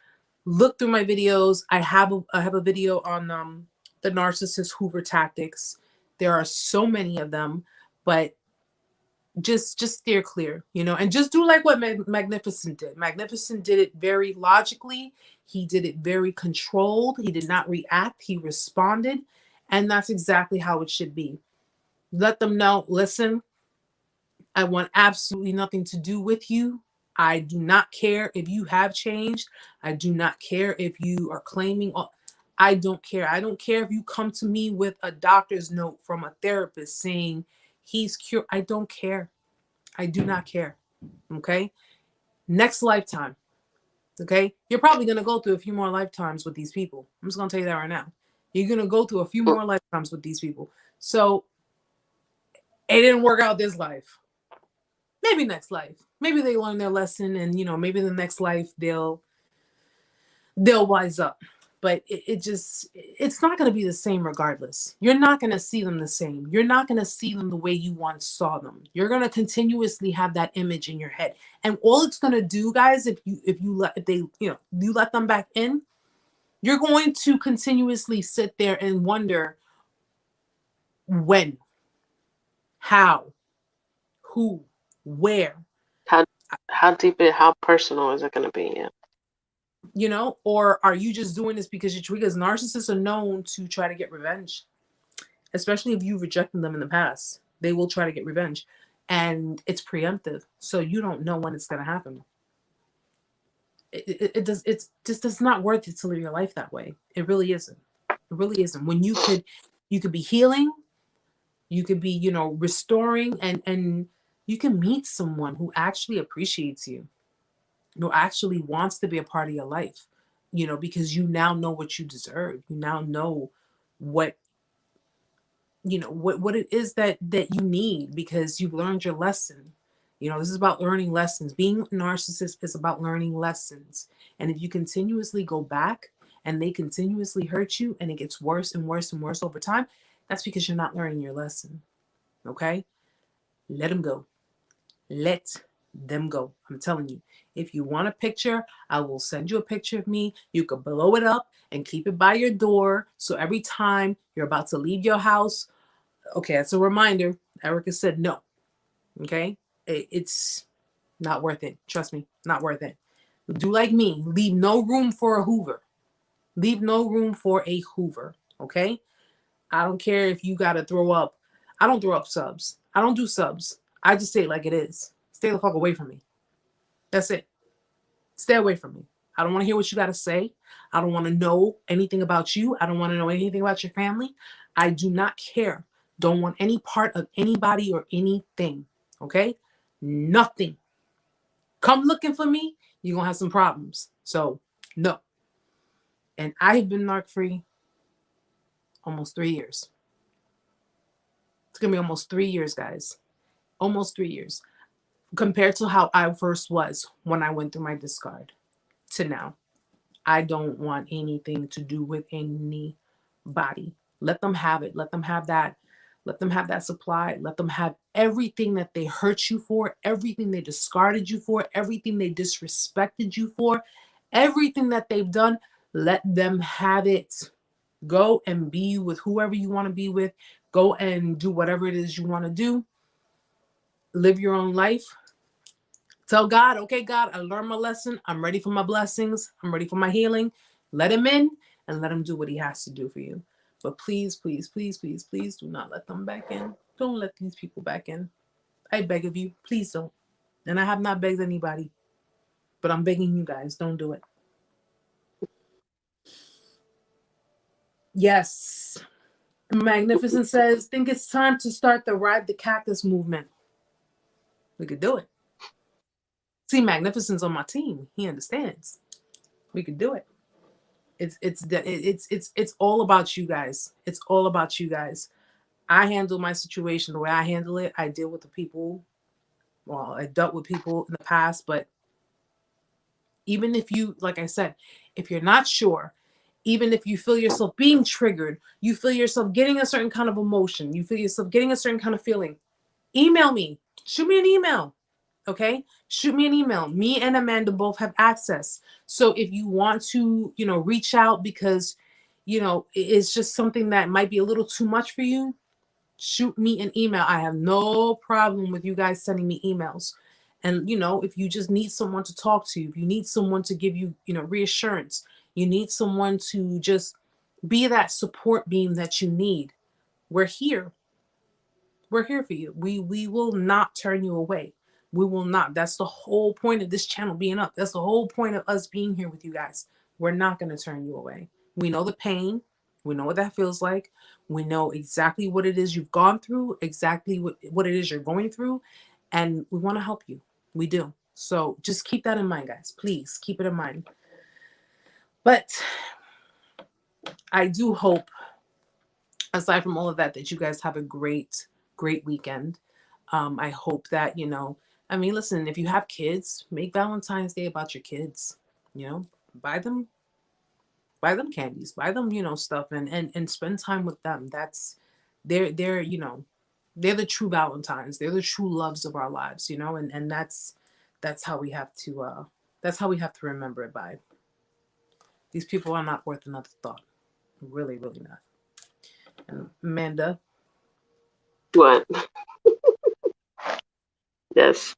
S1: look through my videos. I have a video on the Narcissist Hoover tactics. There are so many of them, but just steer clear, and just do like what Magnificent did. Magnificent did it very logically. He did it very controlled. He did not react. He responded, and that's exactly how it should be. Let them know, listen, I want absolutely nothing to do with you. I do not care if you have changed. I do not care if you are claiming. I don't care. I don't care if you come to me with a doctor's note from a therapist saying he's cured. I don't care. I do not care. Okay. Next lifetime. Okay. You're probably going to go through a few more lifetimes with these people. I'm just going to tell you that right now. You're going to go through a few more lifetimes with these people. So it didn't work out this life. Maybe next life. Maybe they learn their lesson, and maybe the next life they'll wise up. But it's not going to be the same regardless. You're not going to see them the same. You're not going to see them the way you once saw them. You're going to continuously have that image in your head. And all it's going to do, guys, if you let them back in, you're going to continuously sit there and wonder when, how, who, where.
S2: How deep how personal is it going to be? Yeah.
S1: Or are you just doing this because you're triggers? Narcissists are known to try to get revenge, especially if you've rejected them in the past. They will try to get revenge, and it's preemptive, so you don't know when it's going to happen. It's just not worth it to live your life that way. It really isn't. It really isn't. When you could be healing, you could be restoring, and you can meet someone who actually appreciates you, who actually wants to be a part of your life, because you now know what you deserve. You now know what it is that you need, because you've learned your lesson. This is about learning lessons. Being a narcissist is about learning lessons. And if you continuously go back and they continuously hurt you, and it gets worse and worse and worse over time, that's because you're not learning your lesson. Okay? Let them go. Let them go. I'm telling you. If you want a picture, I will send you a picture of me. You could blow it up and keep it by your door. So every time you're about to leave your house, okay, that's a reminder. Erica said no. Okay? It's not worth it. Trust me, not worth it. Do like me. Leave no room for a Hoover. Leave no room for a Hoover. Okay? I don't care if you got to throw up. I don't throw up subs. I don't do subs. I just say it like it is. Stay the fuck away from me. That's it. Stay away from me. I don't want to hear what you got to say. I don't want to know anything about you. I don't want to know anything about your family. I do not care. Don't want any part of anybody or anything. Okay? Nothing. come looking for me, you're going to have some problems. So, no. And I have been narc free almost 3 years. It's going to be almost 3 years, guys. Almost 3 years. Compared to how I first was when I went through my discard to now. I don't want anything to do with anybody. Let them have it. Let them have that. Let them have that supply. Let them have everything that they hurt you for, everything they discarded you for, everything they disrespected you for, everything that they've done. Let them have it. Go and be with whoever you want to be with. Go and do whatever it is you want to do. Live your own life. Tell God, okay, God, I learned my lesson. I'm ready for my blessings. I'm ready for my healing. Let him in and let him do what he has to do for you. But please, please, please, please, please do not let them back in. Don't let these people back in. I beg of you, please don't. And I have not begged anybody, but I'm begging you guys, don't do it. Yes. Magnificent says, think it's time to start the Ride the Cactus movement. We could do it. See, Magnificent's on my team. He understands. We could do it. It's all about you guys. It's all about you guys. I handle my situation the way I handle it. I deal with the people. Well, I dealt with people in the past, but even if you, like I said, if you're not sure, even if you feel yourself being triggered, you feel yourself getting a certain kind of emotion, you feel yourself getting a certain kind of feeling, email me. Shoot me an email. Okay, shoot me an email. Me and Amanda both have access. So if you want to, reach out because, it's just something that might be a little too much for you, shoot me an email. I have no problem with you guys sending me emails. And, if you just need someone to talk to, if you need someone to give you, reassurance, you need someone to just be that support beam that you need, we're here. We're here for you. We will not turn you away. We will not. That's the whole point of this channel being up. That's the whole point of us being here with you guys. We're not going to turn you away. We know the pain. We know what that feels like. We know exactly what it is you've gone through, exactly what it is you're going through, and we want to help you. We do. So just keep that in mind, guys. Please keep it in mind. But I do hope, aside from all of that, that you guys have a great weekend. I hope that, listen, if you have kids, make Valentine's Day about your kids, buy them candies, buy them, stuff and spend time with them. They're the true Valentines. They're the true loves of our lives, and that's how we have to, remember it by. These people are not worth another thought. Really, really not. And Amanda.
S2: What? Yes.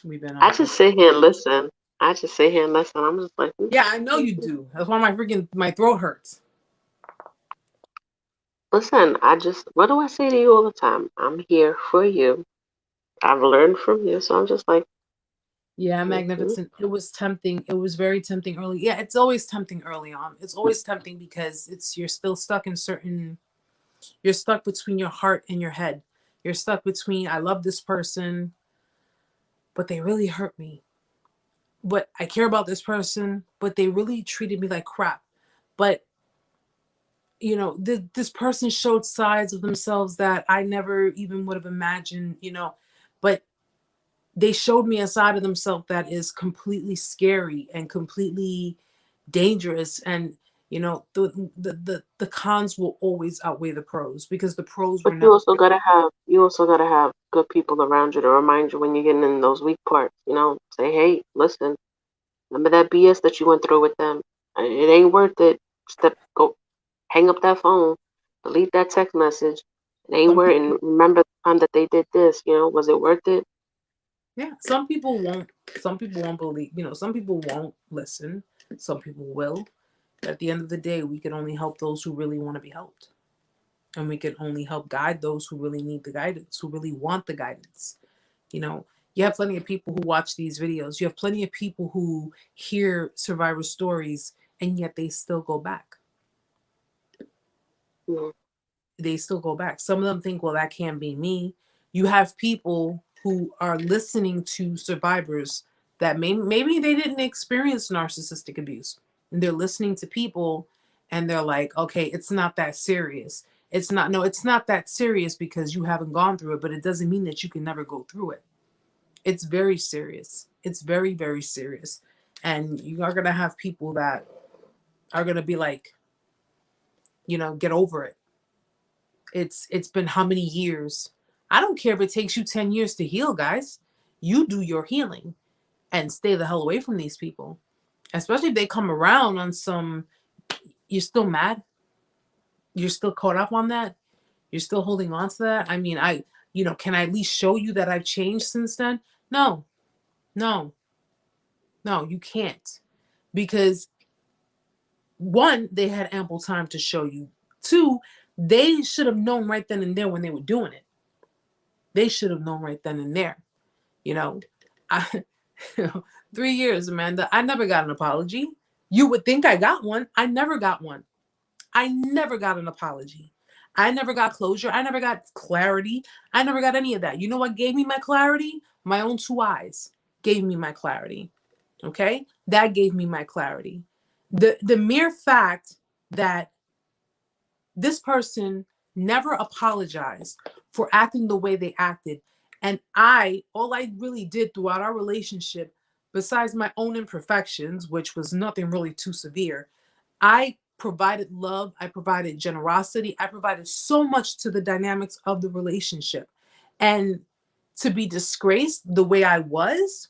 S2: I just sit here and listen. I'm just like,
S1: yeah, I know you do. That's why my throat hurts.
S2: Listen, what do I say to you all the time? I'm here for you. I've learned from you, so I'm just like,
S1: yeah, Magnificent. It was tempting. It was very tempting early. Yeah, it's always tempting early on. It's always tempting because you're still stuck you're stuck between your heart and your head. You're stuck between, I love this person, but they really hurt me. But I care about this person, but they really treated me like crap. But, this person showed sides of themselves that I never even would have imagined, but they showed me a side of themselves that is completely scary and completely dangerous. And, the cons will always outweigh the pros because the pros were
S2: But
S1: never.
S2: you also gotta have good people around you to remind you when you're getting in those weak parts. Say, hey, listen, remember that BS that you went through with them? It ain't worth it. Go, hang up that phone, delete that text message. It ain't worth it. And remember the time that they did this. Was it worth it?
S1: Yeah, some people won't. Some people won't believe. Some people won't listen. Some people will. But at the end of the day, we can only help those who really want to be helped, and we can only help guide those who really need the guidance, who really want the guidance. You have plenty of people who watch these videos. You have plenty of people who hear survivor stories, and yet they still go back.
S2: Mm-hmm.
S1: They still go back. Some of them think, well, that can't be me. You have people who are listening to survivors that maybe they didn't experience narcissistic abuse, and they're listening to people and they're like, okay, it's not that serious. It's not that serious because you haven't gone through it, but it doesn't mean that you can never go through it. It's very serious. It's very, very serious. And you are going to have people that are going to be like, get over it. It's been how many years? I don't care if it takes you 10 years to heal, guys. You do your healing and stay the hell away from these people. Especially if they come around on some, you're still mad. You're still caught up on that. You're still holding on to that. I mean, can I at least show you that I've changed since then? No, you can't. Because one, they had ample time to show you. Two, they should have known right then and there when they were doing it. They should have known right then and there. 3 years, Amanda, I never got an apology. You would think I got one. I never got one. I never got an apology. I never got closure. I never got clarity. I never got any of that. You know what gave me my clarity? My own 2 eyes gave me my clarity. Okay? That gave me my clarity. The mere fact that this person never apologized for acting the way they acted. And all I really did throughout our relationship, besides my own imperfections, which was nothing really too severe, I provided love. I provided generosity. I provided so much to the dynamics of the relationship. And to be disgraced the way I was,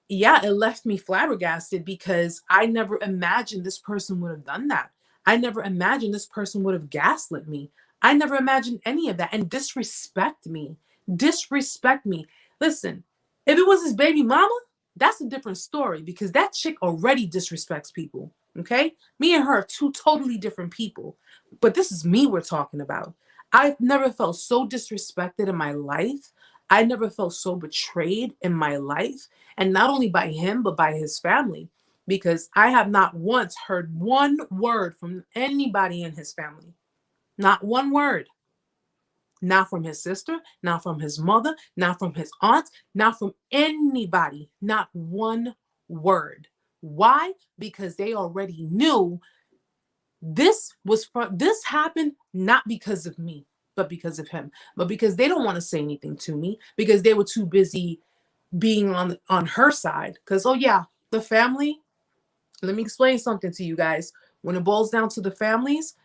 S1: yeah, it left me flabbergasted because I never imagined this person would have done that. I never imagined this person would have gaslit me. I never imagined any of that and disrespect me. Disrespect me. Listen, if it was his baby mama, that's a different story because that chick already disrespects people. Okay? Me and her are 2 totally different people. But this is me we're talking about. I've never felt so disrespected in my life. I never felt so betrayed in my life. And not only by him, but by his family. Because I have not once heard one word from anybody in his family. Not one word. Not from his sister, not from his mother, not from his aunts, not from anybody. Not one word. Why? Because they already knew this happened not because of me, but because of him. But because they don't want to say anything to me, because they were too busy being on her side. Because, oh yeah, the family, let me explain something to you guys. When it boils down to the families,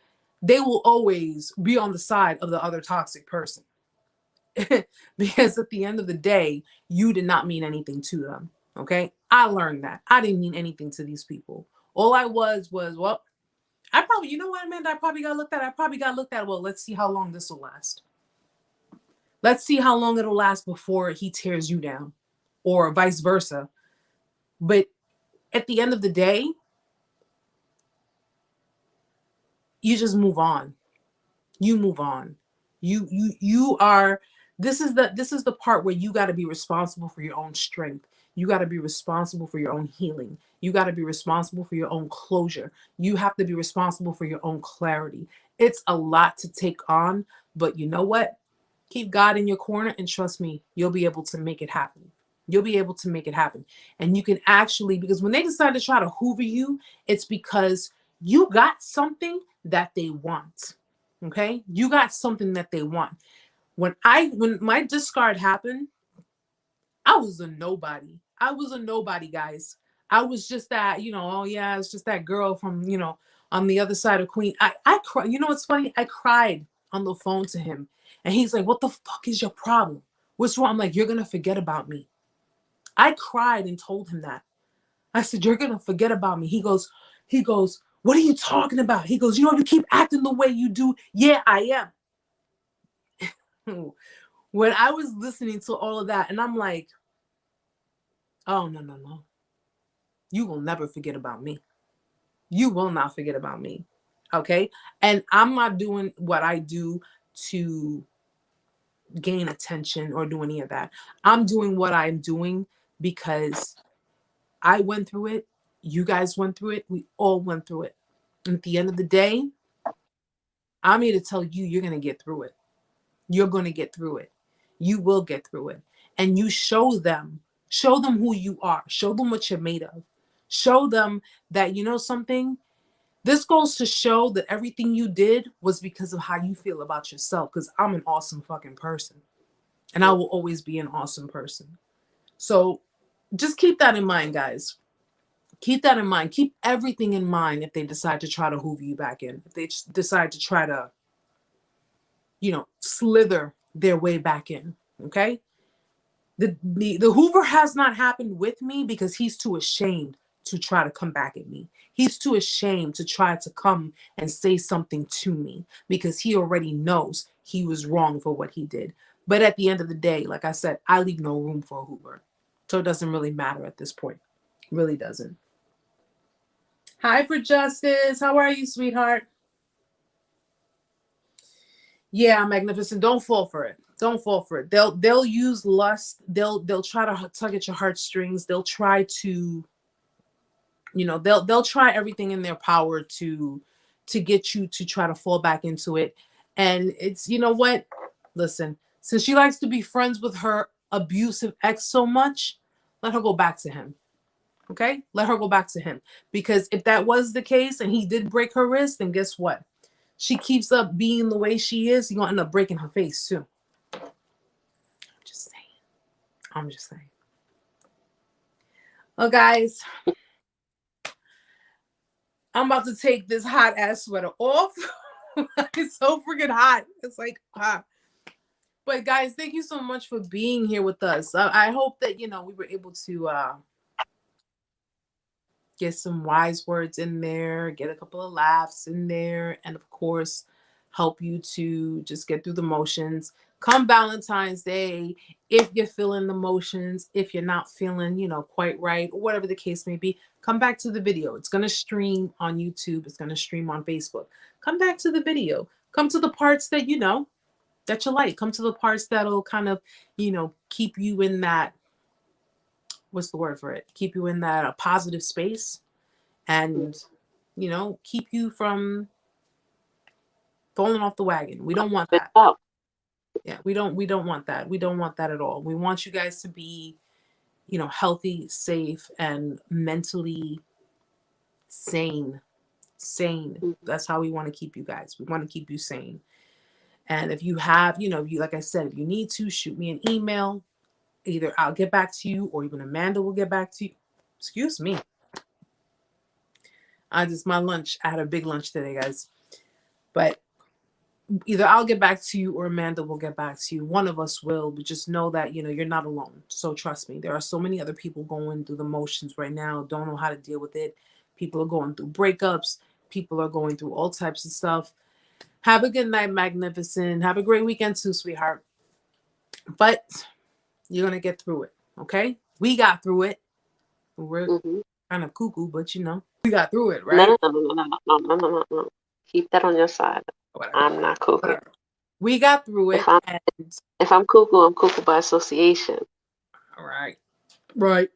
S1: they will always be on the side of the other toxic person. Because at the end of the day, you did not mean anything to them. Okay? I learned that. I didn't mean anything to these people. All I was, well, I probably, you know what, Amanda? I probably got looked at. Well, let's see how long this will last. Let's see how long it'll last before he tears you down, or vice versa. But at the end of the day, you just move on. You move on. You are, this is the part where you got to be responsible for your own strength. You got to be responsible for your own healing. You got to be responsible for your own closure. You have to be responsible for your own clarity. It's a lot to take on, but you know what? Keep God in your corner and trust me, you'll be able to make it happen. You'll be able to make it happen. And you can actually, because when they decide to try to Hoover you, it's because you got something that they want. Okay? You got something that they want. When my discard happened, I was a nobody. I was a nobody, guys. I was just that, oh yeah, it's just that girl from, on the other side of Queen. I cried. You know what's funny? I cried on the phone to him. And he's like, what the fuck is your problem? What's wrong? I'm like, you're going to forget about me. I cried and told him that. I said, you're going to forget about me. He goes, what are you talking about? He goes, you keep acting the way you do. Yeah, I am. When I was listening to all of that, and I'm like, oh, no. You will never forget about me. You will not forget about me. Okay? And I'm not doing what I do to gain attention or do any of that. I'm doing what I'm doing because I went through it. You guys went through it. We all went through it. And at the end of the day, I'm here to tell you, you're going to get through it. You're going to get through it. You will get through it. and you show them who you are, show them what you're made of, show them that, you know something, this goes to show that everything you did was because of how you feel about yourself, because I'm an awesome fucking person and I will always be an awesome person. So just keep that in mind, guys. Keep that in mind. Keep everything in mind if they decide to try to hoover you back in. If they decide to try to, you know, slither their way back in. Okay? The Hoover has not happened with me because he's too ashamed to try to come back at me. He's too ashamed to try to come and say something to me because he already knows he was wrong for what he did. But at the end of the day, like I said, I leave no room for a Hoover. So it doesn't really matter at this point. It really doesn't. Hi, for Justice. How are you, sweetheart? Yeah, Magnificent. Don't fall for it. Don't fall for it. They'll use lust. They'll try to tug at your heartstrings. They'll try to, you know, they'll try everything in their power to get you to try to fall back into it. And it's, you know what? Listen, since she likes to be friends with her abusive ex so much, let her go back to him. Okay? Let her go back to him. Because if that was the case and he did break her wrist, then guess what? She keeps up being the way she is, you're going to end up breaking her face too. I'm just saying. Well, guys, I'm about to take this hot ass sweater off. It's so freaking hot. It's like hot. But guys, thank you so much for being here with us. I hope that, you know, we were able to get some wise words in there, get a couple of laughs in there, and of course, help you to just get through the motions. Come Valentine's Day, if you're feeling the motions, if you're not feeling, you know, quite right, or whatever the case may be, come back to the video. It's going to stream on YouTube. It's going to stream on Facebook. Come back to the video. Come to the parts that, you know, that you like. Come to the parts that'll kind of, you know, keep you in that, what's the word for it? Keep you in that positive space and, you know, keep you from falling off the wagon. We don't want that. Yeah, we don't want that. We don't want that at all. We want you guys to be, you know, healthy, safe, and mentally sane. That's how we want to keep you guys. We want to keep you sane. And if you have, you know, you, like I said, if you need to, shoot me an email. Either I'll get back to you or even Amanda will get back to you. Excuse me. My lunch. I had a big lunch today, guys. But either I'll get back to you or Amanda will get back to you. One of us will, but just know that, you know, you're not alone. So trust me, there are so many other people going through the motions right now, don't know how to deal with it. People are going through breakups. People are going through all types of stuff. Have a good night, Magnificent. Have a great weekend too, sweetheart. But you're going to get through it, okay? We got through it. We're kind of cuckoo, but, you know, we got through it, right?
S2: No. Keep that on your side. Whatever. I'm not cuckoo.
S1: Whatever. We got through it.
S2: If I'm cuckoo, I'm cuckoo by association.
S1: All right. Right.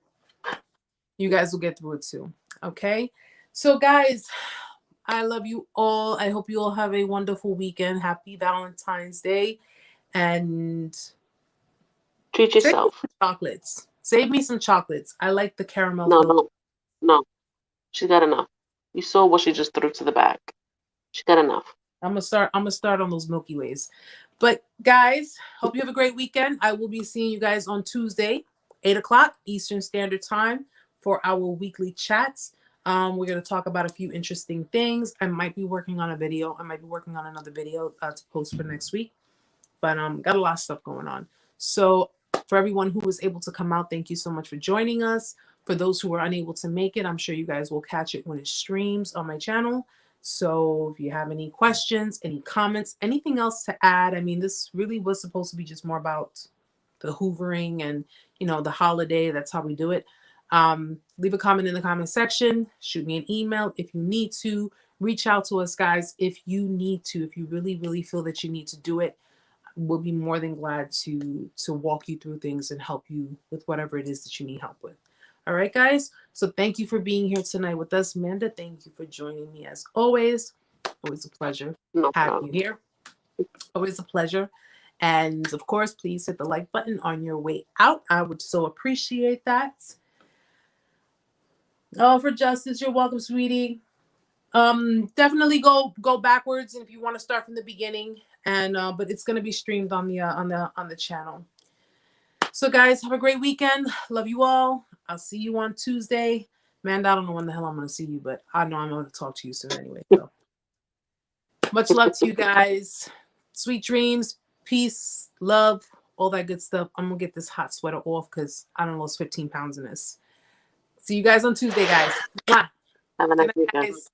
S1: You guys will get through it too. Okay. So, guys, I love you all. I hope you all have a wonderful weekend. Happy Valentine's Day. And
S2: treat yourself.
S1: Chocolates. Save me some chocolates. I like the caramel.
S2: No. She got enough. You saw what she just threw to the back. She got enough. I'm gonna start on those Milky Ways. But guys, hope you have a great weekend. I will be seeing you guys on Tuesday, 8 o'clock Eastern Standard Time for our weekly chats. We're gonna talk about a few interesting things. I might be working on a video. I might be working on another video to post for next week. But got a lot of stuff going on. So for everyone who was able to come out, thank you so much for joining us. For those who were unable to make it, I'm sure you guys will catch it when it streams on my channel. So if you have any questions, any comments, anything else to add, I mean, this really was supposed to be just more about the hoovering and, you know, the holiday. That's how we do it. Leave a comment in the comment section. Shoot me an email if you need to. Reach out to us, guys, if you need to. If you really, really feel that you need to do it, we'll be more than glad to walk you through things and help you with whatever it is that you need help with. All right, guys. So thank you for being here tonight with us. Amanda, thank you for joining me as always. Always a pleasure having you here. Always a pleasure.
S1: And of course, please hit the like button on your way out. I would so appreciate that. Oh, for Justice, you're welcome, sweetie. Definitely go backwards if you want to start from the beginning. And but it's gonna be streamed on the channel. So guys, have a great weekend. Love you all. I'll see you on Tuesday. Man, I don't know when the hell I'm gonna see you, but I know I'm gonna talk to you soon anyway. So much love to you guys. Sweet dreams, peace, love, all that good stuff. I'm gonna get this hot sweater off because I don't lose 15 pounds in this. See you guys on Tuesday, guys. Mwah.
S2: Have a
S1: Good
S2: nice
S1: night,
S2: weekend.
S1: guys.